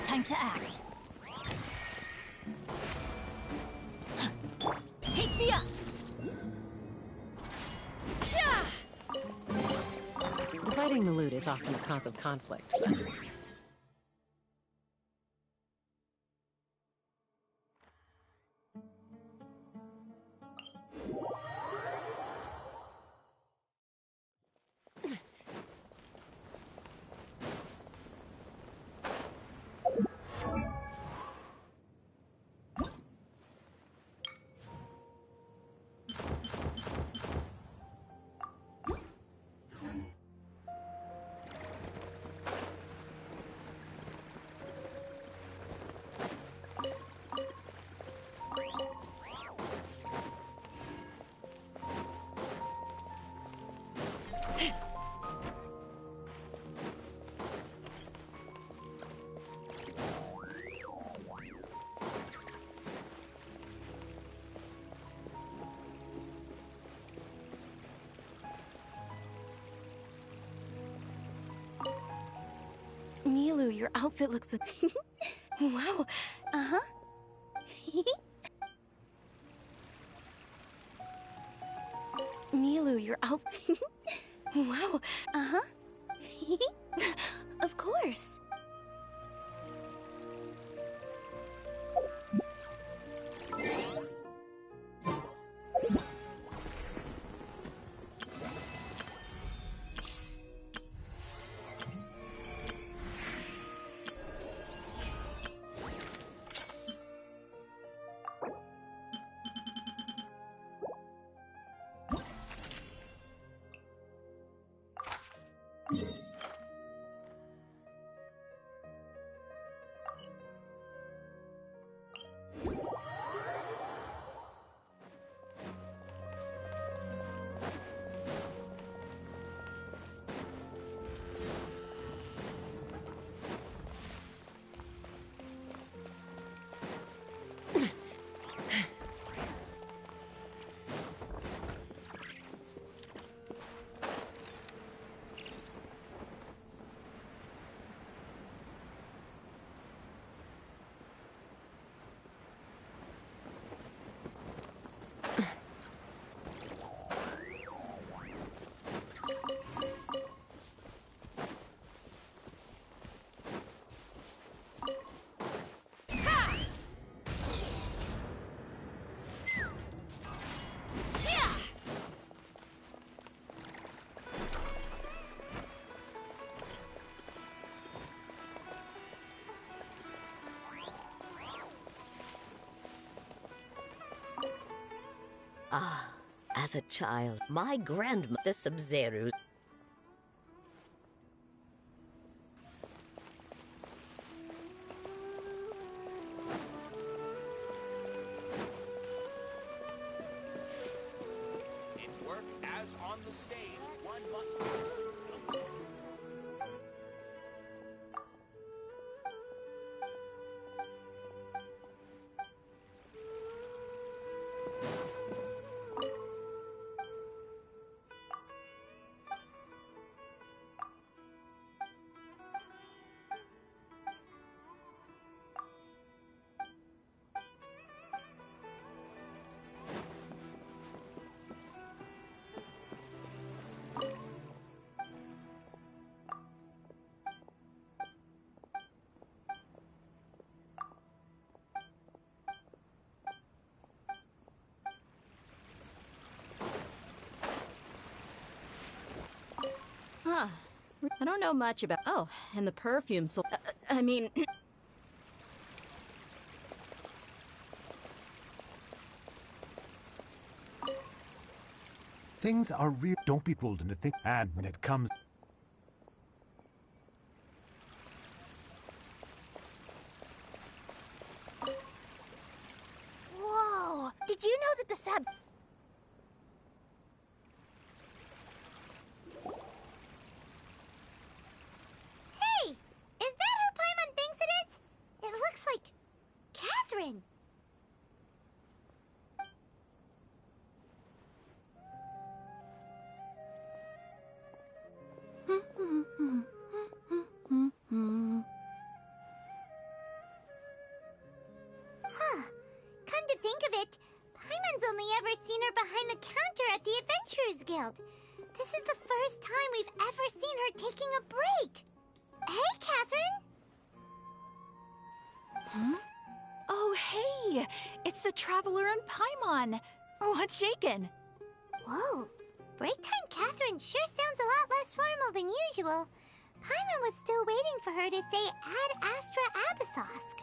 Time to act. Take me up! Dividing the loot is often a cause of conflict, but... Milu, your outfit looks... Wow. Uh-huh. Milu, your outfit... Wow. Uh-huh. Of course. Ah, as a child, my grandmother Sub-Zero. In work as on the stage, one must... Huh. I don't know much about... Oh, and the perfume, so... I mean... Things are real. Don't be fooled into think. And when it comes... Whoa! Did you know that the sub... Hey! Is that who Paimon thinks it is? It looks like... Catherine! Huh. Come to think of it, Paimon's only ever seen her behind the counter at the Adventurers Guild. This is the first time we've ever seen her taking a break. Hey, Catherine! Huh? Oh, hey! It's the Traveler and Paimon! What's shaken? Whoa. Break time Catherine sure sounds a lot less formal than usual. Paimon was still waiting for her to say Ad Astra Abyssosque.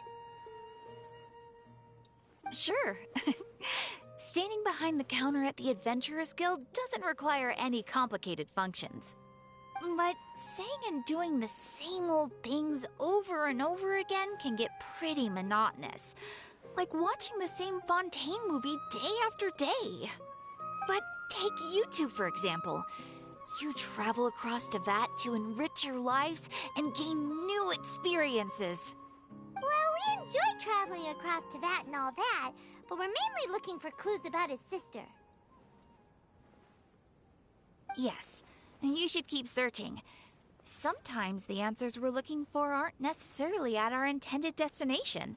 Sure. Standing behind the counter at the Adventurers Guild doesn't require any complicated functions. But saying and doing the same old things over and over again can get pretty monotonous. Like watching the same Fontaine movie day after day. But take you two, for example. You travel across Tevat to enrich your lives and gain new experiences. Well, we enjoy traveling across Tevat and all that, but we're mainly looking for clues about his sister. Yes, you should keep searching. Sometimes the answers we're looking for aren't necessarily at our intended destination.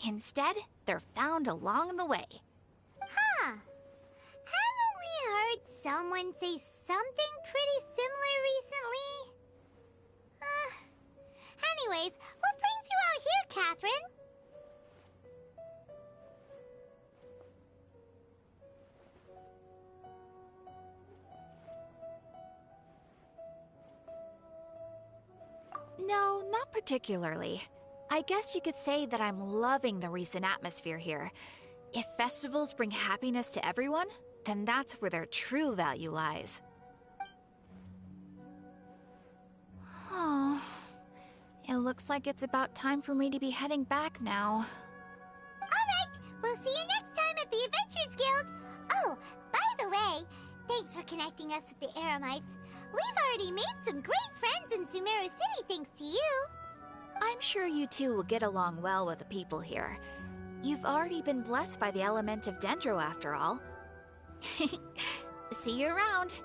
Instead, they're found along the way. Huh. Haven't we heard someone say something pretty similar recently? Anyways, what brings you out here, Catherine? No, not particularly. I guess you could say that I'm loving the recent atmosphere here. If festivals bring happiness to everyone, then that's where their true value lies. Oh, it looks like it's about time for me to be heading back now. Alright, we'll see you next time at the Adventurers Guild. Oh, by the way, thanks for connecting us with the Eremites. We've already made some great friends in Sumeru City thanks to you. I'm sure you two will get along well with the people here. You've already been blessed by the element of Dendro after all. See you around.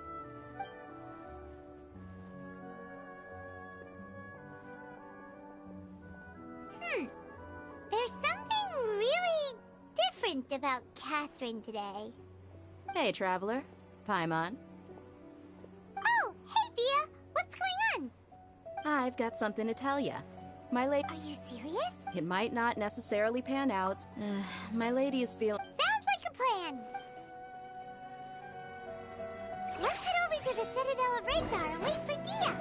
There's something really different about Catherine today. Hey, Traveler. Paimon. Oh, hey, Dia. What's going on? I've got something to tell ya. My lady... Are you serious? It might not necessarily pan out. My lady is feeling... Sounds like a plan. Let's head over to the Citadel of Razar and wait for Dia.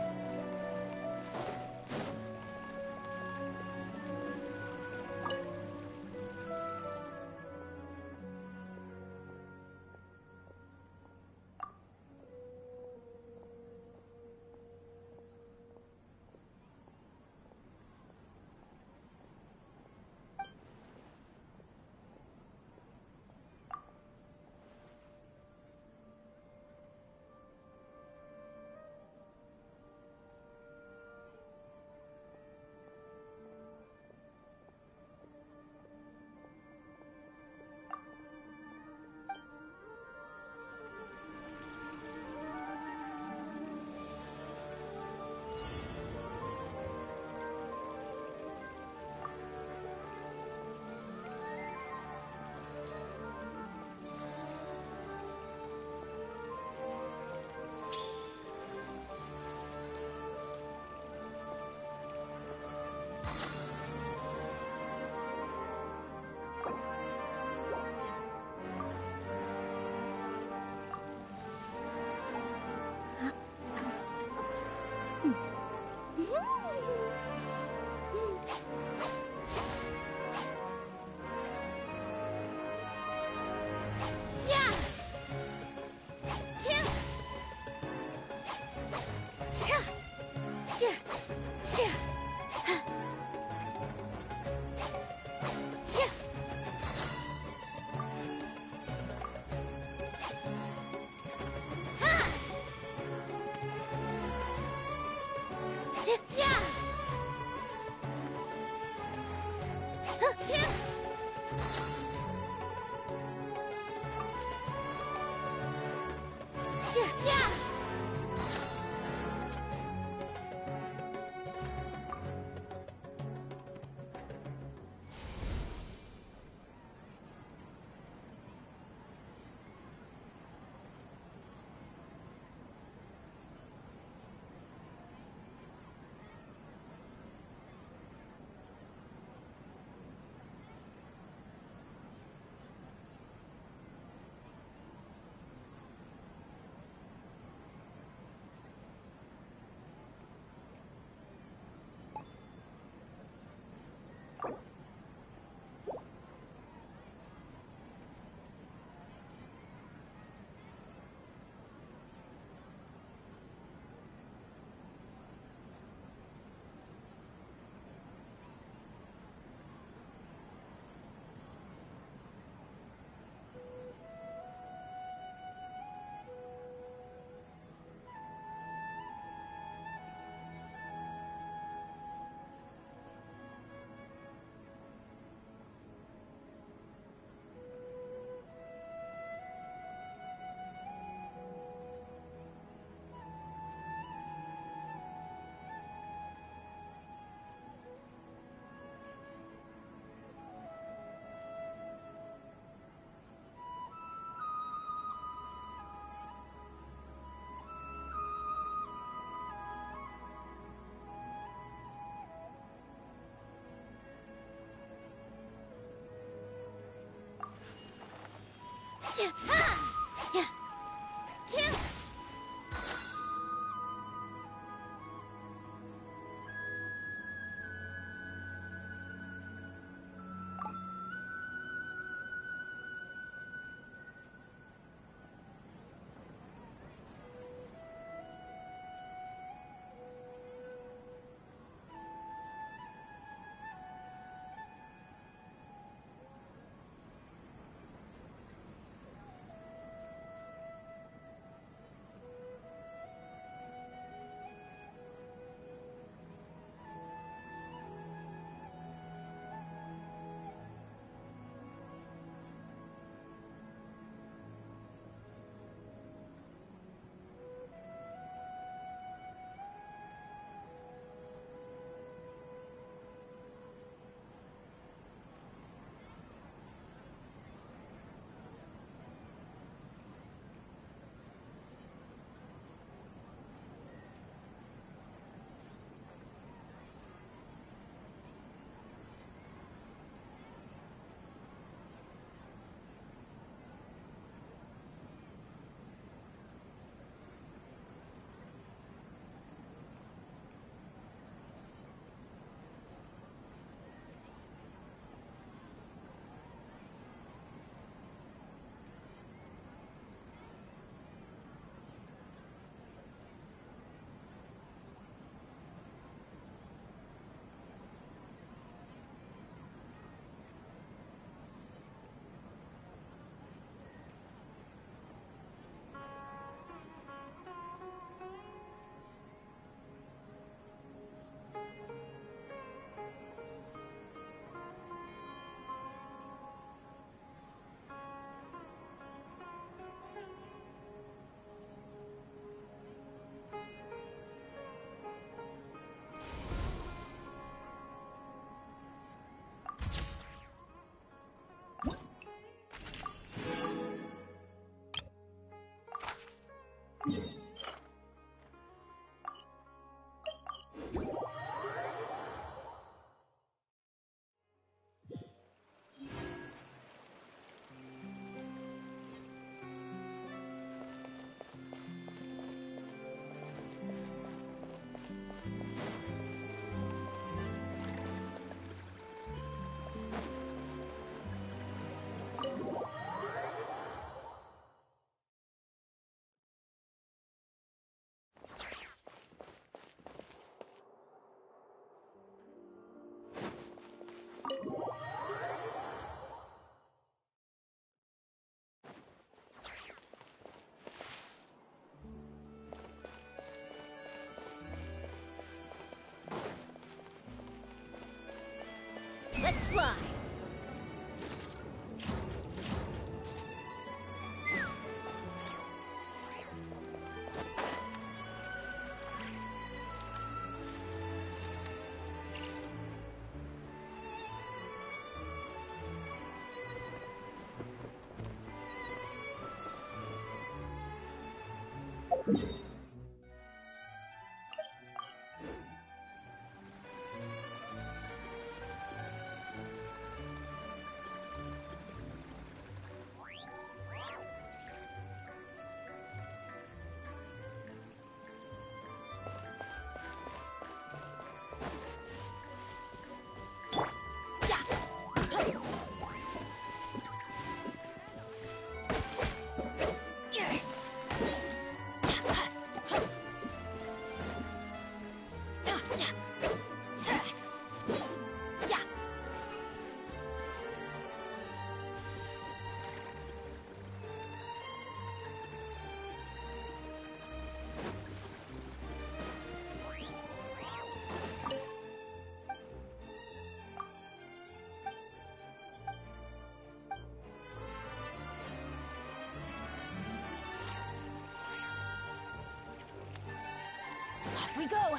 Let's fly! Off we go!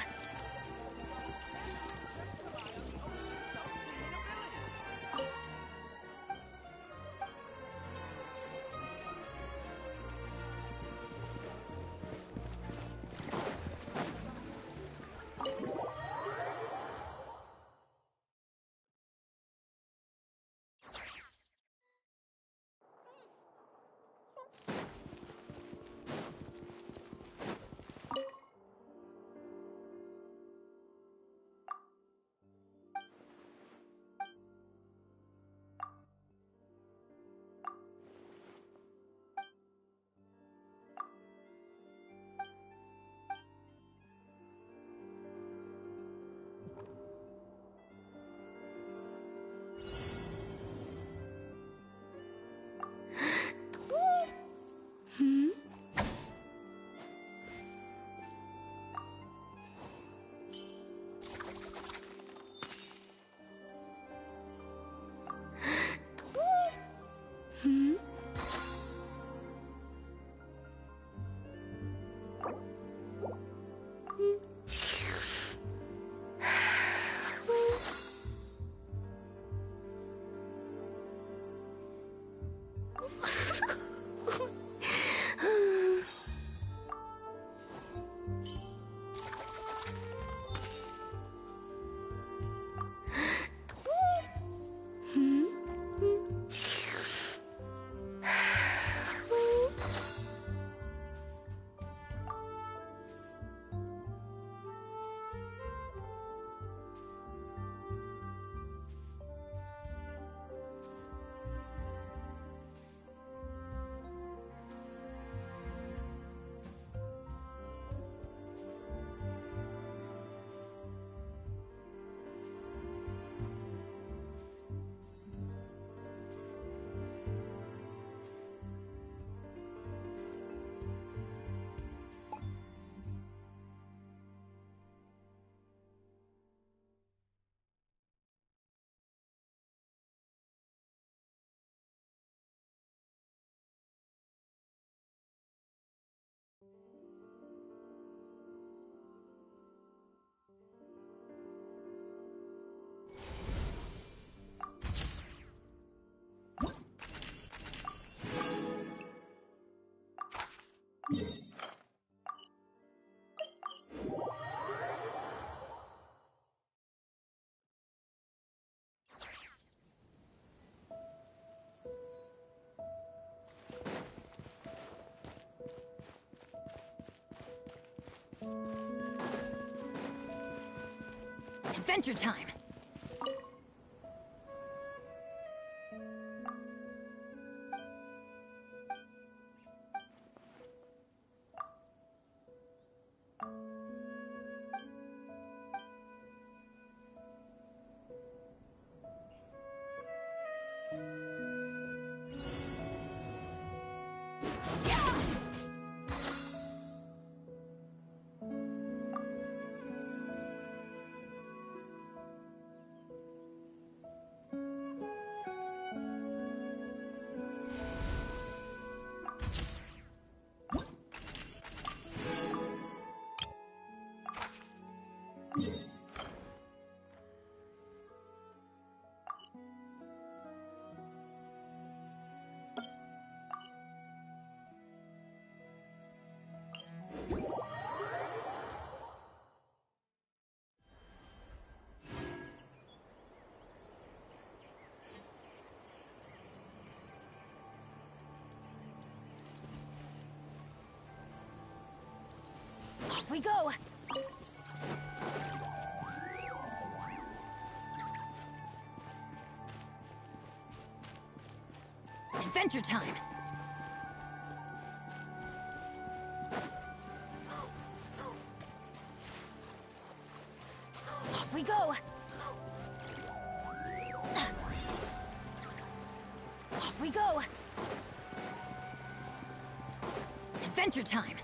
Adventure time! Off we go! Adventure time! Off we go! Off we go! Adventure time!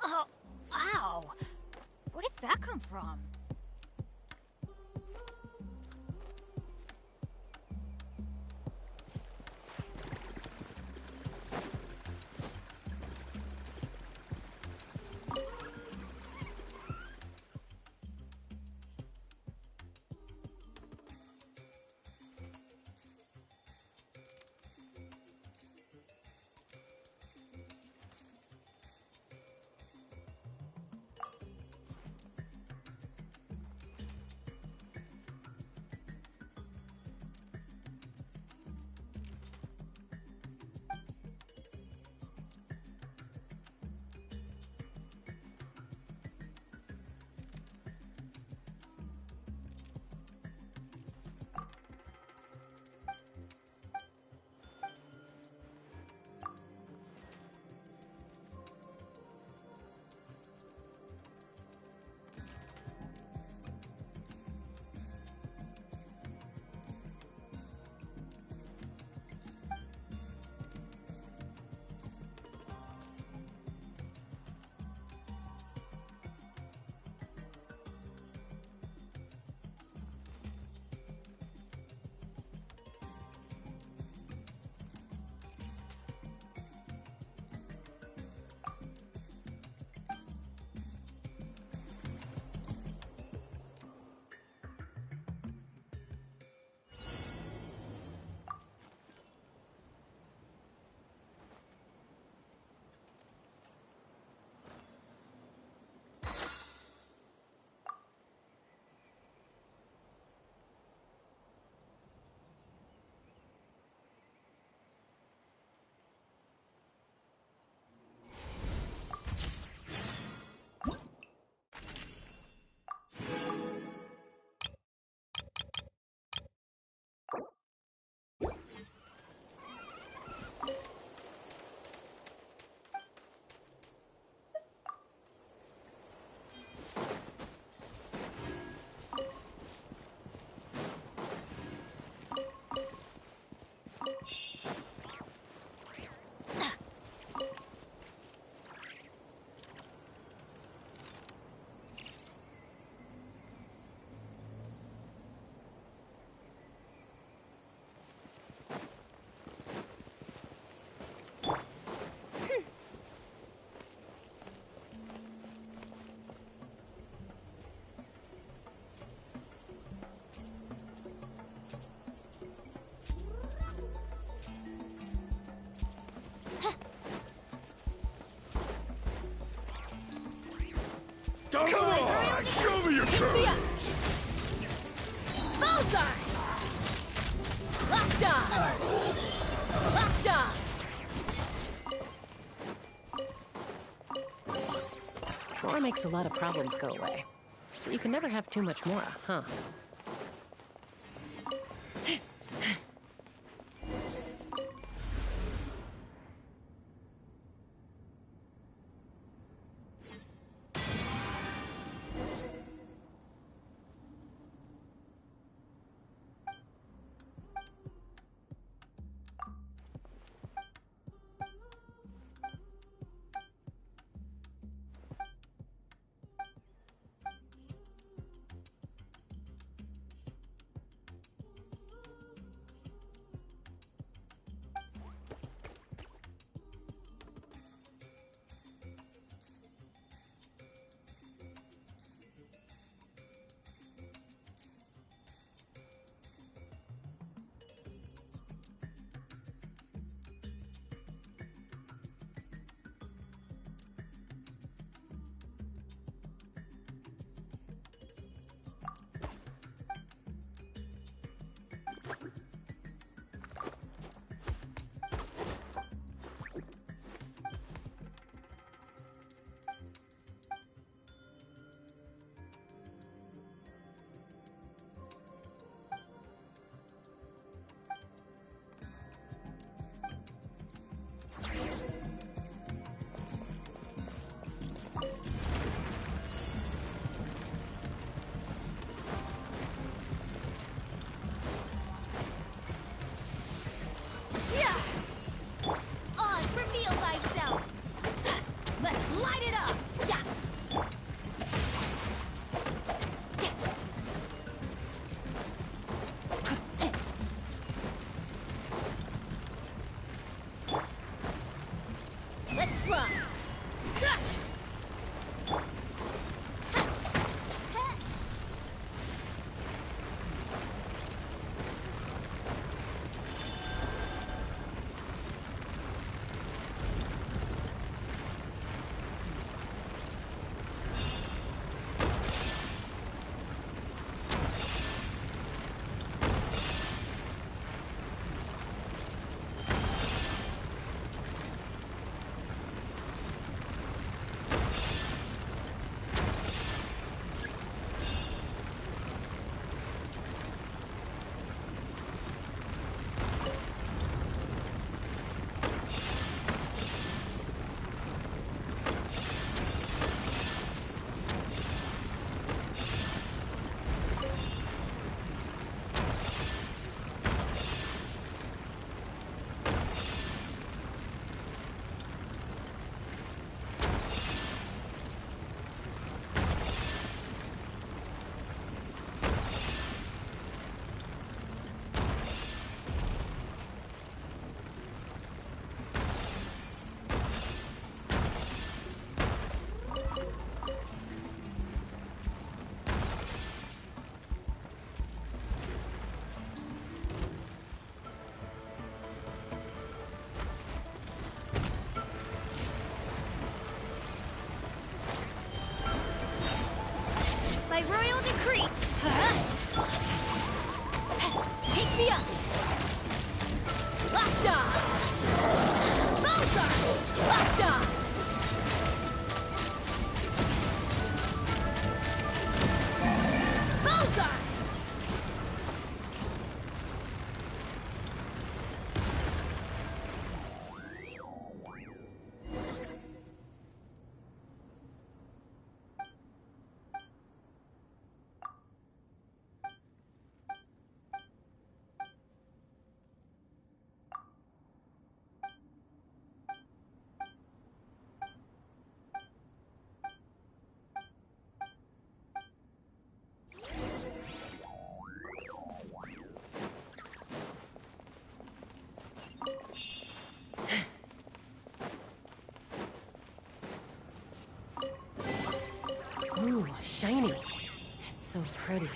Oh, ow! Where did that come from? Come on! Show me your courage! Bullseye! Locked on! Locked on! More makes a lot of problems go away. So you can never have too much more, huh? By royal decree! Take me up! Locked on! Bullseye! Locked on! Bullseye! Ooh, shiny. It's so pretty.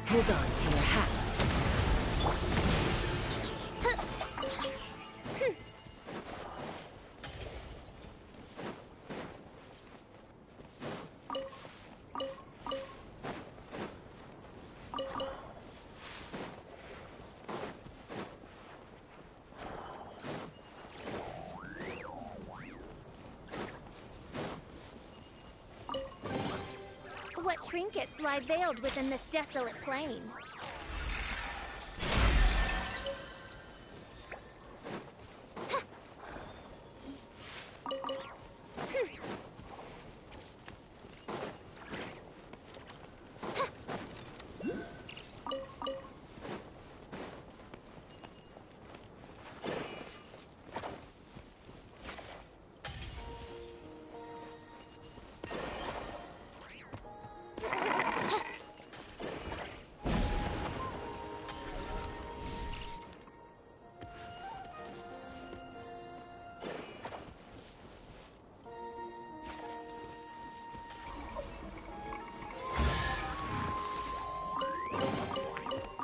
Hold on to your hats. What trinkets lie veiled within this desolate plain?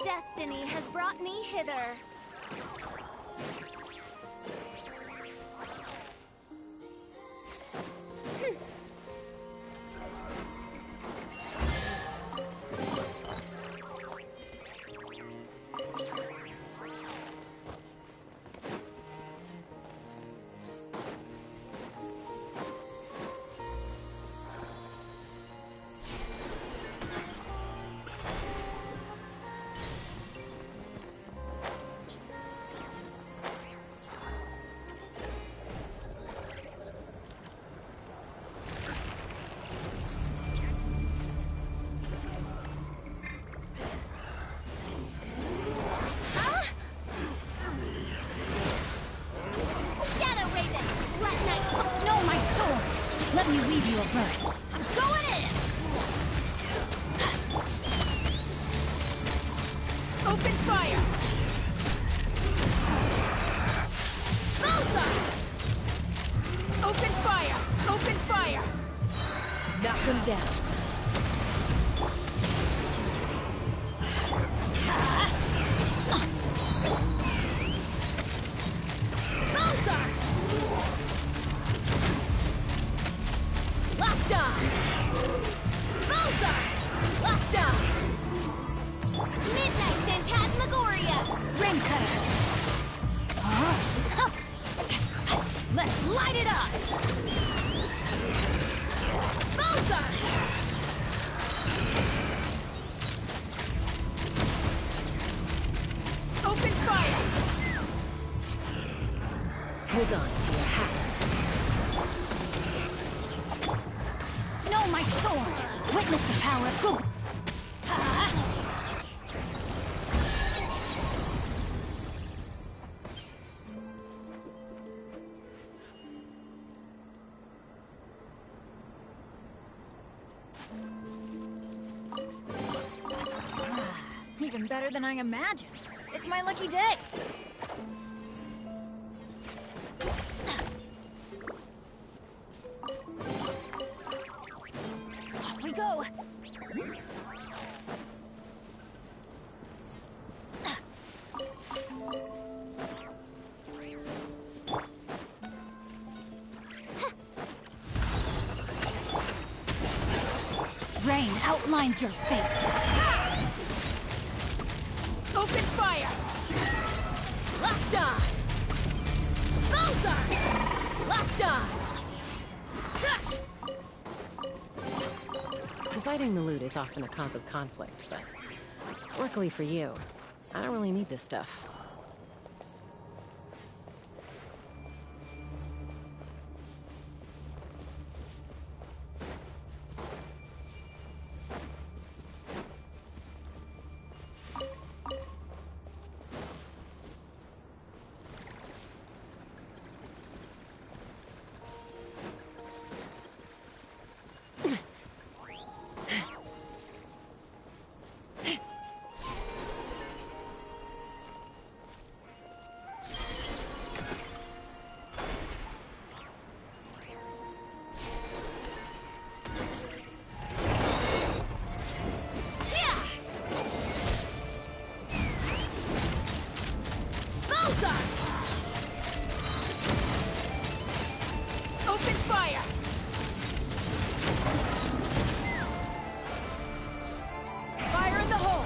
Destiny has brought me hither. Let me weave you a verse. I'm going in! Open fire! Bullseye! Open fire! Open fire! Knock them down. Bullseye! Lockdown! Bullseye! Lockdown! Midnight Phantasmagoria! Rim cutter! Let's light it up! Bullseye! Open fire! Hold on to your hats. Know my sword! Witness the power of Google! Even better than I imagined. It's my lucky day. Off we go. Mine's your fate. Open fire! Locked on! Bullseye! Locked on! Dividing the loot is often a cause of conflict, but luckily for you, I don't really need this stuff. Open fire! Fire in the hole!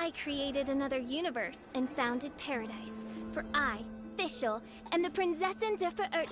I created another universe and founded paradise. For I, Fischl, am the Prinzessin der Verirrt.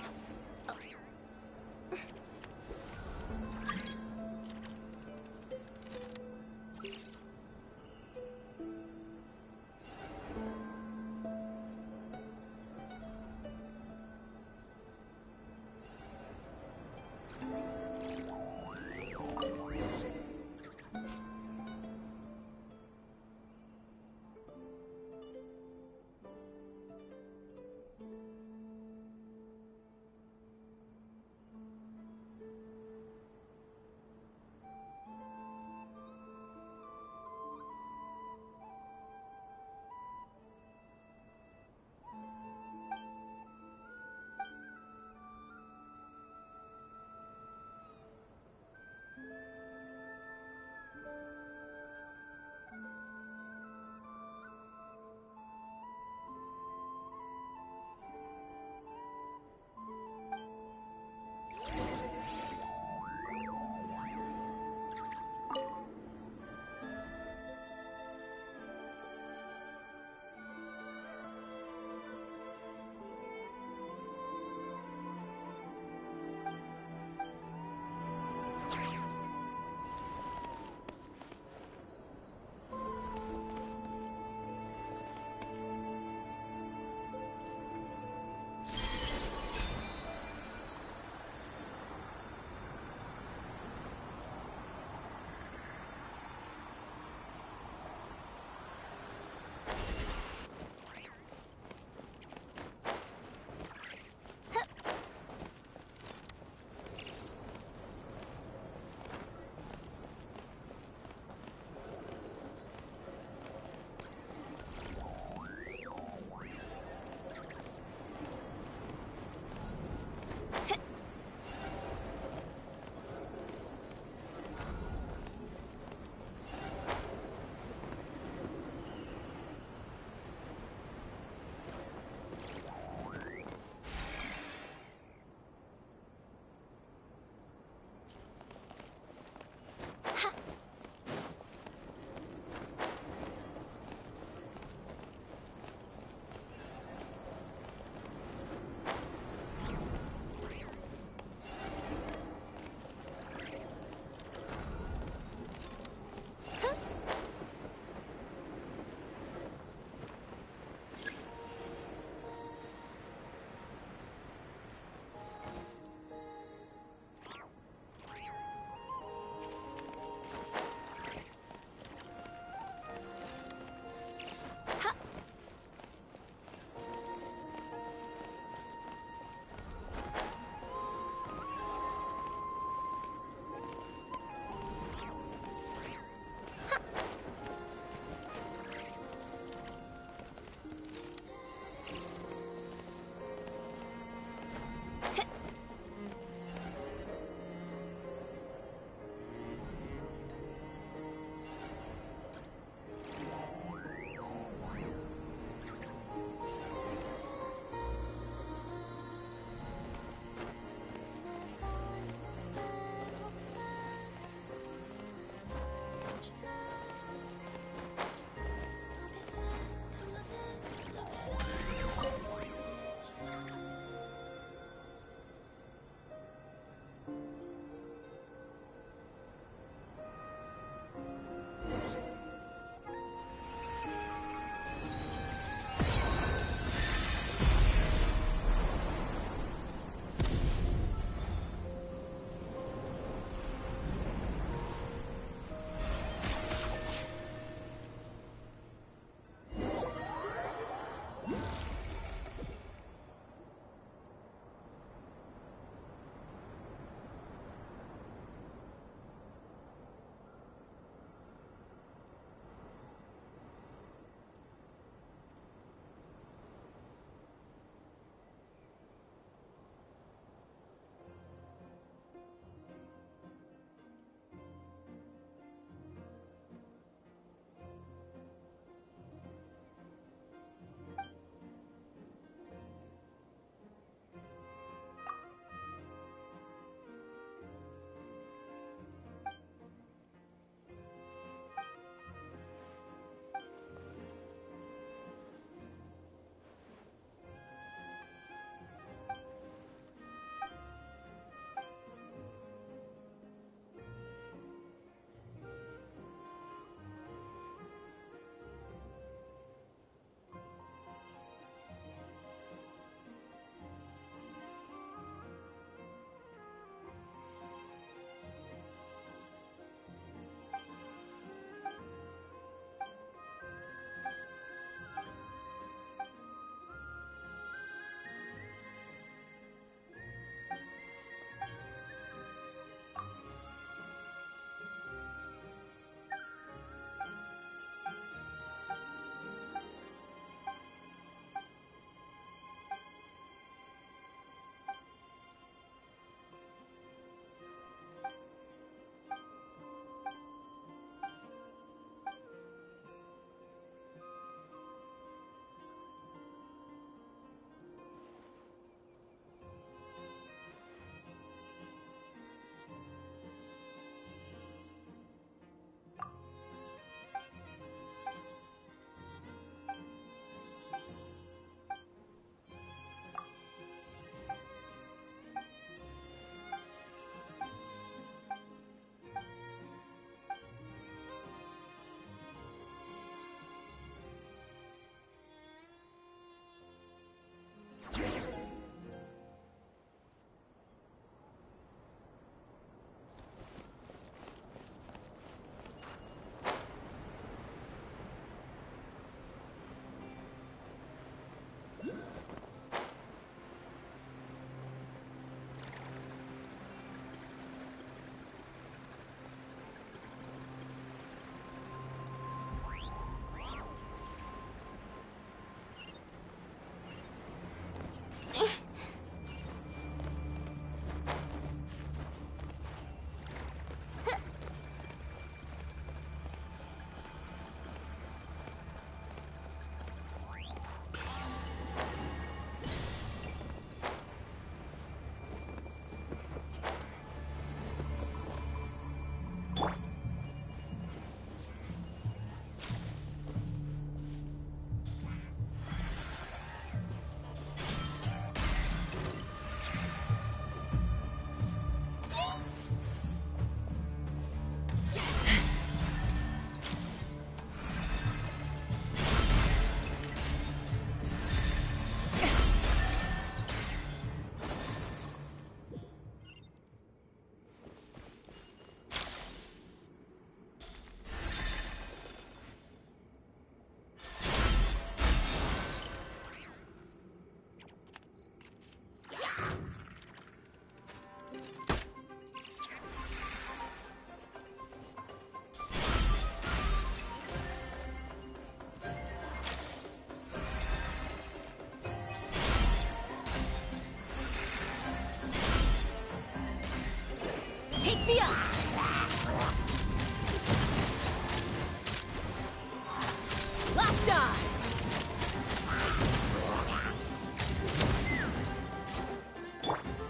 Locked on!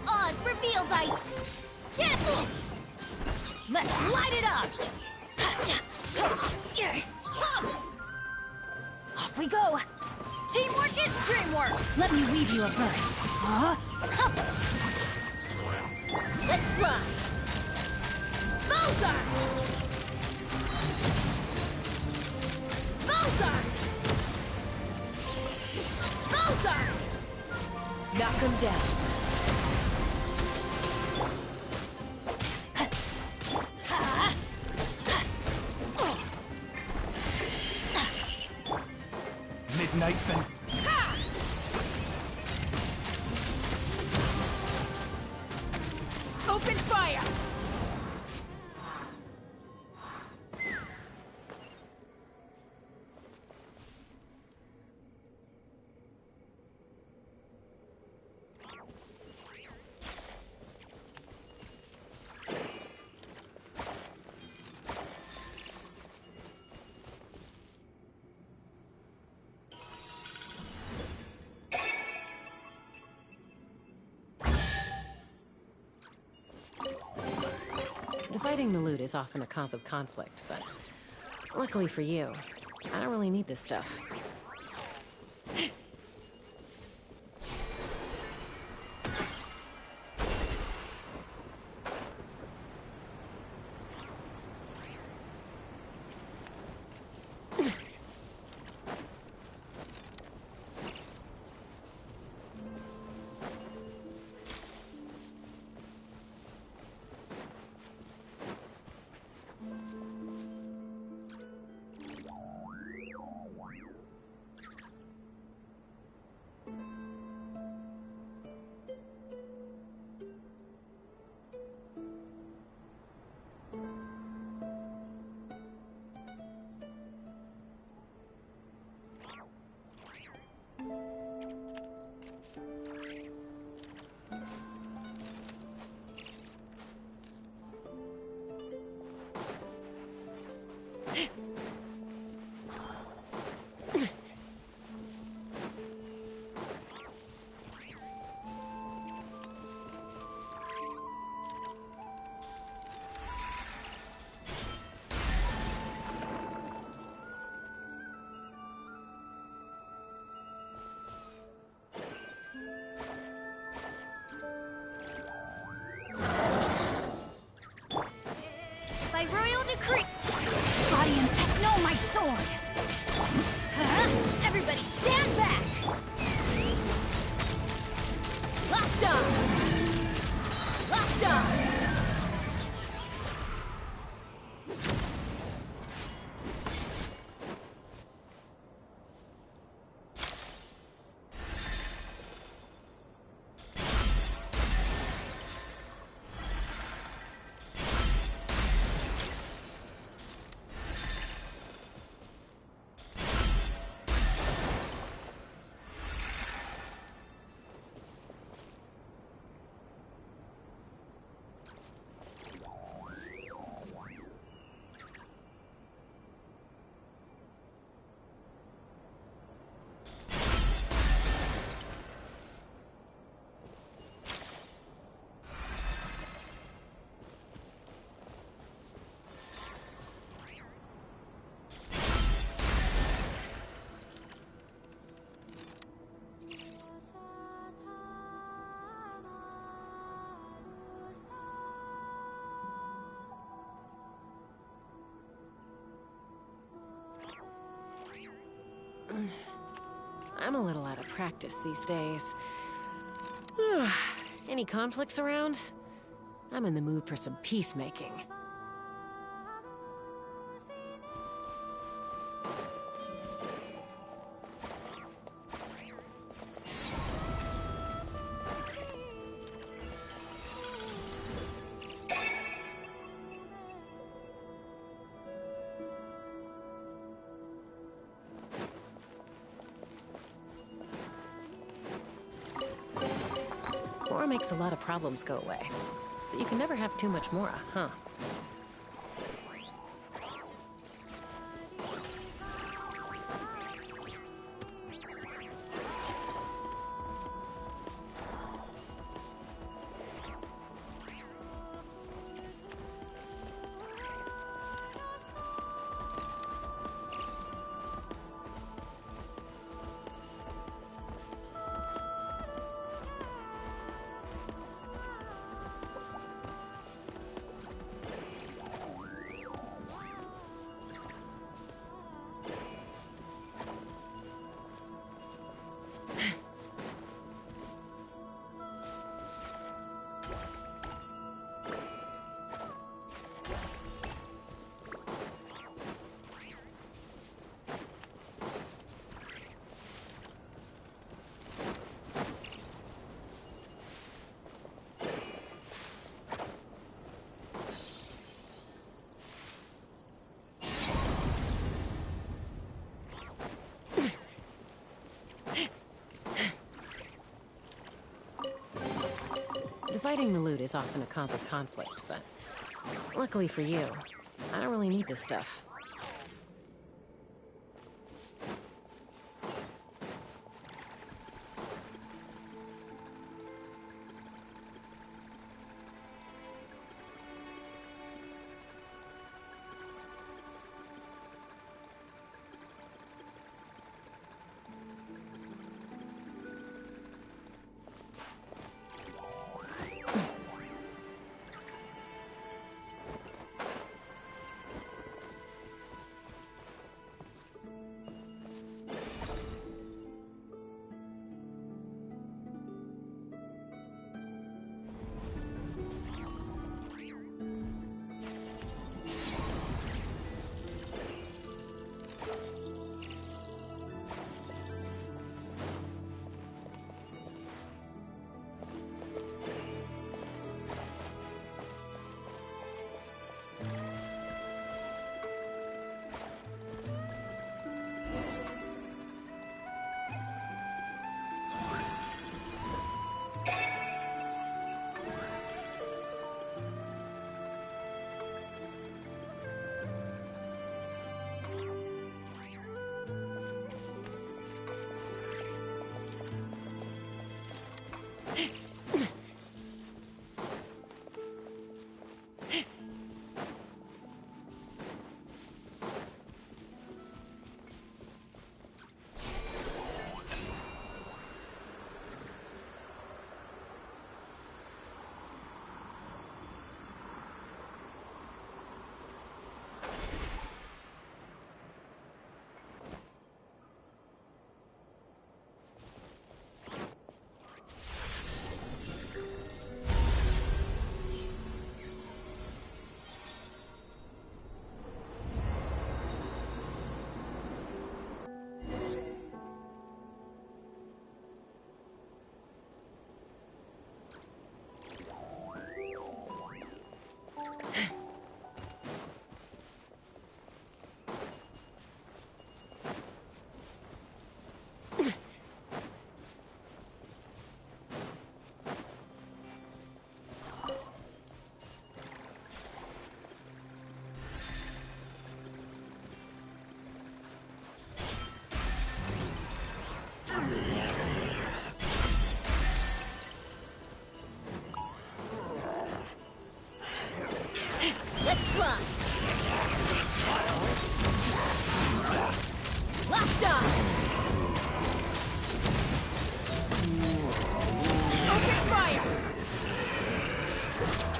Oz reveal by... Get it! Let's light it up! Off we go! Teamwork is dreamwork! Let me weave you a verse. Huh? Let's run! Mozart! Mozart! Mozart! Knock him down. Midnight then. Open fire! Dividing the loot is often a cause of conflict, but luckily for you, I don't really need this stuff. By royal decree... Body and techno, my sword! Huh? Everybody stand back! Locked on! Locked on! I'm a little out of practice these days. Any conflicts around? I'm in the mood for some peacemaking. Mora makes a lot of problems go away. So you can never have too much Mora, huh? Fighting the loot is often a cause of conflict, but luckily for you, I don't really need this stuff.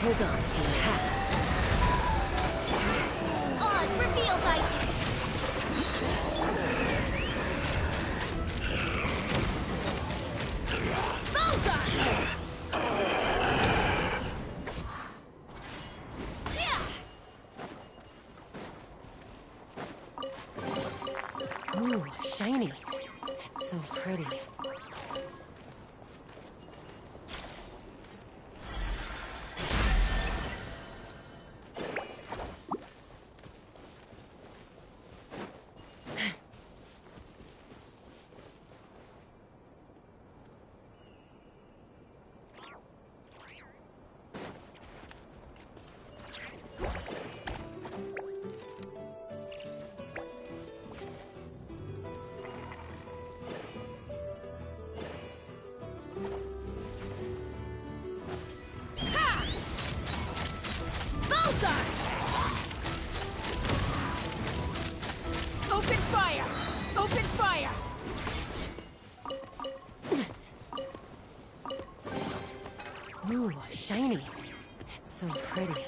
Hold on to your hats. Oz, reveal fight! Ooh, shiny. It's so pretty. Open fire! Open fire! Ooh, shiny. It's so pretty.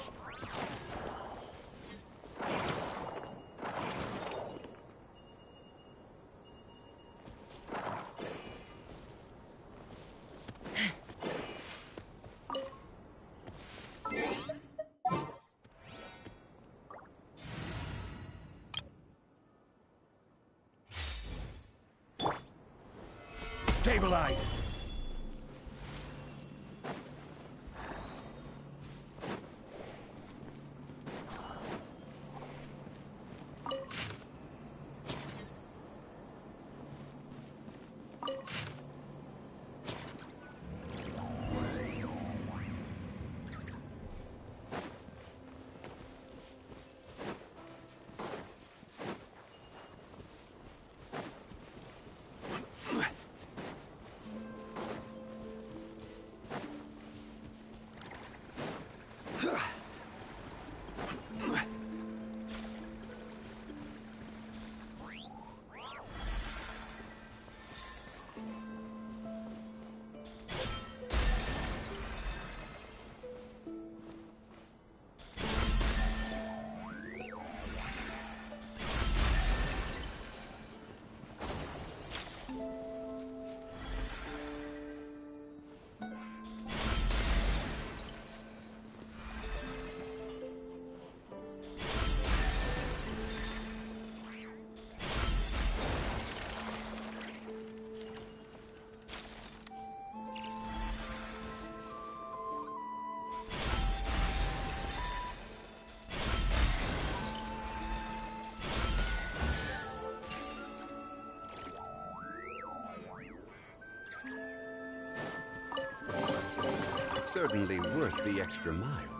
Stabilize! Certainly worth the extra mile.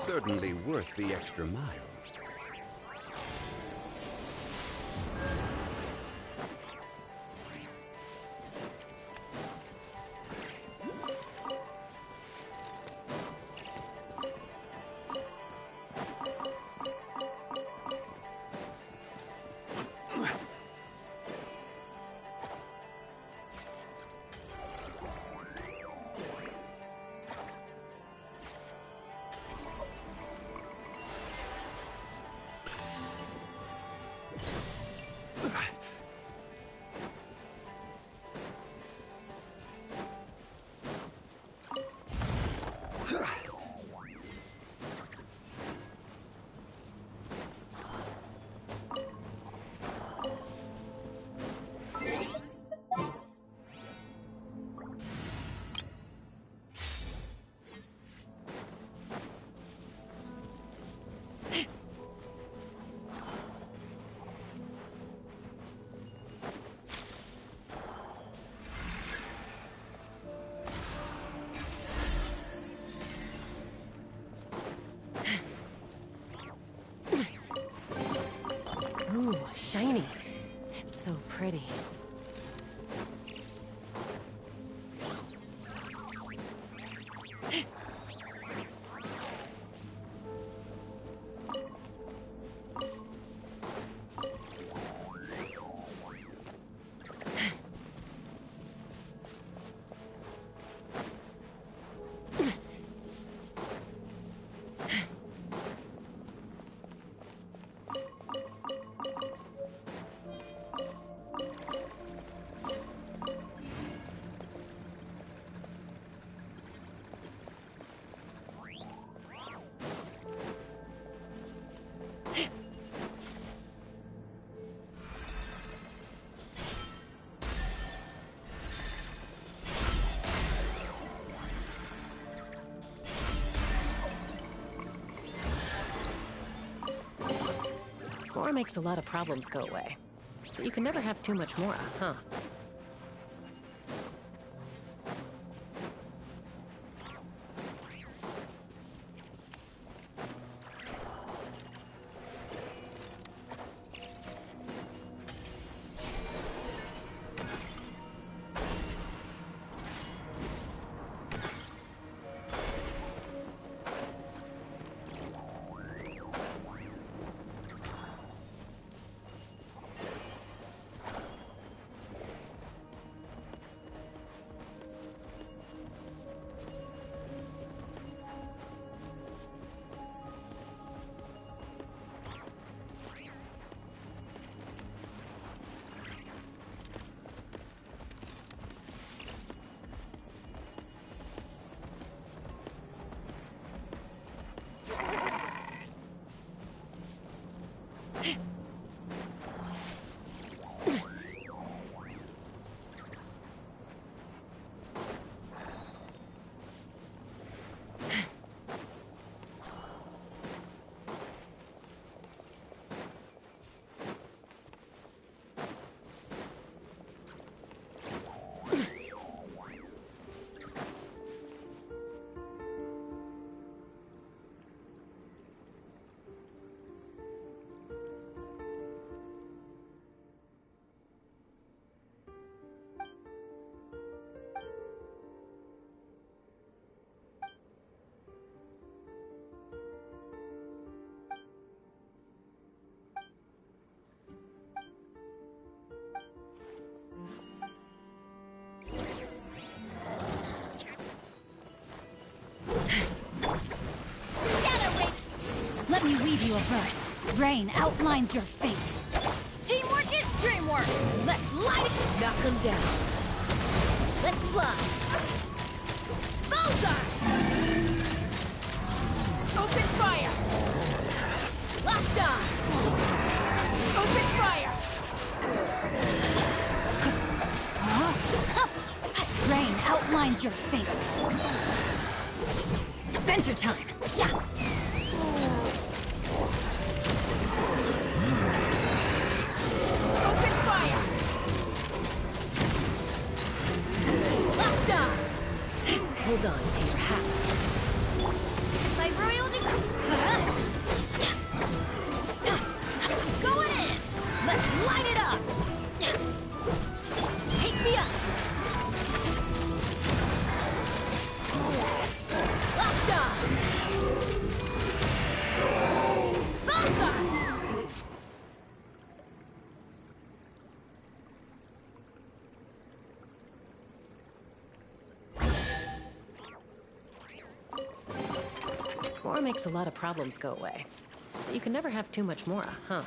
Certainly worth the extra mile. Ooh, shiny. It's so pretty. More makes a lot of problems go away. So you can never have too much more, huh? Let me weave you a verse. Rain outlines your fate. Teamwork is dreamwork. Let's light it. Knock them down. Let's fly. Bullseye. Open fire. Locked on. Open fire. Rain outlines your fate. Adventure time. Yeah. Open fire. Locked on. Hold on to your hats. By royal decree. Going in. Let's light it up. Take me up. Locked on. Bullseye. More makes a lot of problems go away. So you can never have too much more, huh?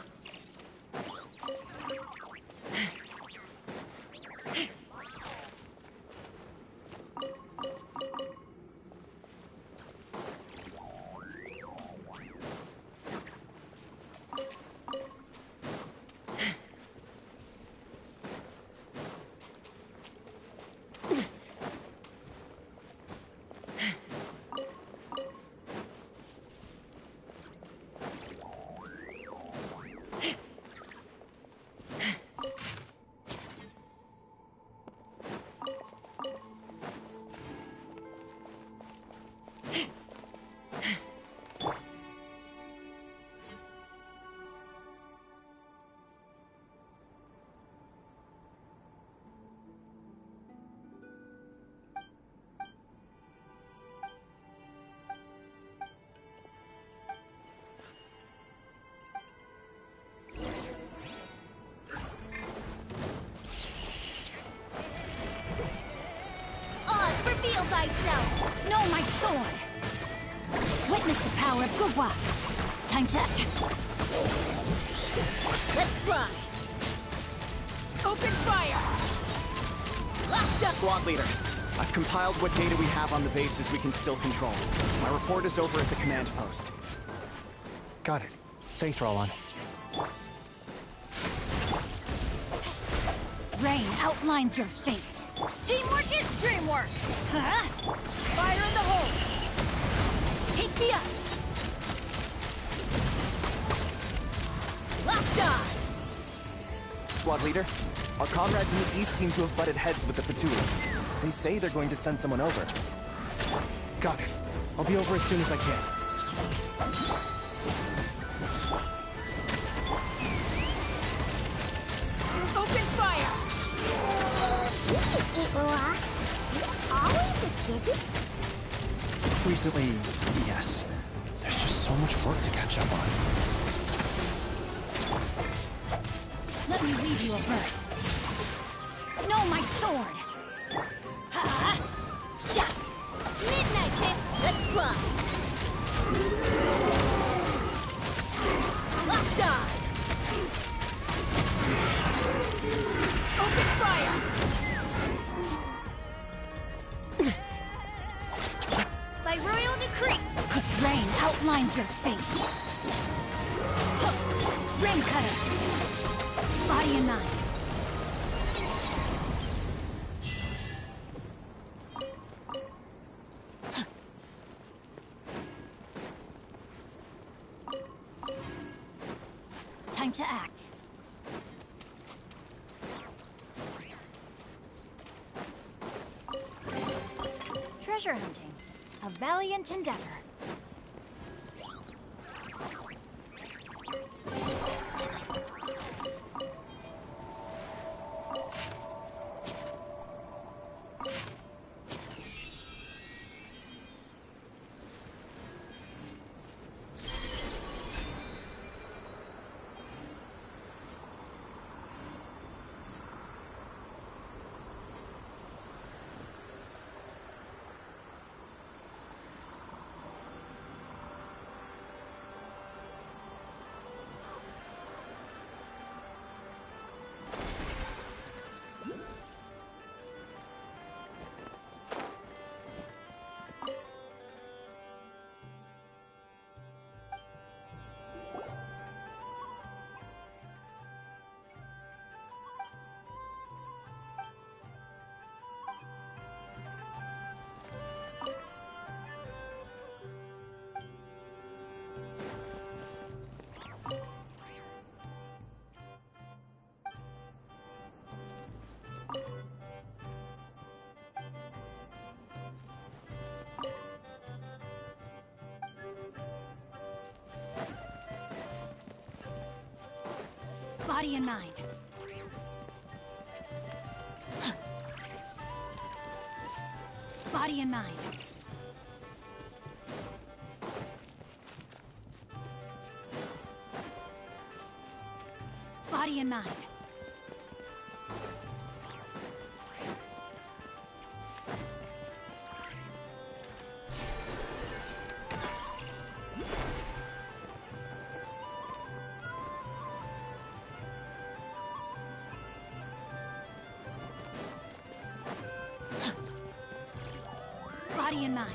Reveal thyself! Know my sword! Witness the power of Gugwa! Time to... Let's fly! Open fire! Locked up! Squad leader, I've compiled what data we have on the bases we can still control. My report is over at the command post. Got it. Thanks, Roland. Rain outlines your fate. Teamwork is dreamwork! Huh? Fire in the hole! Take me up! Squad leader, our comrades in the east seem to have butted heads with the Patui. They say they're going to send someone over. Got it. I'll be over as soon as I can. Open fire! Always this busy? Recently, yes. There's just so much work to catch up on. Let me read you a verse. No, my sword! Ha! Yeah! Midnight hit, let's fly! Locked on! Open fire! By royal decree! Rain outlines your fate. Rain cutter! Body and mind. Time to act. Treasure hunting. A valiant endeavor. Body and mind. Body and mind. Body and mind. Body and mind.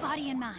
Body and mind.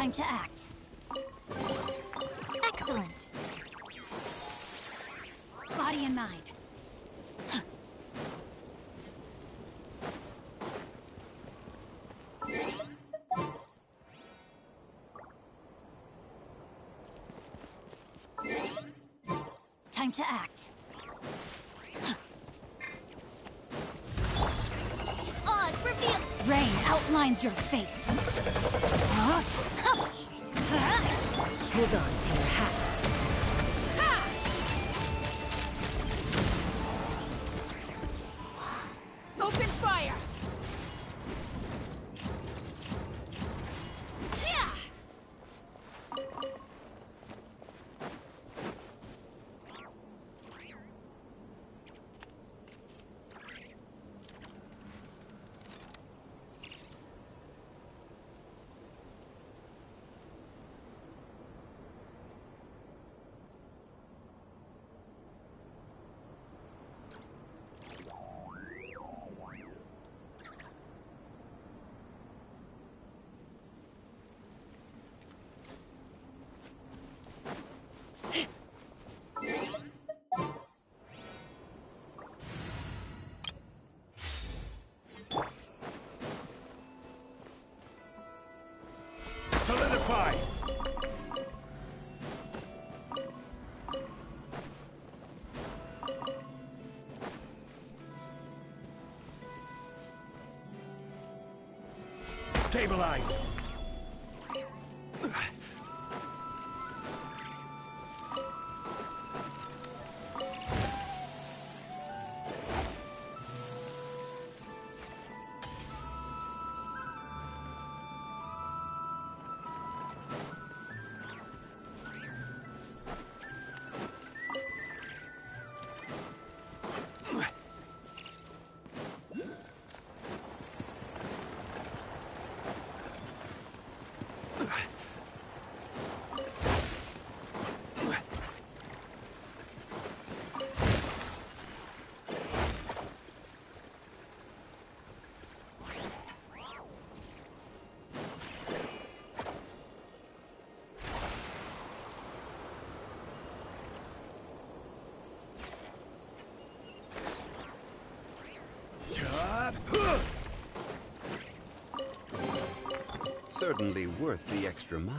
Time to act. Excellent. Body and mind. Time to act. Oz, reveal! Rain outlines your fate. Hold on to your hats. Open fire! Solidify! Stabilize! Certainly worth the extra mile.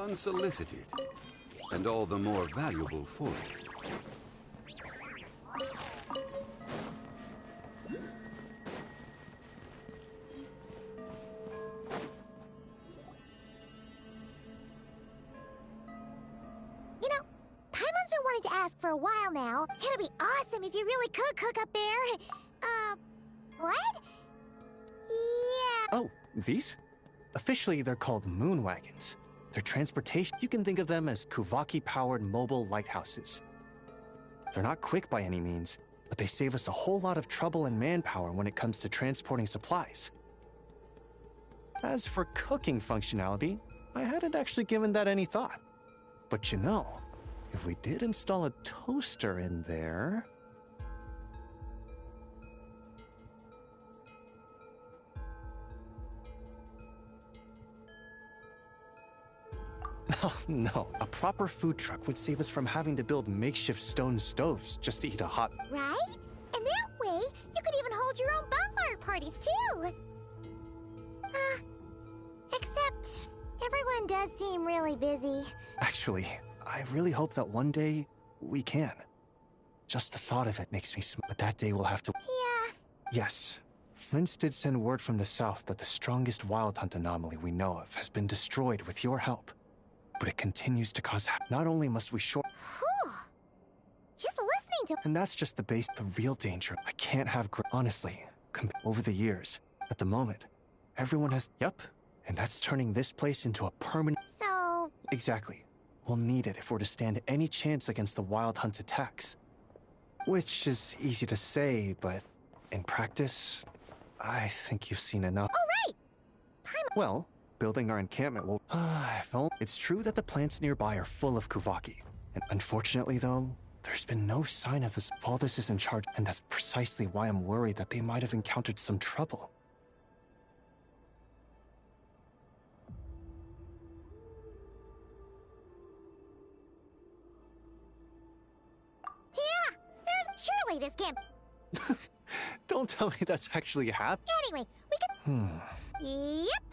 unsolicited, and all the more valuable for it. You know, Paimon's been wanting to ask for a while now. It'd be awesome if you really could cook up there. What? Yeah. Oh, these? Officially, they're called moon wagons. They're transportation. You can think of them as Kuvaki-powered mobile lighthouses. They're not quick by any means, but they save us a whole lot of trouble and manpower when it comes to transporting supplies. As for cooking functionality, I hadn't actually given that any thought. But you know, if we did install a toaster in there... Oh, no. A proper food truck would save us from having to build makeshift stone stoves just to eat a hot... Right? And that way, you could even hold your own bonfire parties, too! Except, everyone does seem really busy. Actually, I really hope that one day, we can. Just the thought of it makes me but that day we'll have to... Yeah. Yes. Flint's did send word from the south that the strongest wild hunt anomaly we know of has been destroyed with your help. But it continues to cause not only must we short... Whew. Just listening to... And that's just the base, the real danger. I can't have... Honestly, over the years, at the moment, everyone has... Yup. And that's turning this place into a permanent... So... Exactly. We'll need it if we're to stand any chance against the wild hunt's attacks. Which is easy to say, but in practice, I think you've seen enough. Oh, right! Well... building our encampment will... It's true that the plants nearby are full of Kuvaki. And unfortunately, though, there's been no sign of this. Valdis is in charge, and that's precisely why I'm worried that they might have encountered some trouble. Yeah! Surely this can't... Don't tell me that's actually happening. Anyway, we can... Yep!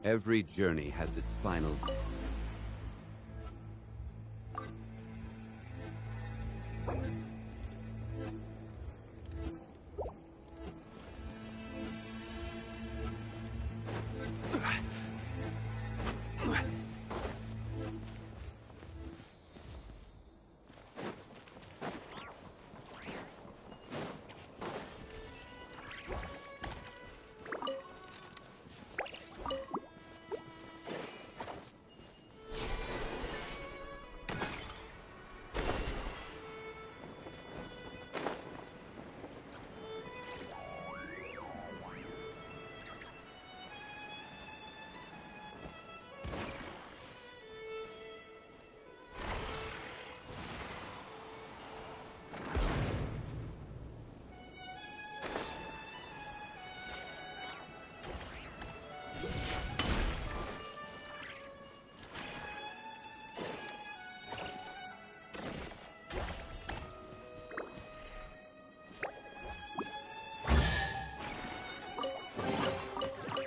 Every journey has its final...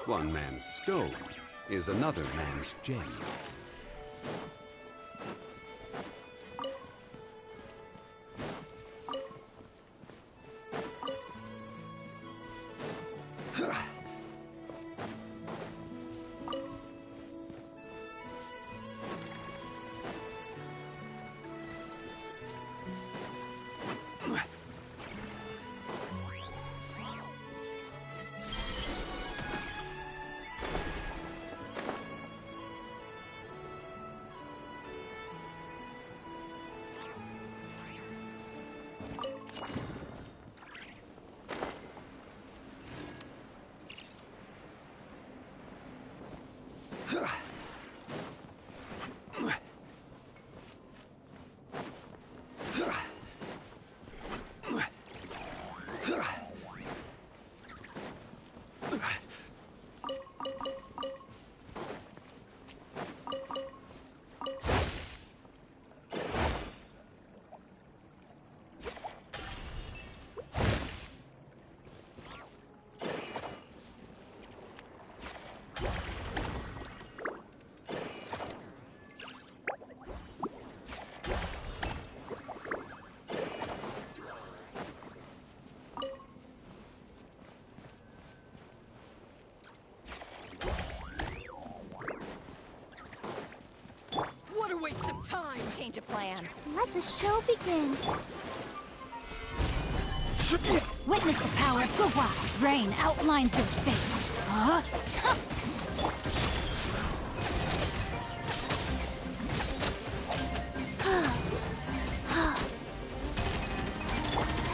One man's stone is another man's gem. Waste of time. Change of plan. Let the show begin. Witness the power of the wild. Rain outlines your fate. Huh?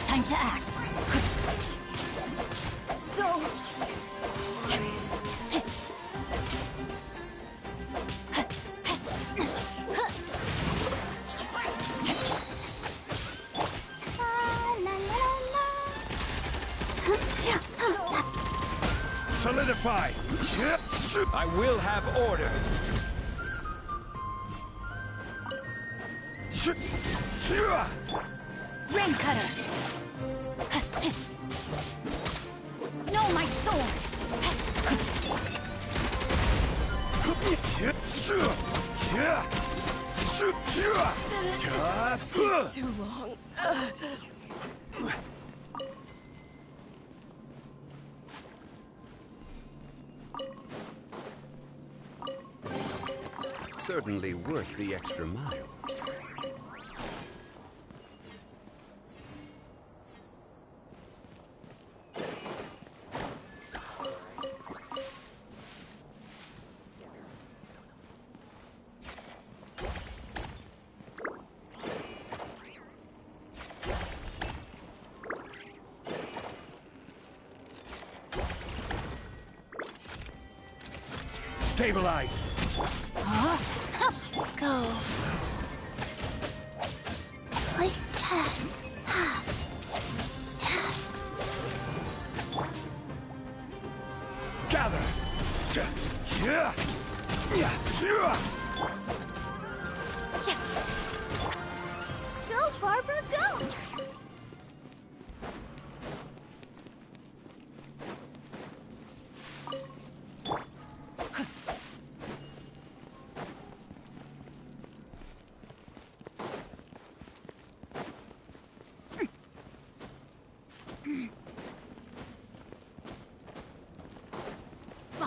Time to act. So... Solidify! I will have order! Rain cutter! No, my sword! Too long. Certainly worth the extra mile. Stabilize! Huh? Go. Like that. Gather! Go, Barbara, go!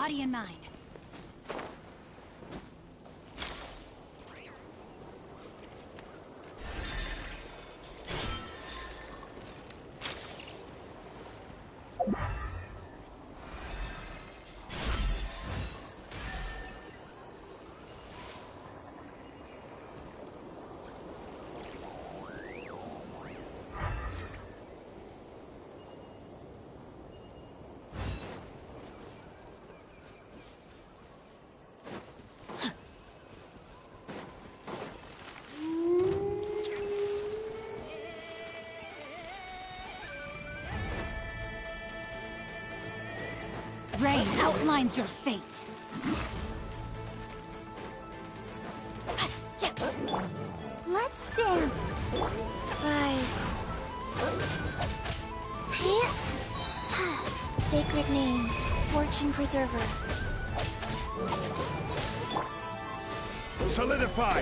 body and mind. Rain outlines your fate. Let's dance. Rise. Sacred name, fortune preserver. Solidify!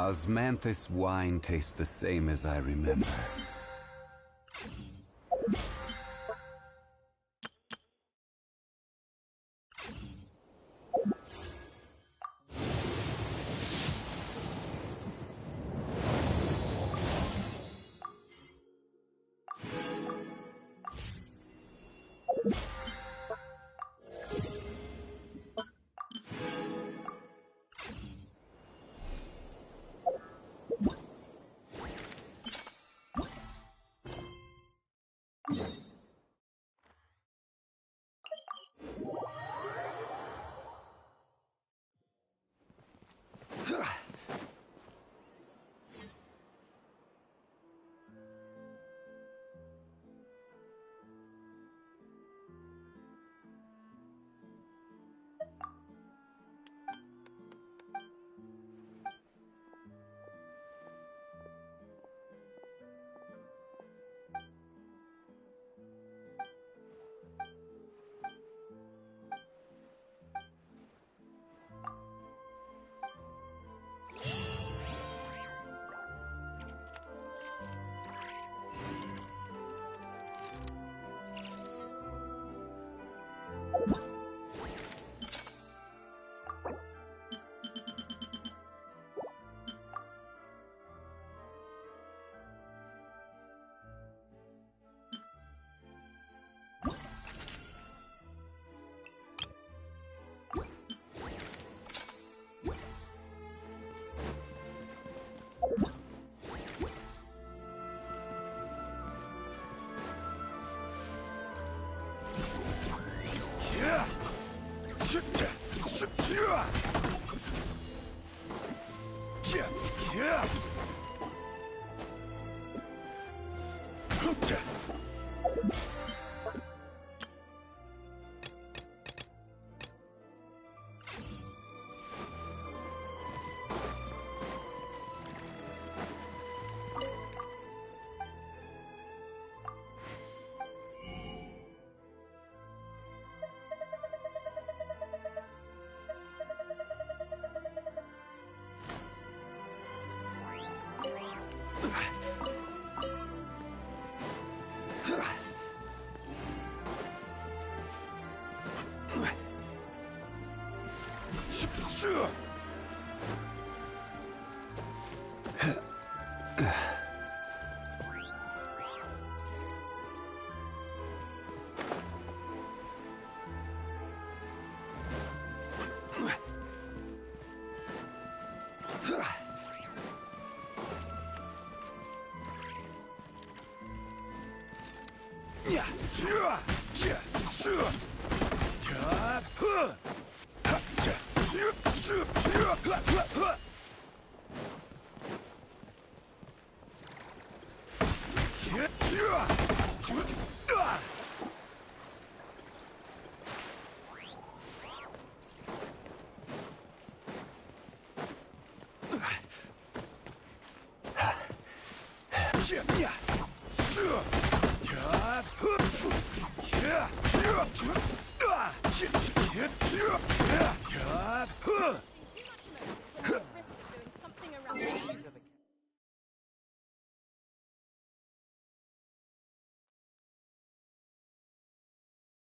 Osmanthus wine tastes the same as I remember.